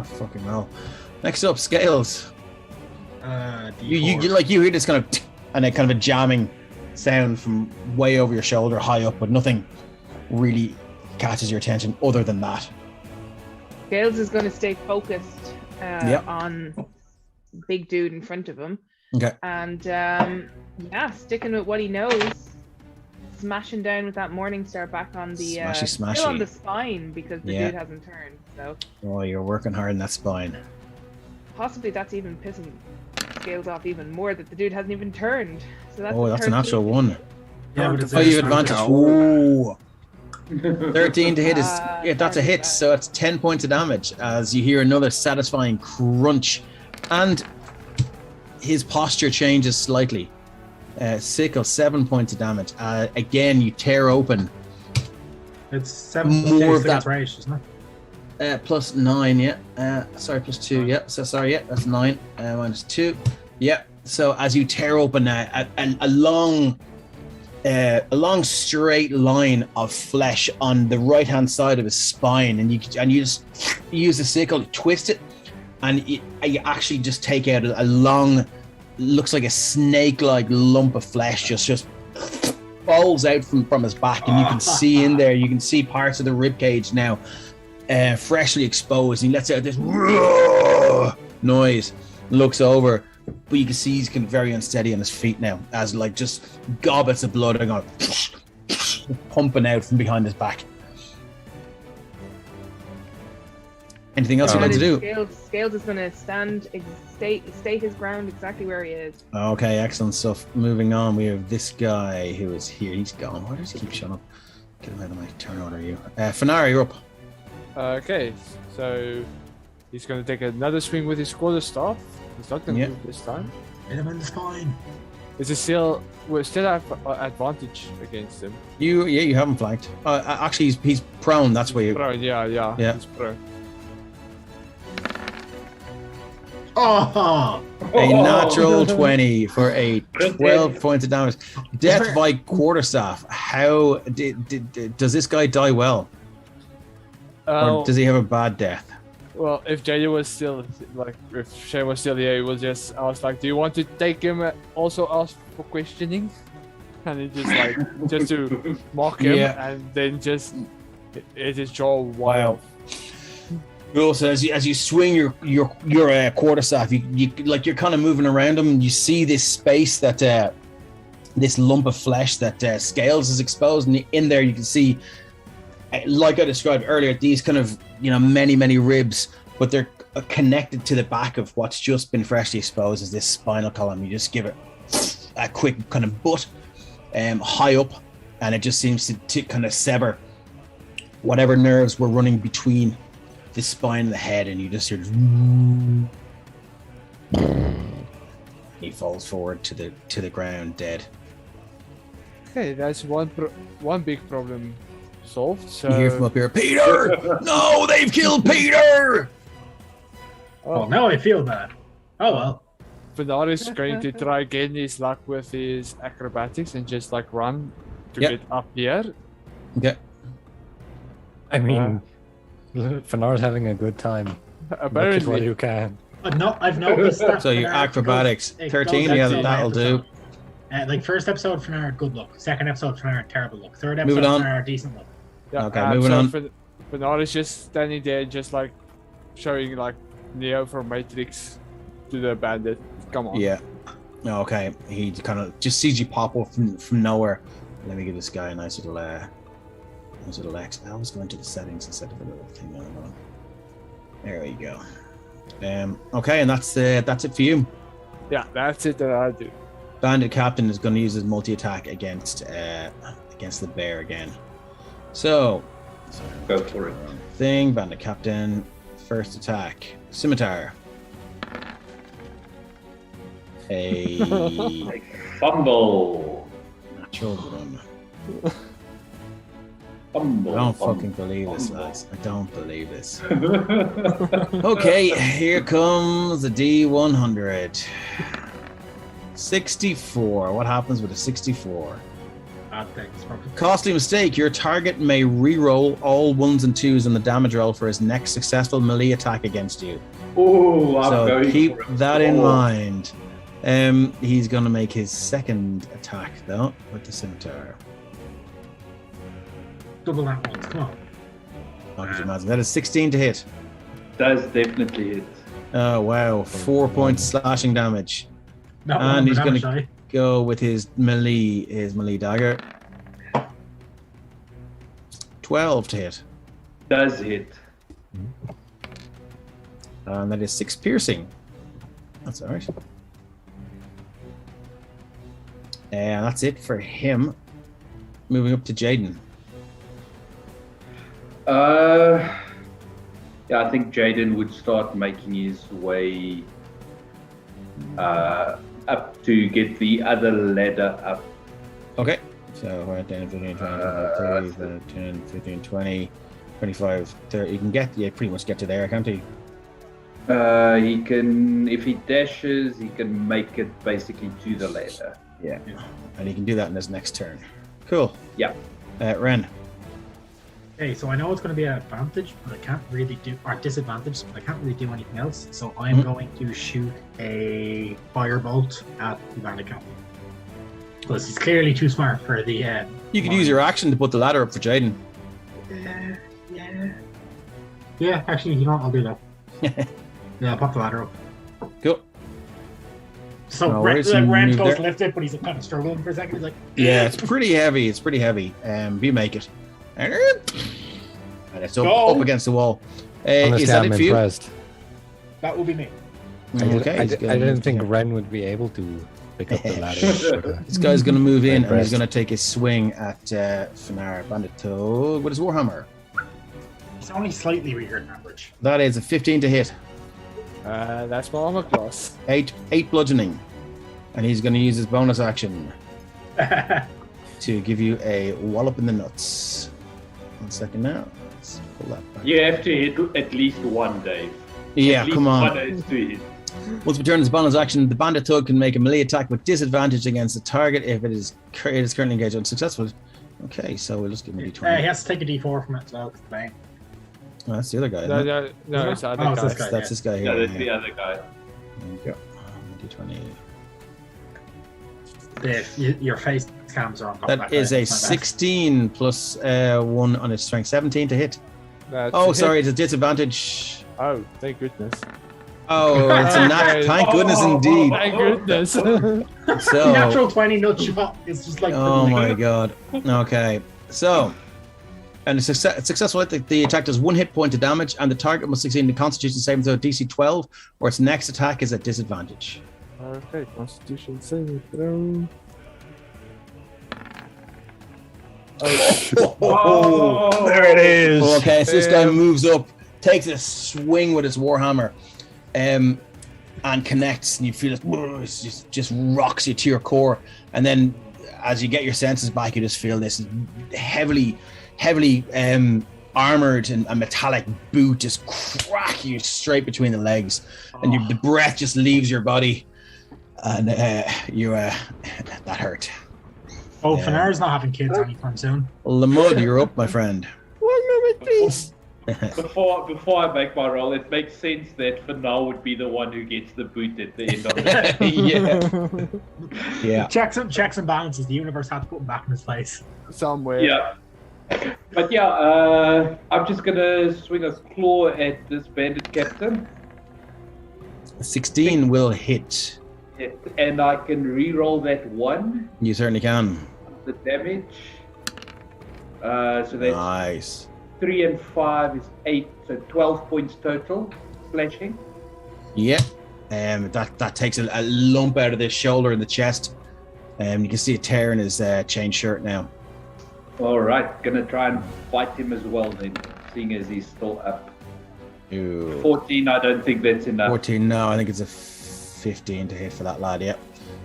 a fucking hell. Next up, Scales. You hear this kind of and a kind of a jamming sound from way over your shoulder, high up, but nothing really catches your attention other than that. Scales is going to stay focused on big dude in front of him. Okay. And sticking with what he knows, smashing down with that Morning Star back on the smashy. still on the spine because the dude hasn't turned. So. Oh, you're working hard in that spine. Possibly that's even pissing Scales off even more that the dude hasn't even turned. So that's a natural one. Yeah, but it's you advantage. Ooh. 13 to hit is that's a hit, so it's 10 points of damage as you hear another satisfying crunch, and his posture changes slightly. Sickle, 7 points of damage. Again, you tear open. It's 7 more of that, right, isn't it? Plus 9, plus 2, that's 9, minus 2, so as you tear open a long straight line of flesh on the right hand side of his spine, and you just use the sickle to twist it, and you actually just take out a long, looks like a snake-like lump of flesh just falls out from his back, and you can see in there, you can see parts of the rib cage now. Freshly exposed, and he lets out this noise, looks over, but you can see he's very unsteady on his feet now, as like just gobbets of blood are going pumping out from behind his back. Anything else you'd like to do? Scales is going to stay his ground exactly where he is. Okay, excellent stuff. Moving on, we have this guy who is here. He's gone. Why does he keep showing up? Get him out of my turn order, you. Fanara, you're up. Okay, so he's going to take another swing with his quarterstaff. He's not going to move this time. Hit him in the spine. We still have advantage against him. You haven't flanked. Actually, he's prone. That's where you. Prone, yeah. He's prone. Oh! A natural 20 for a 12 points of damage. Death by quarterstaff. How does this guy die well? Or does he have a bad death? Well, if Jada was still, if Shane was still here, it was just, I was like, do you want to take him, also ask for questioning? And he just just to mock him, and then it is jaw wild. Also, as you swing your quarterstaff, you're kind of moving around him, and you see this space that this lump of flesh that Scales is exposed, and in there you can see, like I described earlier, these kind of many ribs, but they're connected to the back of what's just been freshly exposed as this spinal column. You just give it a quick kind of butt high up, and it just seems to kind of sever whatever nerves were running between the spine and the head, and you just hear he falls forward to the ground dead. Okay, that's one big problem solved. So you hear from up here, Peter! No, they've killed Peter! Oh, now I feel bad. Oh well. Bernard is going to try again his luck with his acrobatics and just run to get up here. Okay. I mean, Fenar's having a good time. Apparently. Look at what you can. I've noticed that. So your acrobatics, 13, that'll do. First episode Fenar, good luck. Second episode Fenar, terrible luck. Third moving episode on. Fenar, decent luck. Yeah, okay, moving on. Bernard is just standing there, just showing Neo from Matrix to the bandit. Come on. Yeah. Okay. He kind of just sees you pop up from nowhere. Let me give this guy a nice little X. I was going to the settings instead of a little thing. There we go. Okay, and that's it for you. Yeah, that's it that I'll do. Bandit Captain is going to use his multi-attack against the bear again. So Go for it. Thing, Bandit Captain, first attack, Scimitar. A Fumble. natural one. Fumble. I don't fucking believe this, lads. I don't believe this. Okay, here comes the D100. 64. What happens with a 64? Bad things, probably. Costly mistake. Your target may re-roll all 1s and 2s on the damage roll for his next successful melee attack against you. Oh, I'm So going keep for it. that in Oh. mind. He's going to make his second attack, though, with the scimitar. Double that once. Come on. Oh, could you imagine? That is 16 to hit. Does definitely hit. Oh, wow. 4 points slashing damage. Not And one he's damage gonna- die. Go with his melee dagger. 12 to hit. Does hit. And that is 6 piercing. That's all right. And that's it for him. Moving up to Jaden. Yeah, I think Jaden would start making his way up to get the other ladder up. Okay. So we're at 10, 15, 20, 25, 30, 10, 15, 20, 25, 30. You can pretty much get to there, can't he? He can, if he dashes, he can make it basically to the ladder. Yeah. And he can do that in his next turn. Cool. Yeah. Ren. Okay, so I know it's going to be an advantage, but I can't really do, or disadvantage, but I can't really do anything else. So I'm going to shoot a firebolt at the bandit captain. Because he's clearly too smart for the. You could use your action to put the ladder up for Jaden. Yeah, actually, you know what? I'll do that. Yeah, I'll pop the ladder up. Cool. So No Ren worries, you goes move there. to lift it, but he's kind of struggling for a second. He's like, Yeah, it's pretty heavy. You make it. And it's Go. up against the wall. Honestly, Is that I'm it for you? impressed. that will be me. Okay. I he's gonna didn't move think here. Ren would be able to pick up the ladder. This guy's going to move in and he's Impressed. going to take his swing at Finar Bandit Toad with his Warhammer. He's only slightly weaker than average. That is a 15 to hit. That's my armor class. 8 bludgeoning. And he's going to use his bonus action to give you a wallop in the nuts. 1 second now. Let's pull that back. You have to hit at least one, Dave. Yeah, At least come on. One is to hit. Once returned as bonus action, the bandit toad can make a melee attack with disadvantage against the target if it is currently engaged unsuccessful. Okay, so we'll just give him a He d20. has to take a d4 from it as well. 'cause the bane. Oh, that's the other guy. Isn't it? No, it's the other Oh, it's guy. this guy. That's this guy here. No, that's yeah. the other guy. There you go. D20. Your face cams are on top of That is guy. a My bad. 16 plus 1 on its strength. 17 to hit. That's Oh, a sorry, hit. it's a disadvantage. Oh, thank goodness. Oh, it's a nat. Okay. Thank goodness indeed. Thank goodness. So, Natural 20 nut shot is just like. oh my god. Okay, so, and a successful hit, the attack does 1 hit point of damage, and the target must succeed in the Constitution saving throw DC 12, or its next attack is at disadvantage. Okay, Constitution saving throw. Oh, There it is. Okay, so this guy Damn. moves up, takes a swing with his warhammer, and connects, and you feel it just rocks you to your core. And then, as you get your senses back, you just feel this heavily armored and metallic boot just crack you straight between the legs, and the breath just leaves your body, and that hurt. Oh, Yeah. Finar's not having kids anytime soon. Lamud, you're up, my friend. 1 moment, please. Before I make my roll, it makes sense that Fanar would be the one who gets the boot at the end of it. Yeah. Checks and balances. The universe had to put him back in his place. Somewhere. Yeah. But yeah, I'm just gonna swing a claw at this bandit captain. 16 will hit. And I can re-roll that 1, You certainly can. the damage. So that's Nice. 3 and 5 is 8, so 12 points total slashing. Yeah. That takes a lump out of the shoulder and the chest. You can see a tear in his chain shirt now. All right, gonna try and fight him as well then, seeing as he's still up. Ew. 14, I don't think that's enough. 14, no, I think it's a 15 to hit for that lad, yeah.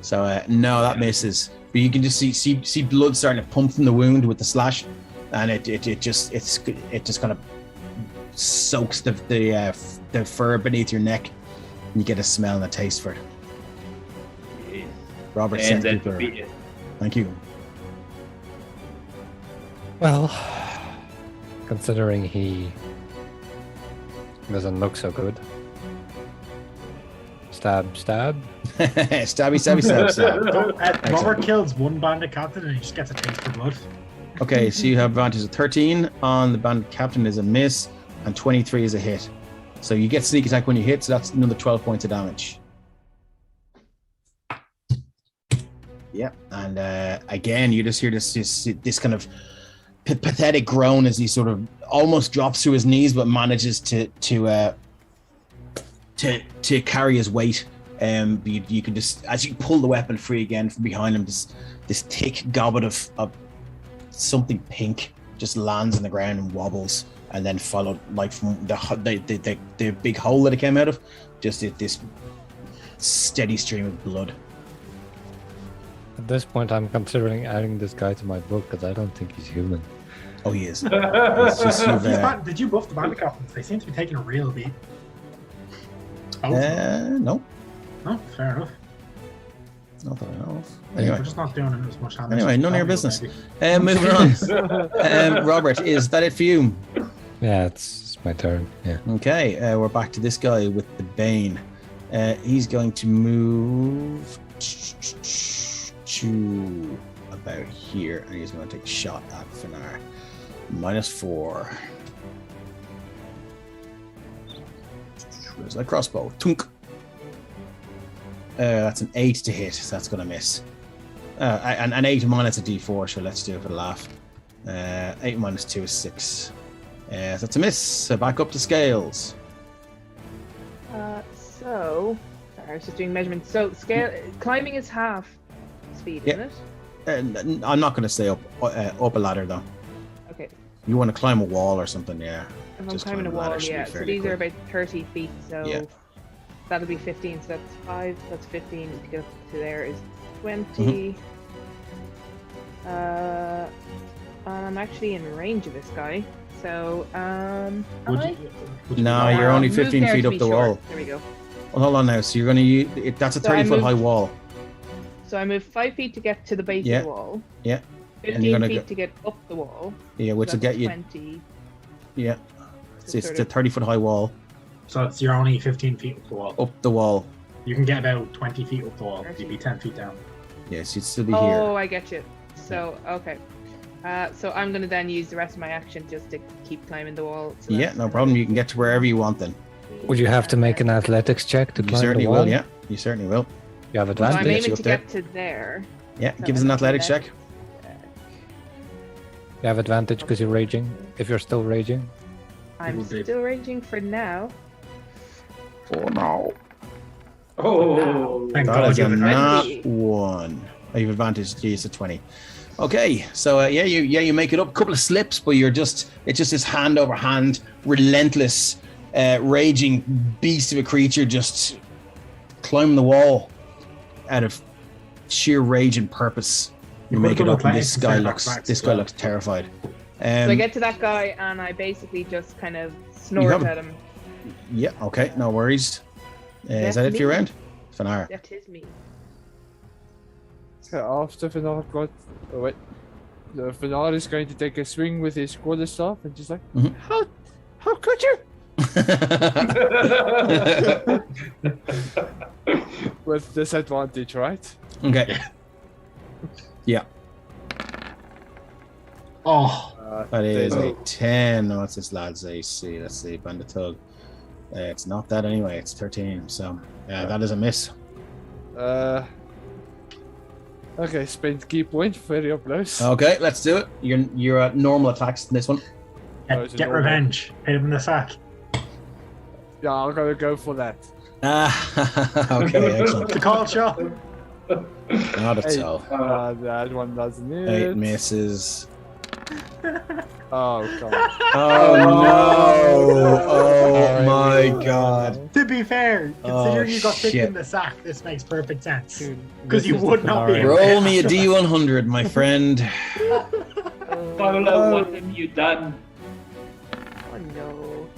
So, no, that misses. But you can just see blood starting to pump from the wound with the slash, and it just kind of soaks the fur beneath your neck, and you get a smell and a taste for it. Yes. Robert And sent that people. would be it. Thank you. Well, considering he doesn't look so good. Stab, stab. Stabby, stabby, stab, stab. Robert kills one bandit captain and he just gets a taste of blood. Okay, so you have advantage of 13 on the bandit captain is a miss, and 23 is a hit. So you get sneak attack when you hit, so that's another 12 points of damage. Yeah, and again, you just hear this kind of pathetic groan as he sort of almost drops to his knees, but manages to carry his weight. You can just, as you pull the weapon free again from behind him, this thick goblet of something pink just lands on the ground and wobbles, and then followed like from the big hole that it came out of, just this steady stream of blood. At this point, I'm considering adding this guy to my book because I don't think he's human. Oh, he is. Did you buff the bandit captains? They seem to be taking a real beat. No. No, fair enough. Not that I know of. Anyway, we're just not doing as much damage. Anyway, none of your business. Moving on. Robert, is that it for you? Yeah, it's my turn. Yeah. Okay, we're back to this guy with the Bane. He's going to move to about here, and he's going to take a shot at Finar. -4. Where's that crossbow? Tunk. That's an 8 to hit, so that's going to miss. And an 8 minus a d4, so let's do it for the laugh. 8 minus 2 is 6. So that's a miss. So back up to scales. Sorry, I was just doing measurements. So climbing is half speed, Yeah. isn't it? I'm not going to stay up a ladder though. Okay. You want to climb a wall or something, yeah. If I'm Just climbing a climb a ladder wall, should be yeah. So fairly these are quick. about 30 feet, so Yeah. that'll be 15. So that's 5, that's 15. To get up to there is 20. Mm-hmm. I'm actually in range of this guy. So, am Would I? you- No, you're only Move 15 there feet to up be the short. wall. There we go. Well, hold on now. So you're going to use it. That's a So I 30-foot high moved- wall. So I move 5 feet to get to the base Yeah. of the wall. Yeah. 15 you're gonna feet go- to get up the wall. Yeah, which so will get that's you. 20. Yeah. So It's sort the of- 30-foot high wall So you're only 15 feet up the wall. up the wall. You can get about 20 feet up the wall. You'd be 10 feet down. Yes, you'd still be Oh, here. I get you. So, okay. So I'm going to then use the rest of my action just to keep climbing the wall. So Yeah, that's no problem. You can get to wherever you want then. Would you have to make an athletics check to You climb certainly the wall? will, yeah. You certainly will. You have So I'm advantage. you aiming up to there. get to there. Yeah, So give us an I'm athletics there. check. You have advantage because you're raging. If you're still raging. I'm Will do. still raging for now. Oh, no. Oh, Thank That God is you a have advantage. nat 1. Oh, you have advantage. Geez, a 20. Okay, so you make it up. A couple of slips, but it's just this hand over hand, relentless, raging beast of a creature just climbing the wall out of sheer rage and purpose. You make it up, and this guy looks terrified. So I get to that guy and I basically just kind of snort have- at him. Yeah, okay, no worries. Is that it for your round? Finar. That is me. After Finar got... Oh wait. The Finar is going to take a swing with his quarterstaff and just like, Mhm. How could you? With disadvantage, right? Okay. Yeah, Oh, that is They- a 10. What's this lad's AC? Let's see, Bandit Tug. It's not that anyway, it's 13. So, that is a miss. Okay, spend key point for your blows. Okay, let's do it. You're at normal attacks in this one. Get revenge. Hit him in the sack. Yeah, I'm gonna go for that. Okay, excellent. The call shot. Not at all. That one doesn't hit. 8 misses. Oh god. Oh no! Oh my god! To be fair, considering you got kicked in the sack, this makes perfect sense. Because you would not be. Roll me a D100, my friend. Polo, what have you done? Oh no.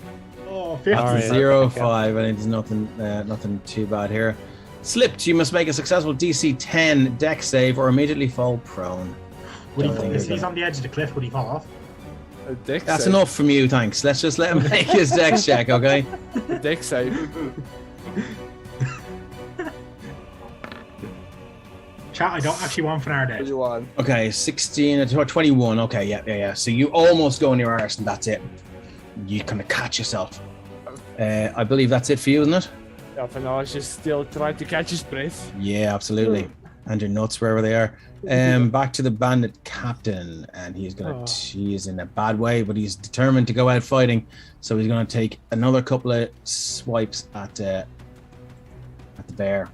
Oh, 50. That's a 0-5. I think there's nothing too bad here. Slipped. You must make a successful DC 10 deck save or immediately fall prone. If he's on the edge of the cliff, would he fall off? That's enough from you, thanks. Let's just let him make his dex check, okay? Deck save. Chat, I don't actually want Fanar dead. Okay, 16 or 21. Okay, yeah. So you almost go in your arse and that's it. You kind of catch yourself. I believe that's it for you, isn't it? Yeah, Fanar's just still trying to catch his breath. Yeah, absolutely. And your nuts wherever they are. Back to the bandit captain, and he is in a bad way, but he's determined to go out fighting. So he's going to take another couple of swipes at the bear.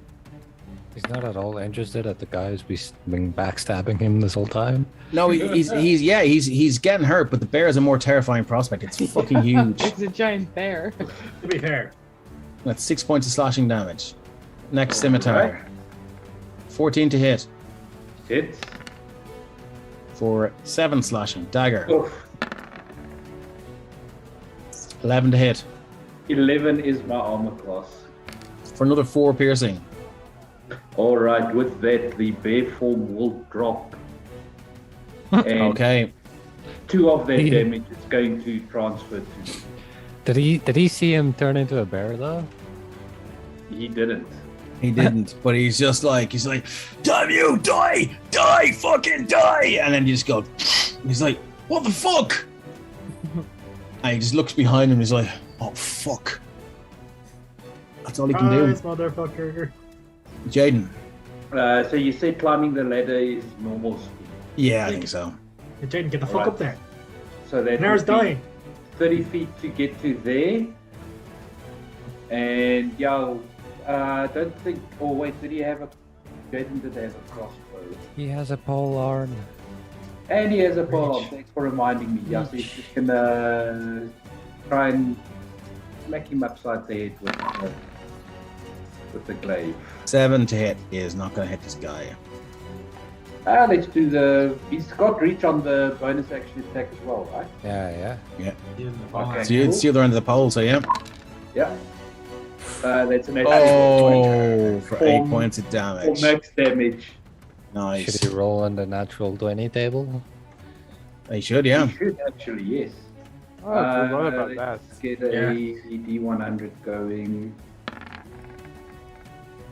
He's not at all interested at the guys been backstabbing him this whole time. No, he's getting hurt, but the bear is a more terrifying prospect. It's fucking huge. It's a giant bear. To be fair. That's 6 points of slashing damage. Next scimitar. 14 to hit. Hits. For 7 slashing. Dagger. Oof. 11 to hit. 11 is my armor class. For another 4 piercing. Alright, with that, the bear form will drop. And Okay. 2 of that damage is going to transfer to me. Did he see him turn into a bear though? He didn't. He didn't, but he's like, damn you, die, fucking die. And then you just go, he's like, what the fuck? And he just looks behind him, he's like, oh fuck. That's all he can do. Nice motherfucker. Jaden. So you say climbing the ladder is normal speed? Yeah, I think so. Hey, Jaden, get the fuck up there. So that Fanar's dying. 30 feet to get to there. And yeah, I don't think. Oh wait, did he have a? Jaden did have a crossbow. He has a pole arm. And he has a pole arm. Thanks for reminding me. Yeah, so he's just gonna try and smack him upside the head with the glaive. 7 to hit is not going to hit this guy. Let's do he's got reach on the bonus action attack as well, right? Yeah. Okay. So it's the other end of the pole, so yeah. Yeah. That's an for 8 points of for damage. max damage. Nice. Should he roll on the natural 20 table? He should, yeah. He should actually, yes. Oh, I forgot about that. Let's get a D100 going.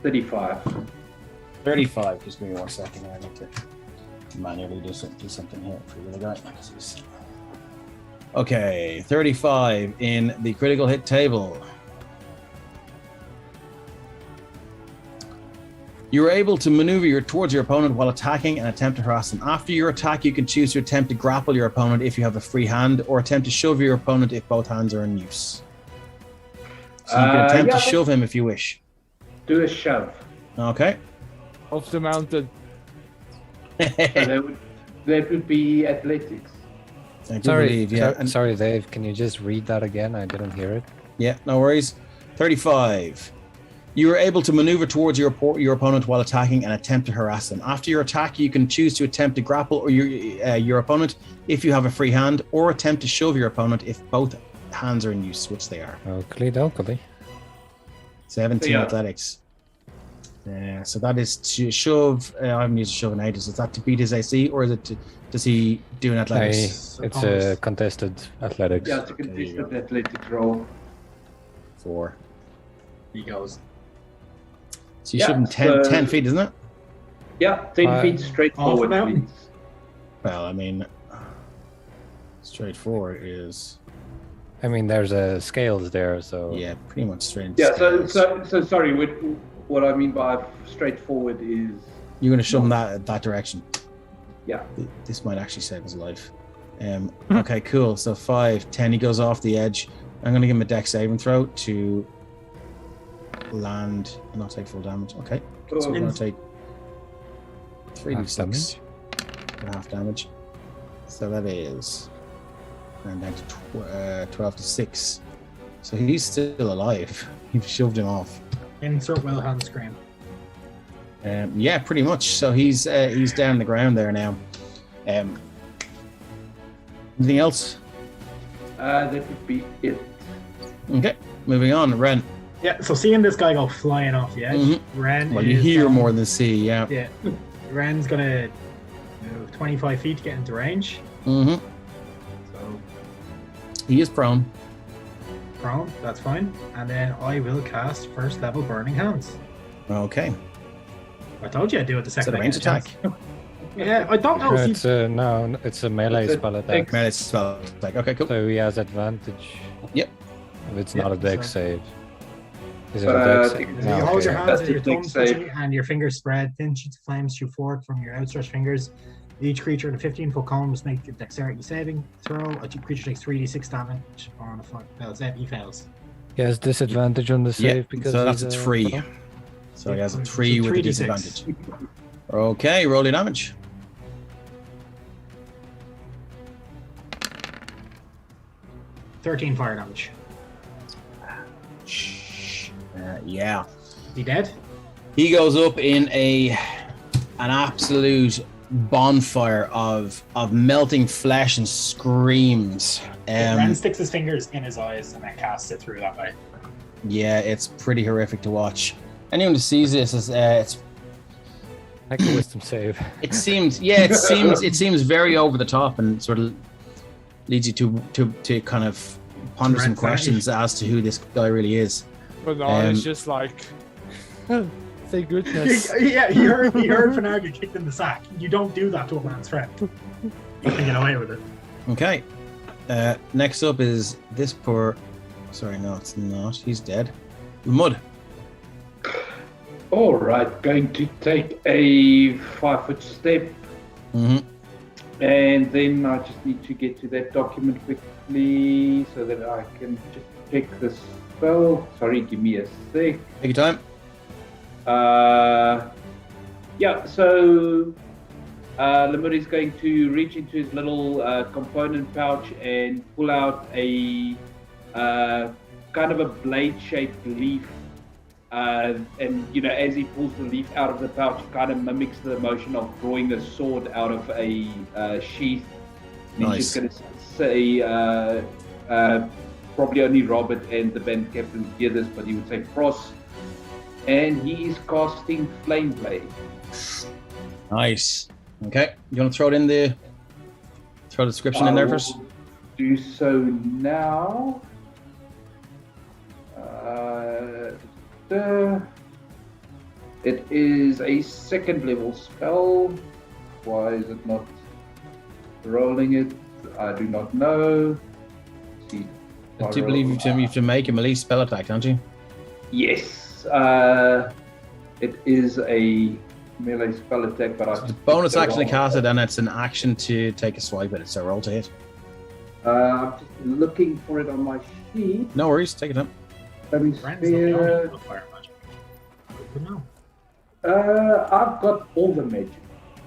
35. 35. Just give me 1 second. I need to manually do something here for the guy. Okay, 35 in the critical hit table. You are able to maneuver towards your opponent while attacking and attempt to harass them. After your attack, you can choose to attempt to grapple your opponent if you have a free hand, or attempt to shove your opponent if both hands are in use. So you can attempt to shove him if you wish. Do a shove. Okay. Off the mountain. So that would be athletics. I do believe, yeah. Sorry, Dave. Can you just read that again? I didn't hear it. Yeah, no worries. 35. You are able to maneuver towards your opponent while attacking and attempt to harass them. After your attack, you can choose to attempt to grapple or your opponent if you have a free hand, or attempt to shove your opponent if both hands are in use, which they are. Oakley. 17 athletics. So that is to shove. I haven't used a shove in ages. Is that to beat his AC, or is it does he do an athletics? It's a contested athletics. Yeah, it's a contested athletics roll. 4. He goes. So you shove him 10 feet, isn't it? Yeah, 10 feet straight forward, please. Well, I mean, straightforward is. I mean, there's a scales there, so yeah, pretty much straight into scales. So sorry. What I mean by straightforward is you're going to shove him that direction. Yeah. This might actually save his life. Okay, cool. So 5, 10. He goes off the edge. I'm going to give him a dex saving throw to land and not take full damage. Okay. So we're going to take 3d6 for half damage. So that is down to 12 to 6. So he's still alive. You've shoved him off. Insert Wilhelm scream. Yeah, pretty much. So he's down the ground there now. Anything else? That would be it. Okay, moving on. Ren. Yeah, so seeing this guy go flying off the edge, Ren. Well, you hear more than see, yeah. Yeah, Ren's gonna move 25 feet to get into range. So he is prone. Prone, that's fine. And then I will cast first level Burning Hands. Okay. I told you I'd do it the second. Is it a range attack? Yeah, I don't know. It's it's a melee spell attack. Melee spell attack. Okay, cool. So he has advantage. Yep. If it's not a dex save. Is it But, a dex save? You No, hold your okay. hands That's and your a big thumbs save. touching and your fingers spread. Thin sheets of flames shoot forward from your outstretched fingers. Each creature in a 15-foot cone must make a dexterity saving throw. A creature takes 3d6 damage on a failed save. He fails. He has disadvantage on the save Yeah, because so that's he's a 3. So he has a 3 with a 3d6. disadvantage. Okay, roll your damage. $13 fire damage. Yeah. Is he dead? He goes up in an absolute bonfire of melting flesh and screams. Ren sticks his fingers in his eyes and then casts it through that way. Yeah, it's pretty horrific to watch. Anyone who sees this is Make a wisdom save. it seems very over the top and sort of leads you to kind of ponder some questions as to who this guy really is. But now it's just like, thank goodness. Yeah, he heard Fanaga get kicked in the sack. You don't do that to a man's friend. You can get away with it. Okay. Next up is this poor. Sorry, no, it's not. He's dead. Mud. All right, going to take a 5-foot step, and then I just need to get to that document quickly so that I can just check the spell. Sorry, give me a sec. Take your time. Yeah, so Lemur is going to reach into his little component pouch and pull out a kind of a blade-shaped leaf. And as he pulls the leaf out of the pouch, it kind of mimics the motion of drawing a sword out of a sheath. And Nice. he's just going to say, probably only Robert and the band captain hear this, but he would say Frost. And he is casting Flame Blade. Nice. Okay. You want to throw the description in there first? Do so now. It is a 2nd level spell. Why is it not rolling it? I do not know. See, I do believe you have to make a melee spell attack, don't you? Yes. It is a melee spell attack, but The bonus action to cast it, and it's an action to take a swipe at it. So roll to hit. I'm just looking for it on my sheet. No worries. Take it up. Let me Ren's see. not the only one with fire magic. Good to know. I've got all the magic.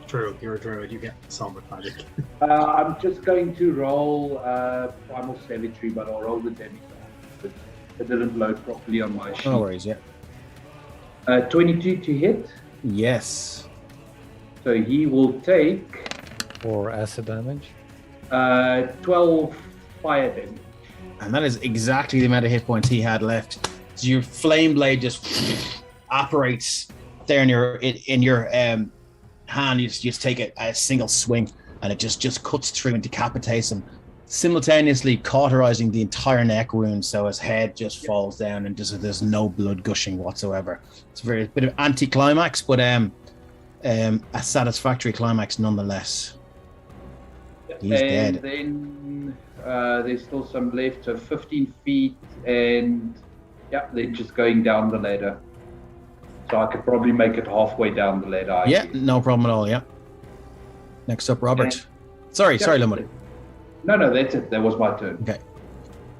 True, you're a druid, you get some with magic. I'm just going to roll Primal Savagery, but I'll roll the damage. It didn't load properly on my sheet. No worries. Yeah. 22 to hit. Yes. So he will take 4 acid damage. 12 fire damage. And that is exactly the amount of hit points he had left. So your flame blade just operates there in your hand. You just take a single swing, and it just cuts through and decapitates him, simultaneously cauterizing the entire neck wound, so his head just falls down and there's no blood gushing whatsoever. It's a bit of anti-climax, but a satisfactory climax nonetheless. He's and dead. Then there's still some left, so 15 feet, and yeah, they're just going down the ladder. So I could probably make it halfway down the ladder. Yeah, no problem at all. Yeah. Next up, Robert. Sorry, Lemon. No, that's it. That was my turn. Okay.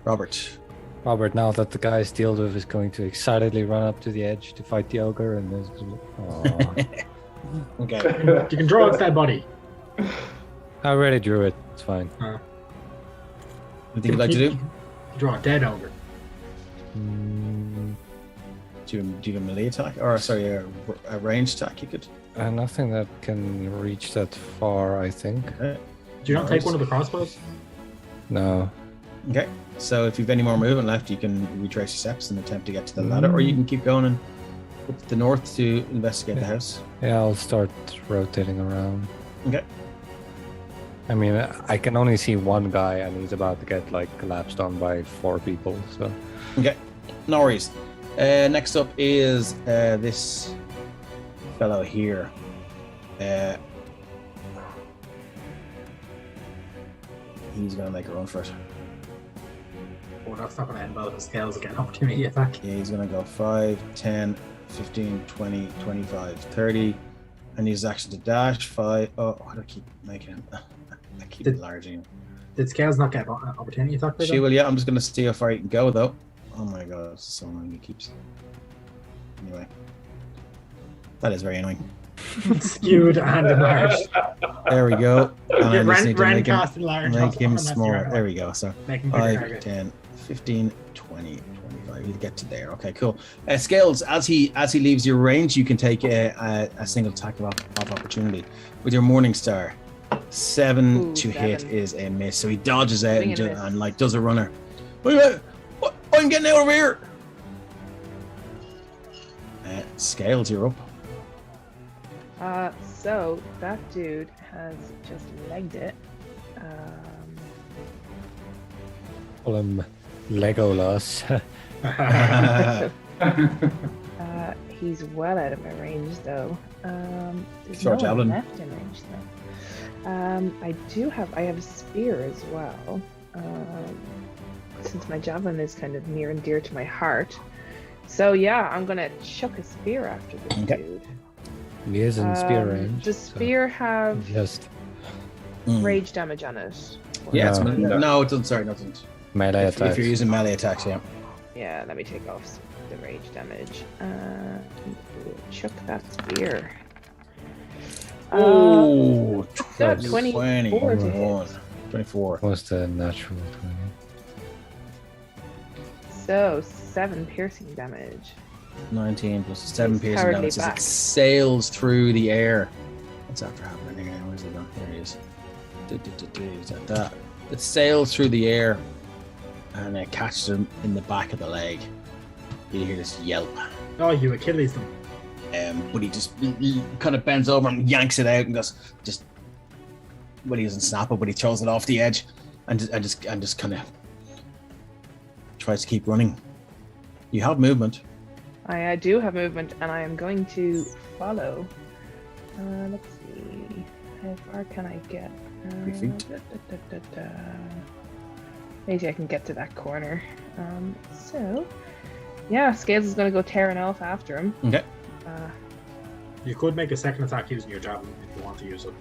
Robert, now that the guy is dealt with is going to excitedly run up to the edge to fight the ogre, and there's... okay. You can draw its dead body. I already drew it. It's fine. Anything you'd like to do? Draw a dead ogre. Do you have a melee attack? Or, sorry, a ranged attack you could? Nothing that can reach that far, I think. Okay. Do you not take one of the crossbows? No. Okay. So if you've any more movement left, you can retrace your steps and attempt to get to the ladder, or you can keep going and up to the north to investigate the house. Yeah, I'll start rotating around. Okay. I mean, I can only see one guy, and he's about to get like collapsed on by 4 people. So. Okay. No worries. Next up is this fellow here. He's gonna make a run for it. Oh, that's not going to end well if the scales get an opportunity attack. Yeah, he's gonna go 5, 10, 15, 20, 25, 30, and use action to dash 5. Oh, why do I keep making him? I keep enlarging. Did scales not get an opportunity attack? She will, yeah. I'm just gonna see how far he can go though. Oh my god, it's so annoying. He keeps. Anyway, that is very annoying. Skewed and enlarged. There we go. And I just need to Ren make him, cast enlarged. make him smaller. There we go. So Make him bigger 5, target. 10, 15, 20, 25. He'll get to there. Okay, cool. Scales, as he leaves your range, you can take a single attack of opportunity with your Morning Star. 7 to hit is a miss. So he dodges out and like does a runner. Wait, I'm getting out of here. Scales, you're up. So that dude has just legged it. Call him Legolas. He's well out of my range though. There's Throw no a javelin. one left in range though. I have a spear as well. Since my javelin is kind of near and dear to my heart. So yeah, I'm gonna chuck a spear after this dude. He is in spear range. Does spear have just rage damage on it? Yeah, no, it doesn't. Sorry, nothing. Melee attacks. If you're using melee attacks, yeah. Yeah, let me take off the rage damage. Chuck that spear. Oh, 24 to hit. 24. What's the natural 20? So 7 piercing damage. 19 plus 7 He's piercing cowardly damage as back. it sails through the air. What's after happening here? Where's it gone? There he is. Is that that? It sails through the air and it catches him in the back of the leg. You hear this yelp. Oh, you Achilles them. But he just kind of bends over and yanks it out and goes, well, he doesn't snap it, but he throws it off the edge and just kind of tries to keep running. You have movement. I do have movement, and I am going to follow. Let's see. How far can I get? 3 feet. Maybe I can get to that corner. So, yeah, Scales is going to go tearing off after him. Okay. You could make a second attack using your javelin if you want to use it.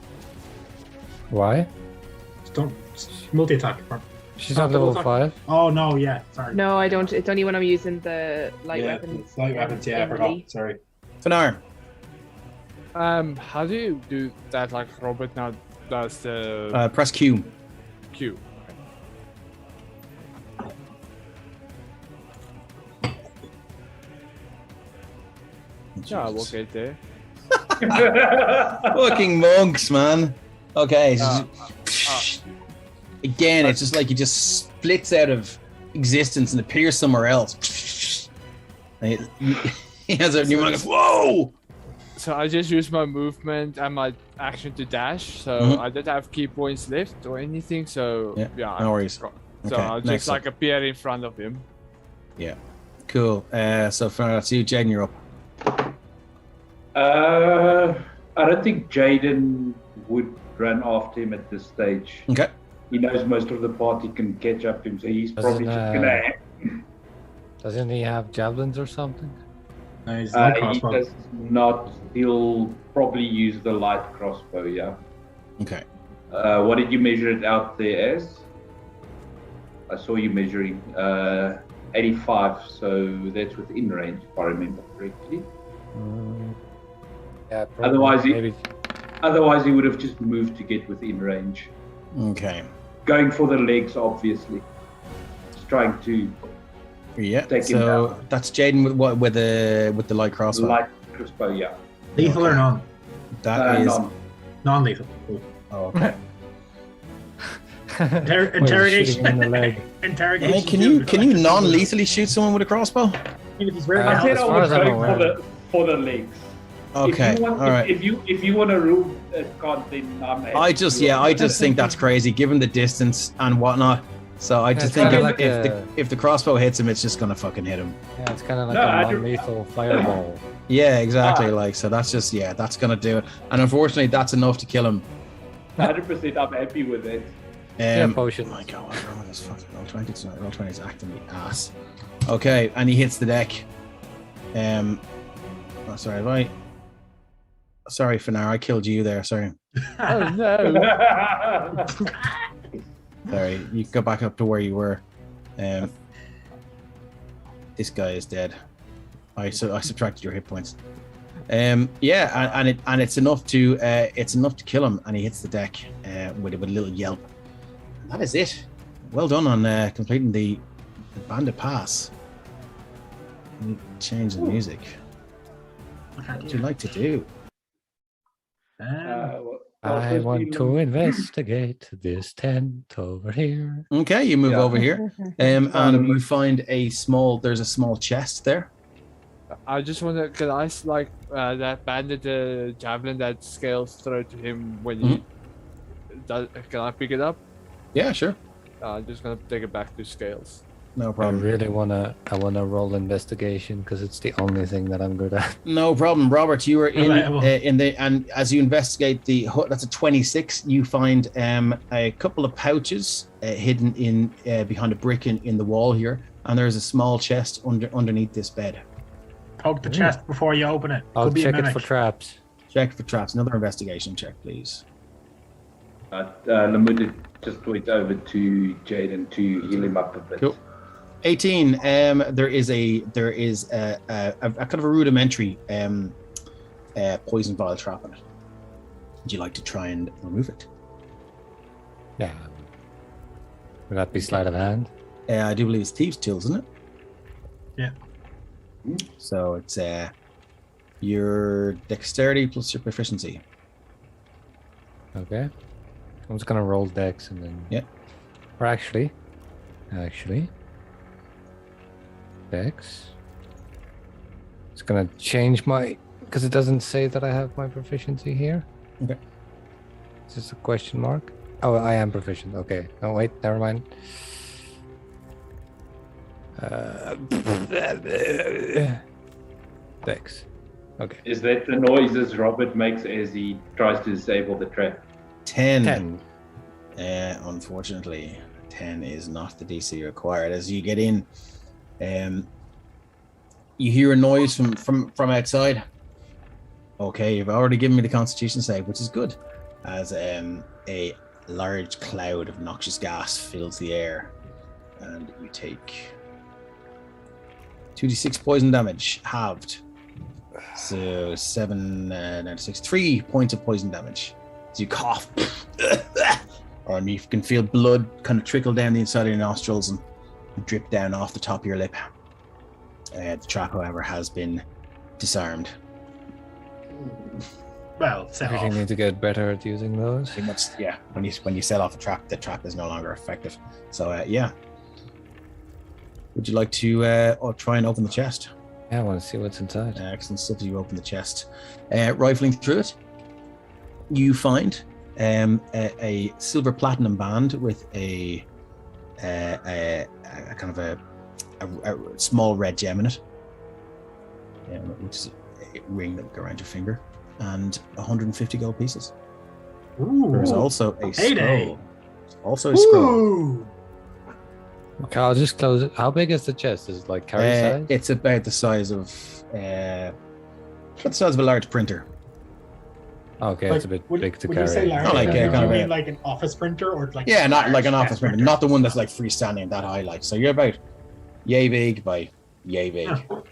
Why? Just don't multi-attack. She's on level 5. Oh no, yeah, sorry. No, I don't. It's only when I'm using the light weapons. Light weapons, yeah, I forgot. Sorry. Fanar. How do you do that? Like Robert now does the Press Q. Q. Yeah, we'll get there. Fucking monks, man. Okay. Again, it's just like he just splits out of existence and appears somewhere else. And he has a new one. Whoa! So I just used my movement and my action to dash. So I don't have key points left or anything. So yeah, no worries. So Okay, I'll just like appear in front of him. Yeah. Cool. So Fanar, that's you. Jaden, you're up. I don't think Jaden would run after him at this stage. Okay. He knows most of the party can catch up to him, so he's probably just gonna. Doesn't he have javelins or something? No, he's He does not. He'll probably use the light crossbow. Yeah. Okay. What did you measure it out there as? I saw you measuring 85, so that's within range, if I remember correctly. Yeah, probably. Otherwise, he would have just moved to get within range. Okay. Going for the legs, obviously. Just trying to take him down. That's Jaden with the light crossbow. Light crossbow, yeah. Lethal or non? That is non-lethal. Oh, okay. Interrogation. In the leg. Interrogation. Hey, can you non-lethally shoot someone with a crossbow? I said I was going for the legs. Okay, all right. If you want to rule God, then I'm happy. I just think that's crazy, given the distance and whatnot. So I just think if the crossbow hits him, it's just gonna fucking hit him. Yeah, it's kind of like a non-lethal fireball. Yeah, exactly. So that's just that's gonna do it. And unfortunately, that's enough to kill him. 100%, I'm happy with it. Potion. Oh my God, what's wrong with this fucking Roll20 tonight? Roll20 is acting me ass. Okay, and he hits the deck. Sorry, Finar, I killed you there. Sorry. Oh no! Sorry, you go back up to where you were. This guy is dead. I subtracted your hit points. And it's enough to kill him, and he hits the deck with a little yelp. And that is it. Well done on completing the bandit pass. Change the music. What would you like to do? I want to investigate this tent over here. Okay, you move over here, and you find there's a small chest there. I just want to. Can I that bandit javelin that Scales throw to him when he does? Can I pick it up? Yeah, sure. I'm just gonna take it back to Scales. No problem. I wanna roll investigation because it's the only thing that I'm good at. No problem, Robert. You are and as you investigate that's a 26. You find a couple of pouches hidden in behind a brick in the wall here, and there's a small chest underneath this bed. Poke the chest before you open it. I'll check it for traps. Check for traps. Another investigation check, please. Lamud just went over to Jaden to heal him up a bit. Cool. 18. There is a kind of a rudimentary poison vial trap in it. Would you like to try and remove it? Yeah. Would that be sleight of hand? I do believe it's thieves' tools, isn't it? Yeah. So it's your dexterity plus your proficiency. Okay. I'm just gonna roll dex and then. Yeah. Or actually. Dex. It's gonna change because it doesn't say that I have my proficiency here. Okay. Is this a question mark? Oh, I am proficient. Okay. No, wait. Never mind. Dex. Okay. Is that the noises Robert makes as he tries to disable the trap? 10. Unfortunately, 10 is not the DC required. As you get in, you hear a noise from outside. Okay, you've already given me the Constitution save, which is good. As a large cloud of noxious gas fills the air, and you take 2d6 poison damage, halved. So 3 points of poison damage. As you cough, or you can feel blood kind of trickle down the inside of your nostrils and drip down off the top of your lip. The trap, however, has been disarmed. Well, I need to get better at using those. Pretty much, yeah. When you set off the trap is no longer effective. So, yeah. Would you like to try and open the chest? Yeah, I want to see what's inside. Excellent stuff. As you open the chest, rifling through it, you find a silver platinum band with a kind of a small red gem in it, which is a ring that will go around your finger, and 150 gold pieces. Ooh. There's also a Payday. scroll. Also a scroll. Okay, I'll just close it. How big is the chest? Is it like carry size? It's about the size of a large printer. Okay, Like, it's a bit big to would carry. you say large? Not like, do kind you of mean a- like an office printer or like? Yeah, not like an large office desk printer, not the one that's like freestanding that high. Like, so you're about yay big by yay big.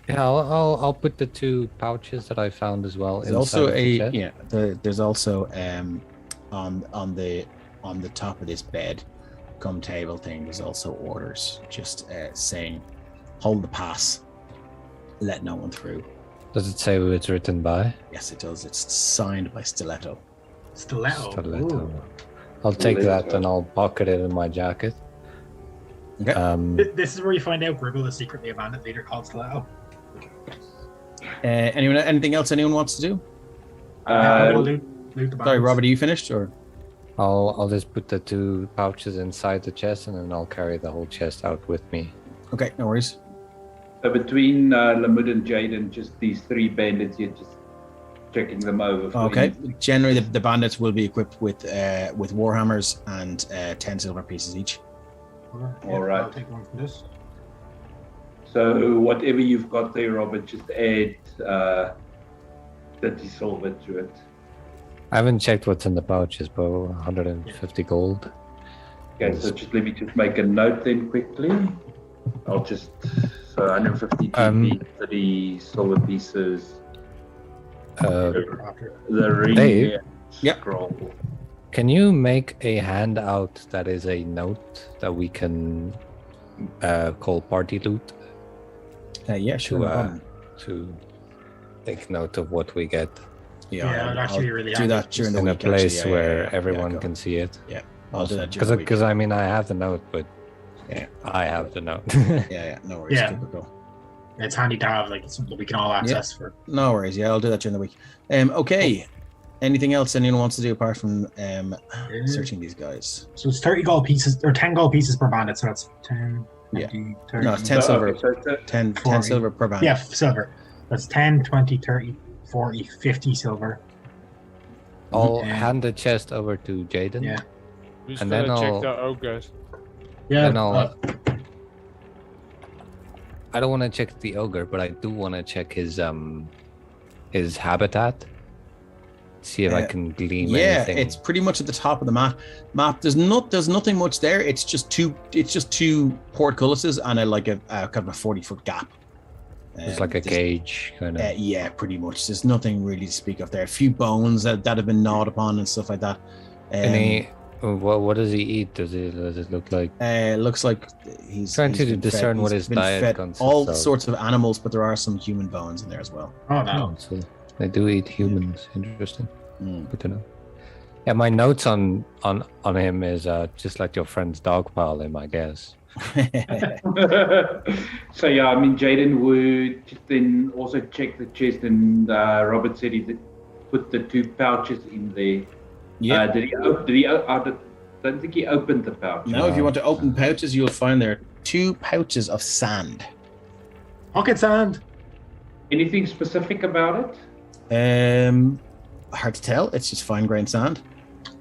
Yeah, I'll put the 2 pouches that I found as well. There's inside also of the chest. there's also on the top of this bed, come table thing. There's also orders just saying, hold the pass, let no one through. Does it say who it's written by? Yes, it does. It's signed by Stiletto. Stiletto. Stiletto. Ooh. I'll take that and I'll pocket it in my jacket. Okay. This is where you find out Gribble is secretly a bandit leader called Stiletto. Anything else anyone wants to do? Loot the Sorry, bandits. Robert, are you finished or? I'll just put the 2 pouches inside the chest and then I'll carry the whole chest out with me. Okay, no worries. So between Lamud and Jaden, just these 3 bandits, you're just checking them over. For Okay. anything. Generally, the bandits will be equipped with warhammers and 10 silver pieces each. All right. I'll take one from this. So whatever you've got there, Robert, just add 30 silver to it. I haven't checked what's in the pouches, but 150 gold. Okay, so just let me just make a note then quickly. I'll just, so 150 TP, 30 silver pieces, the ring, Dave? and Yep. scroll. Can you make a handout that is a note that we can call party loot Yeah, sure. no problem. to take note of what we get Yeah, it'd actually be really do handy. that during the in a week. place actually. where everyone go. can see it? I'll do that during the week. Because I mean I have the note, but I have the note. Yeah, no worries. Yeah. Keep it going. It's handy to have like something we can all access for. No worries. Yeah, I'll do that during the week. Okay. Anything else anyone wants to do apart from searching these guys? So it's 30 gold pieces or 10 gold pieces per bandit. So that's 10, 20, 30. No, it's 10 silver. Okay, so it's a- 10 40. silver per band. Yeah, silver. That's 10, 20, 30, 40, 50 silver. I'll Yeah. hand the chest over to Jaden. Yeah. Who's And gonna then check I'll- the ogres? Yeah. And I'll. I don't want to check the ogre, but I do want to check his habitat. See if I can glean Yeah, anything. it's pretty much at the top of the map. There's nothing much there. It's just two portcullises and a kind of a 40-foot gap. It's like a cage kind of. Yeah, pretty much. There's nothing really to speak of there. A few bones that have been gnawed upon and stuff like that. What does he eat? Does it look like? Looks like he's Trying he's to been discern fed, what he's his been diet fed consists all of. sorts of animals, but there are some human bones in there as well. Oh no. So they do eat humans. Interesting. Mm. Good to know. Yeah, my notes on him is just let your friends dogpile him, I guess. So yeah, I mean, Jaden would just then also check the chest, and Robert said he did put the 2 pouches in there. Yeah. Did he? I don't think he opened the pouch. Now, if you want to open pouches, you'll find there 2 pouches of sand. Pocket sand. Anything specific about it? Hard to tell. It's just fine-grained sand.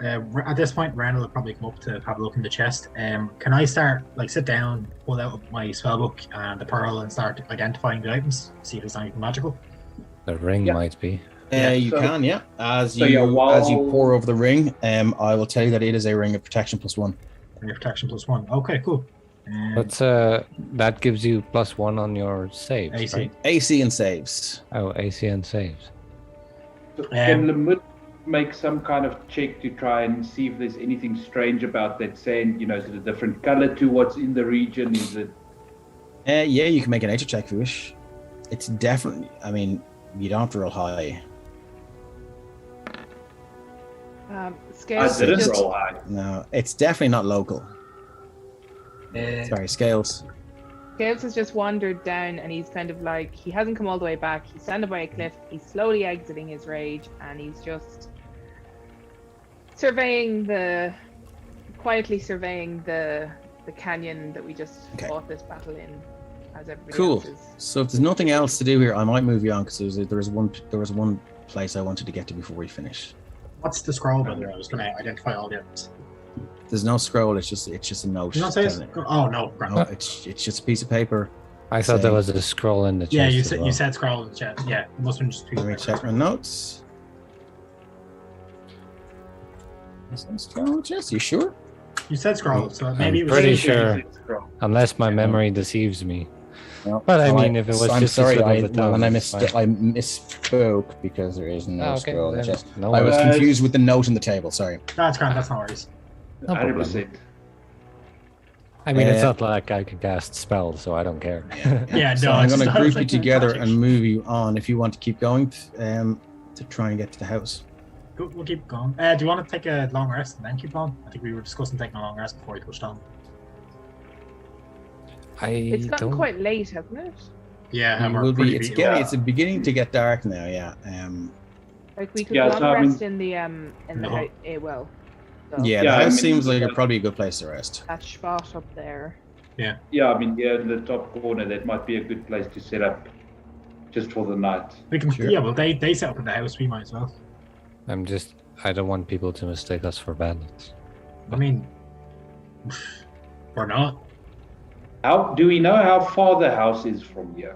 At this point, Randall will probably come up to have a look in the chest. Can I start, sit down, pull out my spellbook and the pearl and start identifying the items? See if there's anything magical? The ring might be. You so- can, yeah. As so you yeah, as you while- pour over the ring, I will tell you that it is a ring of protection +1. Ring of protection +1. Okay, cool. But that gives you +1 on your saves. AC. Right? AC and saves. Oh, AC and saves. So can Lamut make some kind of check to try and see if there's anything strange about that sand? Is it a different color to what's in the region? Is it? Yeah, you can make a nature check if you wish. It's definitely. I mean, you don't have to roll high. I Scales didn't just, roll high. No, it's definitely not local. Sorry, Scales. Scales has just wandered down and he's kind of like, he hasn't come all the way back. He's standing by a cliff. He's slowly exiting his rage and he's just quietly surveying the canyon that we just fought this battle in, as everybody Cool. else is. So if there's nothing else to do here, I might move you on because there was one place I wanted to get to before we finish. What's the scroll, by the way? I was going to identify all the items. There's no scroll. It's just a note. Did you not say telling it. Oh, no. Grand. No, it's just a piece of paper. I thought there Say- was a scroll in the chest. Yeah, you as said well. you said scroll in the chat. Yeah, it must have been just Let me check my notes. You sure? You said scroll, so maybe I'm it was pretty Yeah, sure, unless my memory deceives me. No. But I mean, if it was I'm just sorry, I fine. misspoke because there is no scroll. then Just, no I was worries. confused with the note on the table. Sorry. That's grand. That's no worries. No problem. 100%. I mean, it's not like I can cast spells, so I don't care. Yeah, So no. I'm it's going to just- group it's you like together magic. and move you on if you want to keep going to try and get to the house. We'll keep going. Do you want to take a long rest and then keep on? I think we were discussing taking a long rest before we pushed on. It's gotten don't. quite late, hasn't it? Yeah, and It we're will be. pretty It's beat. getting. It's beginning to get dark now. Yeah. Like we could Yeah, long so, I mean- rest in the No. well. So Yeah. Yeah, The I house mean, seems like probably a good place to rest. that spot up there. Yeah, I mean, in the top corner, that might be a good place to set up just for the night. We can, Sure. Yeah, well, they set up in the house. We might as well. I don't want people to mistake us for bandits. I mean, or not. How do we know how far the house is from here?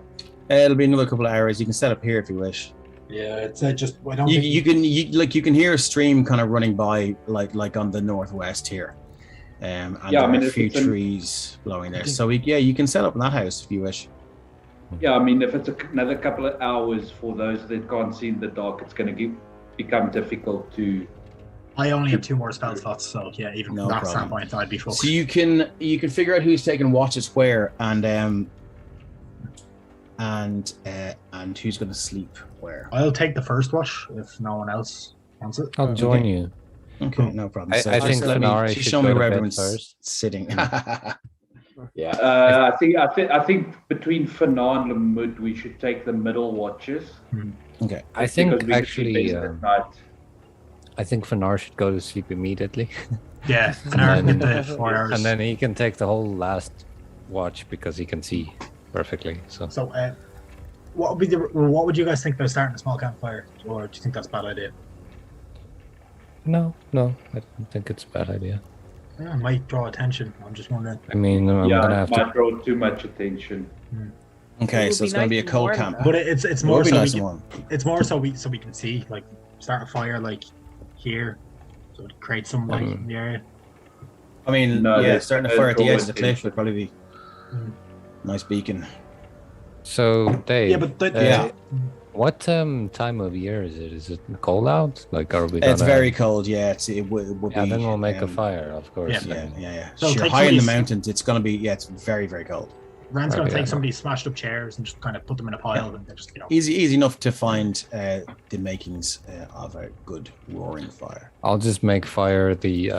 It'll be another couple of hours. You can set up here if you wish. Yeah, it's just. I don't You can hear a stream kind of running by like on the northwest here, and Yeah, there I mean, are a if few it's an- trees blowing there. So you can set up in that house if you wish. Yeah, I mean, if it's another couple of hours for those that can't see in the dark, it's going to become difficult to. I only have 2 more spell slots, so yeah, even No from that problem. standpoint, I'd be fucked. So you can figure out who's taking watches where and who's going to sleep where. I'll take the first watch if no one else wants it. I'll join you. Okay, no problem. I think just let me- Fenari just should show go me to where bed everyone's first. sitting. Yeah. I think between Fanar and Lamud, we should take the middle watches. Okay. I because think we could be actually, best at night. I think Fanar should go to sleep immediately, Yeah, an hour and the 4 hours. and then he can take the whole last watch because he can see perfectly. So So, what would you guys think about starting a small campfire, or do you think that's a bad idea? no, I don't think it's a bad idea. Yeah, it might draw attention. I'm just wondering. I mean, I'm gonna Yeah, have it to. might draw too much attention. Okay, It so would it's be going to be a nice and cold warm, camp. though. But it's It more will be so nice we and can, warm. it's more so we can see, like, start a fire like here, so it creates some light in the area. I mean, No, yeah, there's- starting a there's fire at the edge always of the cliff tension. would probably be nice beacon. So Dave, Yeah, but Yeah. what time of year is it? Is it cold out? Like, are we? It's gonna- very cold. Yeah, it would Yeah, be. then we'll make a um, fire, of course. Yeah. Yeah. So Sure, take high in the somebody's- mountains, it's going to be. Yeah, it's very, very cold. Rand's gonna Okay, take yeah. some of these smashed up chairs and just kind of put them in a pile and then just Easy enough to find the makings of a good roaring fire. I'll just make fire the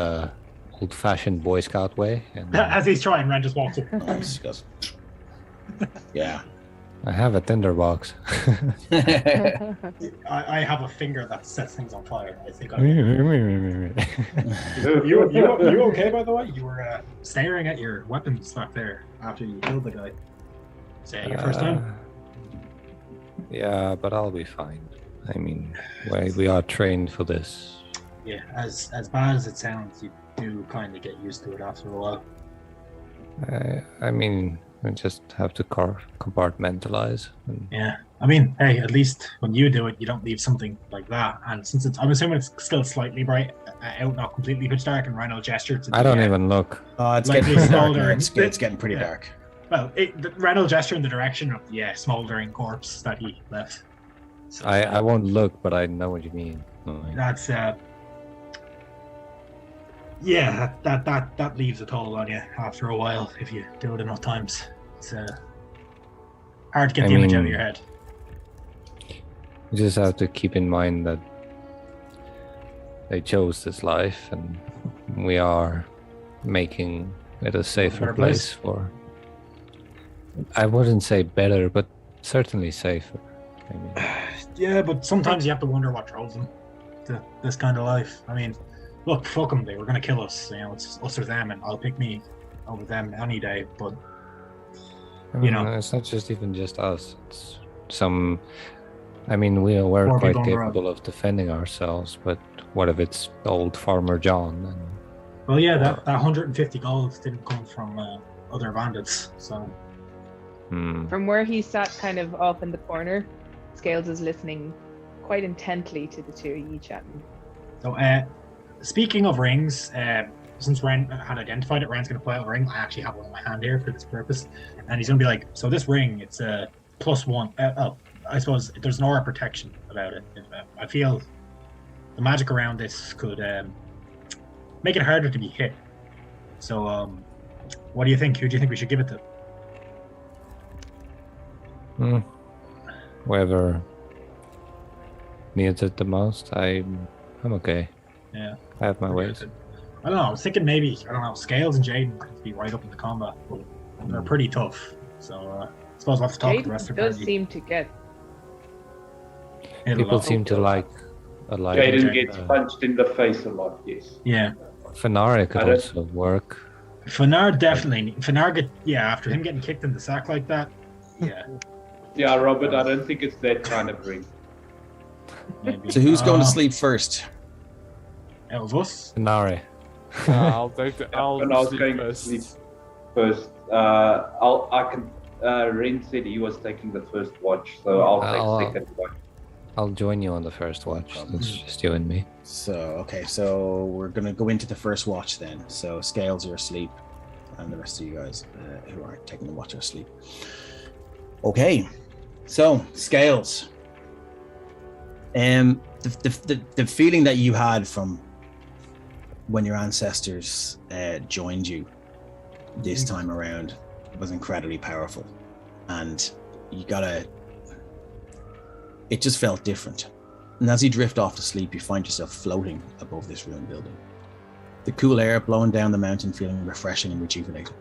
old-fashioned Boy Scout way, and As he's trying, Rand just walks up. Nice, goes. Yeah. I have a tinderbox. I have a finger that sets things on fire. I think I you okay, by the way? You were staring at your weapons back there after you killed the guy. Is that your first time? Yeah, but I'll be fine. I mean, we are trained for this. Yeah, as bad as it sounds, you do kind of get used to it after a while. I mean, we just have to compartmentalize. And Yeah, I mean, hey, at least when you do it, you don't leave something like that. And since I'm assuming it's still slightly bright out, not completely pitch dark, and Rhino gestured to I don't even look. It's Like getting the pretty dark now. smoldering- It's getting pretty Yeah. dark. Well, Rhino gestured in the direction of the smoldering corpse that he left. So, I won't look, but I know what you mean. Like, That's yeah, that leaves a toll on you after a while if you do it enough times. It's hard to get I the image out of mean- your head. you just have to keep in mind that they chose this life, and we are making it a safer better place. place for. I wouldn't say better, but certainly safer. I mean, Yeah, but sometimes you have to wonder what drove them to this kind of life. I mean, look, fuck them. They were gonna kill us. You know, it's us or them, and I'll pick me over them any day. But you know. know, it's not just us. It's some. I mean, we're More quite people on the road. capable of defending ourselves, but what if it's old Farmer John? And well, yeah, that 150 gold didn't come from other bandits. So From where he sat kind of off in the corner, Scales is listening quite intently to the two of you chatting. So Speaking of rings, since Ren had identified it, Ren's going to pull out a ring. I actually have one in my hand here for this purpose. And he's going to be like, so this ring, it's a +1. I suppose there's an aura protection about it. I feel the magic around this could make it harder to be hit. So what do you think? Who do you think we should give it to? Whoever needs it the most, I'm okay. Yeah. I have my ways. I don't know. I was thinking maybe, I don't know, Scales and Jaden could be right up in the combat, but they're pretty tough. So I suppose we'll have to talk to the rest of the does party. seem to get. People seem to like Jaden gets punched in the face a lot, yes. Yeah. Fenari could also work. Fenar definitely. Fenar after him getting kicked in the sack like that. Yeah. Yeah, Robert, I don't think it's that kind of ring. Maybe. So who's going to sleep first? Out of us? Fenari. I'll take the When I was going to sleep first, Ren said he was taking the first watch, so I'll take second watch. I'll join you on the first watch. It's just you and me. So we're gonna go into the first watch then. So Scales, you're asleep, and the rest of you guys who aren't taking the watch are asleep. Okay, so Scales. The feeling that you had from when your ancestors joined you this time around was incredibly powerful, and it just felt different. And as you drift off to sleep, you find yourself floating above this ruined building. The cool air blowing down the mountain feeling refreshing and rejuvenating.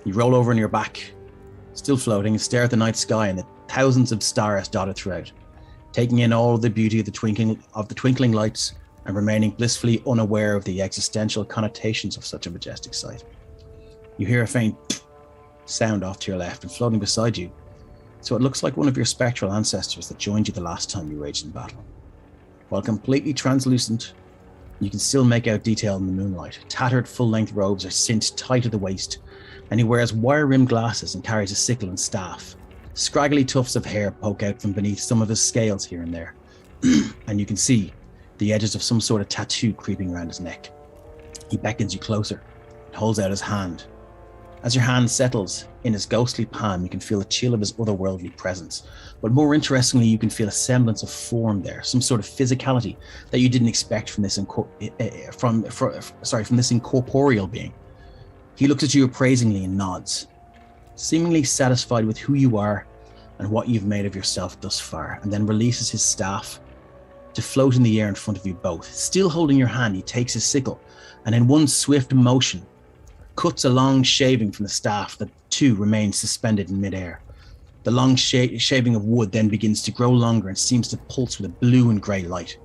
You roll over on your back, still floating, and stare at the night sky and the thousands of stars dotted throughout, taking in all of the beauty of the twinkling lights and remaining blissfully unaware of the existential connotations of such a majestic sight. You hear a faint sound off to your left, and floating beside you, so it looks like one of your spectral ancestors that joined you the last time you raged in battle. While completely translucent, you can still make out detail in the moonlight. Tattered full-length robes are cinched tight at the waist, and he wears wire-rimmed glasses and carries a sickle and staff. Scraggly tufts of hair poke out from beneath some of his scales here and there, and you can see the edges of some sort of tattoo creeping around his neck. He beckons you closer and holds out his hand. As your hand settles in his ghostly palm, you can feel the chill of his otherworldly presence. But more interestingly, you can feel a semblance of form there, some sort of physicality that you didn't expect from this incorporeal being. He looks at you appraisingly and nods, seemingly satisfied with who you are and what you've made of yourself thus far, and then releases his staff to float in the air in front of you both. Still holding your hand, he takes his sickle, and in one swift motion, cuts a long shaving from the staff that too remains suspended in midair. The long shaving of wood then begins to grow longer and seems to pulse with a blue and grey light.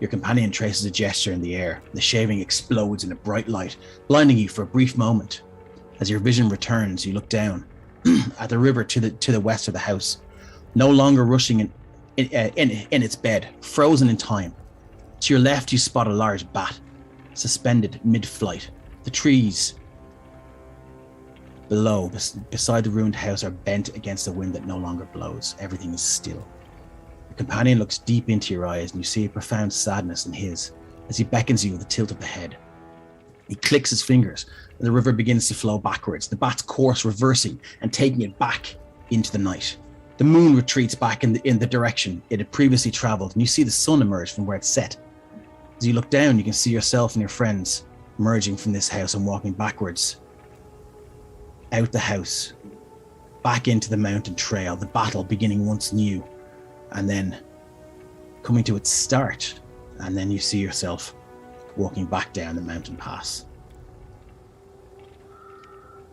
Your companion traces a gesture in the air. The shaving explodes in a bright light, blinding you for a brief moment. As your vision returns, you look down at the river to the west of the house, no longer rushing in its bed, frozen in time. To your left, you spot a large bat, suspended mid-flight. The trees below, beside the ruined house, are bent against a wind that no longer blows. Everything is still. Your companion looks deep into your eyes, and you see a profound sadness in his as he beckons you with a tilt of the head. He clicks his fingers, and the river begins to flow backwards, the bat's course reversing and taking it back into the night. The moon retreats back in the direction it had previously traveled, and you see the sun emerge from where it's set. As you look down, you can see yourself and your friends emerging from this house and walking backwards out the house, back into the mountain trail, the battle beginning once new, and then coming to its start, and then you see yourself walking back down the mountain pass.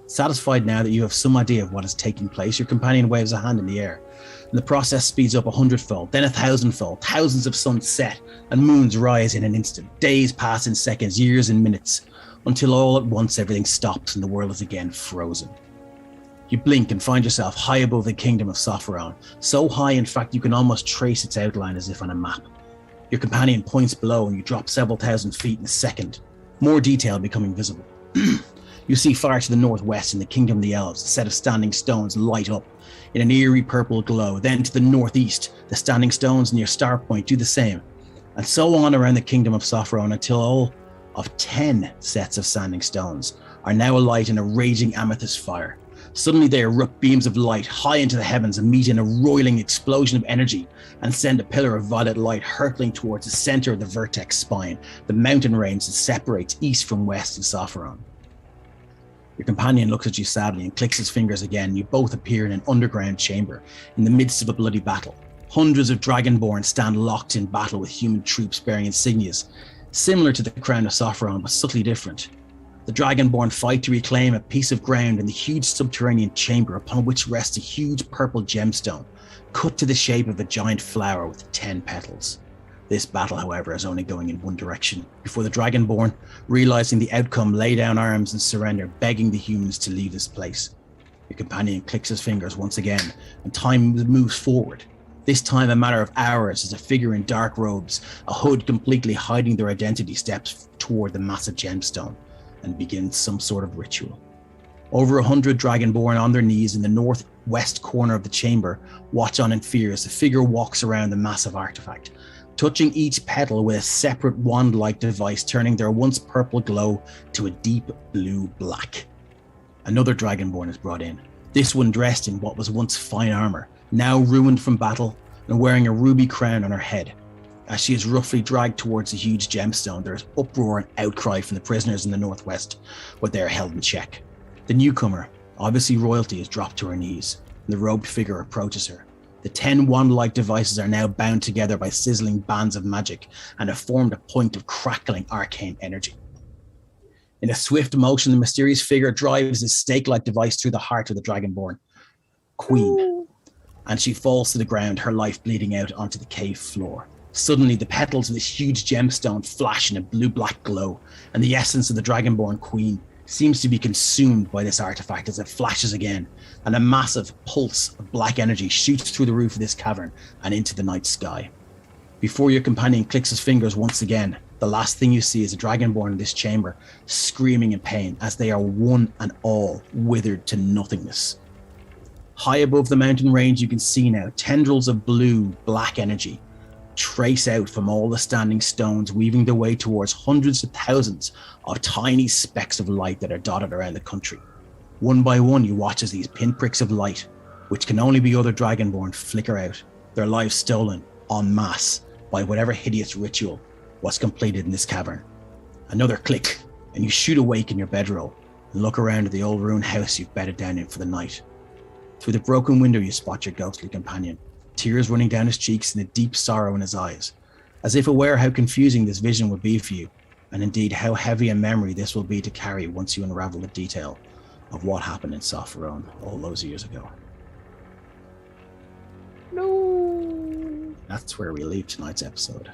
Satisfied now that you have some idea of what is taking place, your companion waves a hand in the air, and the process speeds up 100-fold, then 1,000-fold. Thousands of suns set and moons rise in an instant. Days pass in seconds, years in minutes, until all at once everything stops and the world is again frozen. You blink and find yourself high above the kingdom of Sopherone, so high in fact you can almost trace its outline as if on a map. Your companion points below and you drop several thousand feet in a second, more detail becoming visible. You see far to the northwest in the kingdom of the elves, a set of standing stones light up in an eerie purple glow. Then to the northeast, the standing stones near Star Point do the same, and so on around the kingdom of Sopherone until all of 10 sets of standing stones are now alight in a raging amethyst fire. Suddenly they erupt beams of light high into the heavens and meet in a roiling explosion of energy and send a pillar of violet light hurtling towards the center of the vertex spine, the mountain range that separates east from west in Sopherone. Your companion looks at you sadly and clicks his fingers again. You both appear in an underground chamber in the midst of a bloody battle. Hundreds of Dragonborn stand locked in battle with human troops bearing insignias similar to the crown of Sopherone, but subtly different. The Dragonborn fight to reclaim a piece of ground in the huge subterranean chamber upon which rests a huge purple gemstone, cut to the shape of a giant flower with 10 petals. This battle, however, is only going in one direction, before the Dragonborn, realizing the outcome, lay down arms and surrender, begging the humans to leave this place. Your companion clicks his fingers once again, and time moves forward. This time a matter of hours as a figure in dark robes, a hood completely hiding their identity, steps toward the massive gemstone and begins some sort of ritual. Over 100 Dragonborn on their knees in the northwest corner of the chamber watch on in fear as the figure walks around the massive artifact, touching each petal with a separate wand-like device, turning their once purple glow to a deep blue-black. Another Dragonborn is brought in, this one dressed in what was once fine armor, now ruined from battle and wearing a ruby crown on her head. As she is roughly dragged towards the huge gemstone, there is uproar and outcry from the prisoners in the northwest, but they are held in check. The newcomer, obviously royalty, is dropped to her knees, and the robed figure approaches her. The 10 wand-like devices are now bound together by sizzling bands of magic and have formed a point of crackling arcane energy. In a swift motion, the mysterious figure drives his stake-like device through the heart of the Dragonborn queen, and she falls to the ground, her life bleeding out onto the cave floor. Suddenly, the petals of this huge gemstone flash in a blue-black glow, and the essence of the Dragonborn queen seems to be consumed by this artifact as it flashes again, and a massive pulse of black energy shoots through the roof of this cavern and into the night sky. Before your companion clicks his fingers once again, the last thing you see is a Dragonborn in this chamber, screaming in pain as they are one and all withered to nothingness. High above the mountain range, you can see now tendrils of blue-black energy trace out from all the standing stones, weaving their way towards hundreds of thousands of tiny specks of light that are dotted around the country. One by one, you watch as these pinpricks of light, which can only be other Dragonborn, flicker out, their lives stolen en masse by whatever hideous ritual was completed in this cavern. Another click, and you shoot awake in your bedroll and look around at the old ruined house you've bedded down in for the night. Through the broken window, you spot your ghostly companion, tears running down his cheeks and a deep sorrow in his eyes, as if aware how confusing this vision would be for you, and indeed how heavy a memory this will be to carry once you unravel the detail of what happened in Sopherone all those years ago. No. That's where we leave tonight's episode.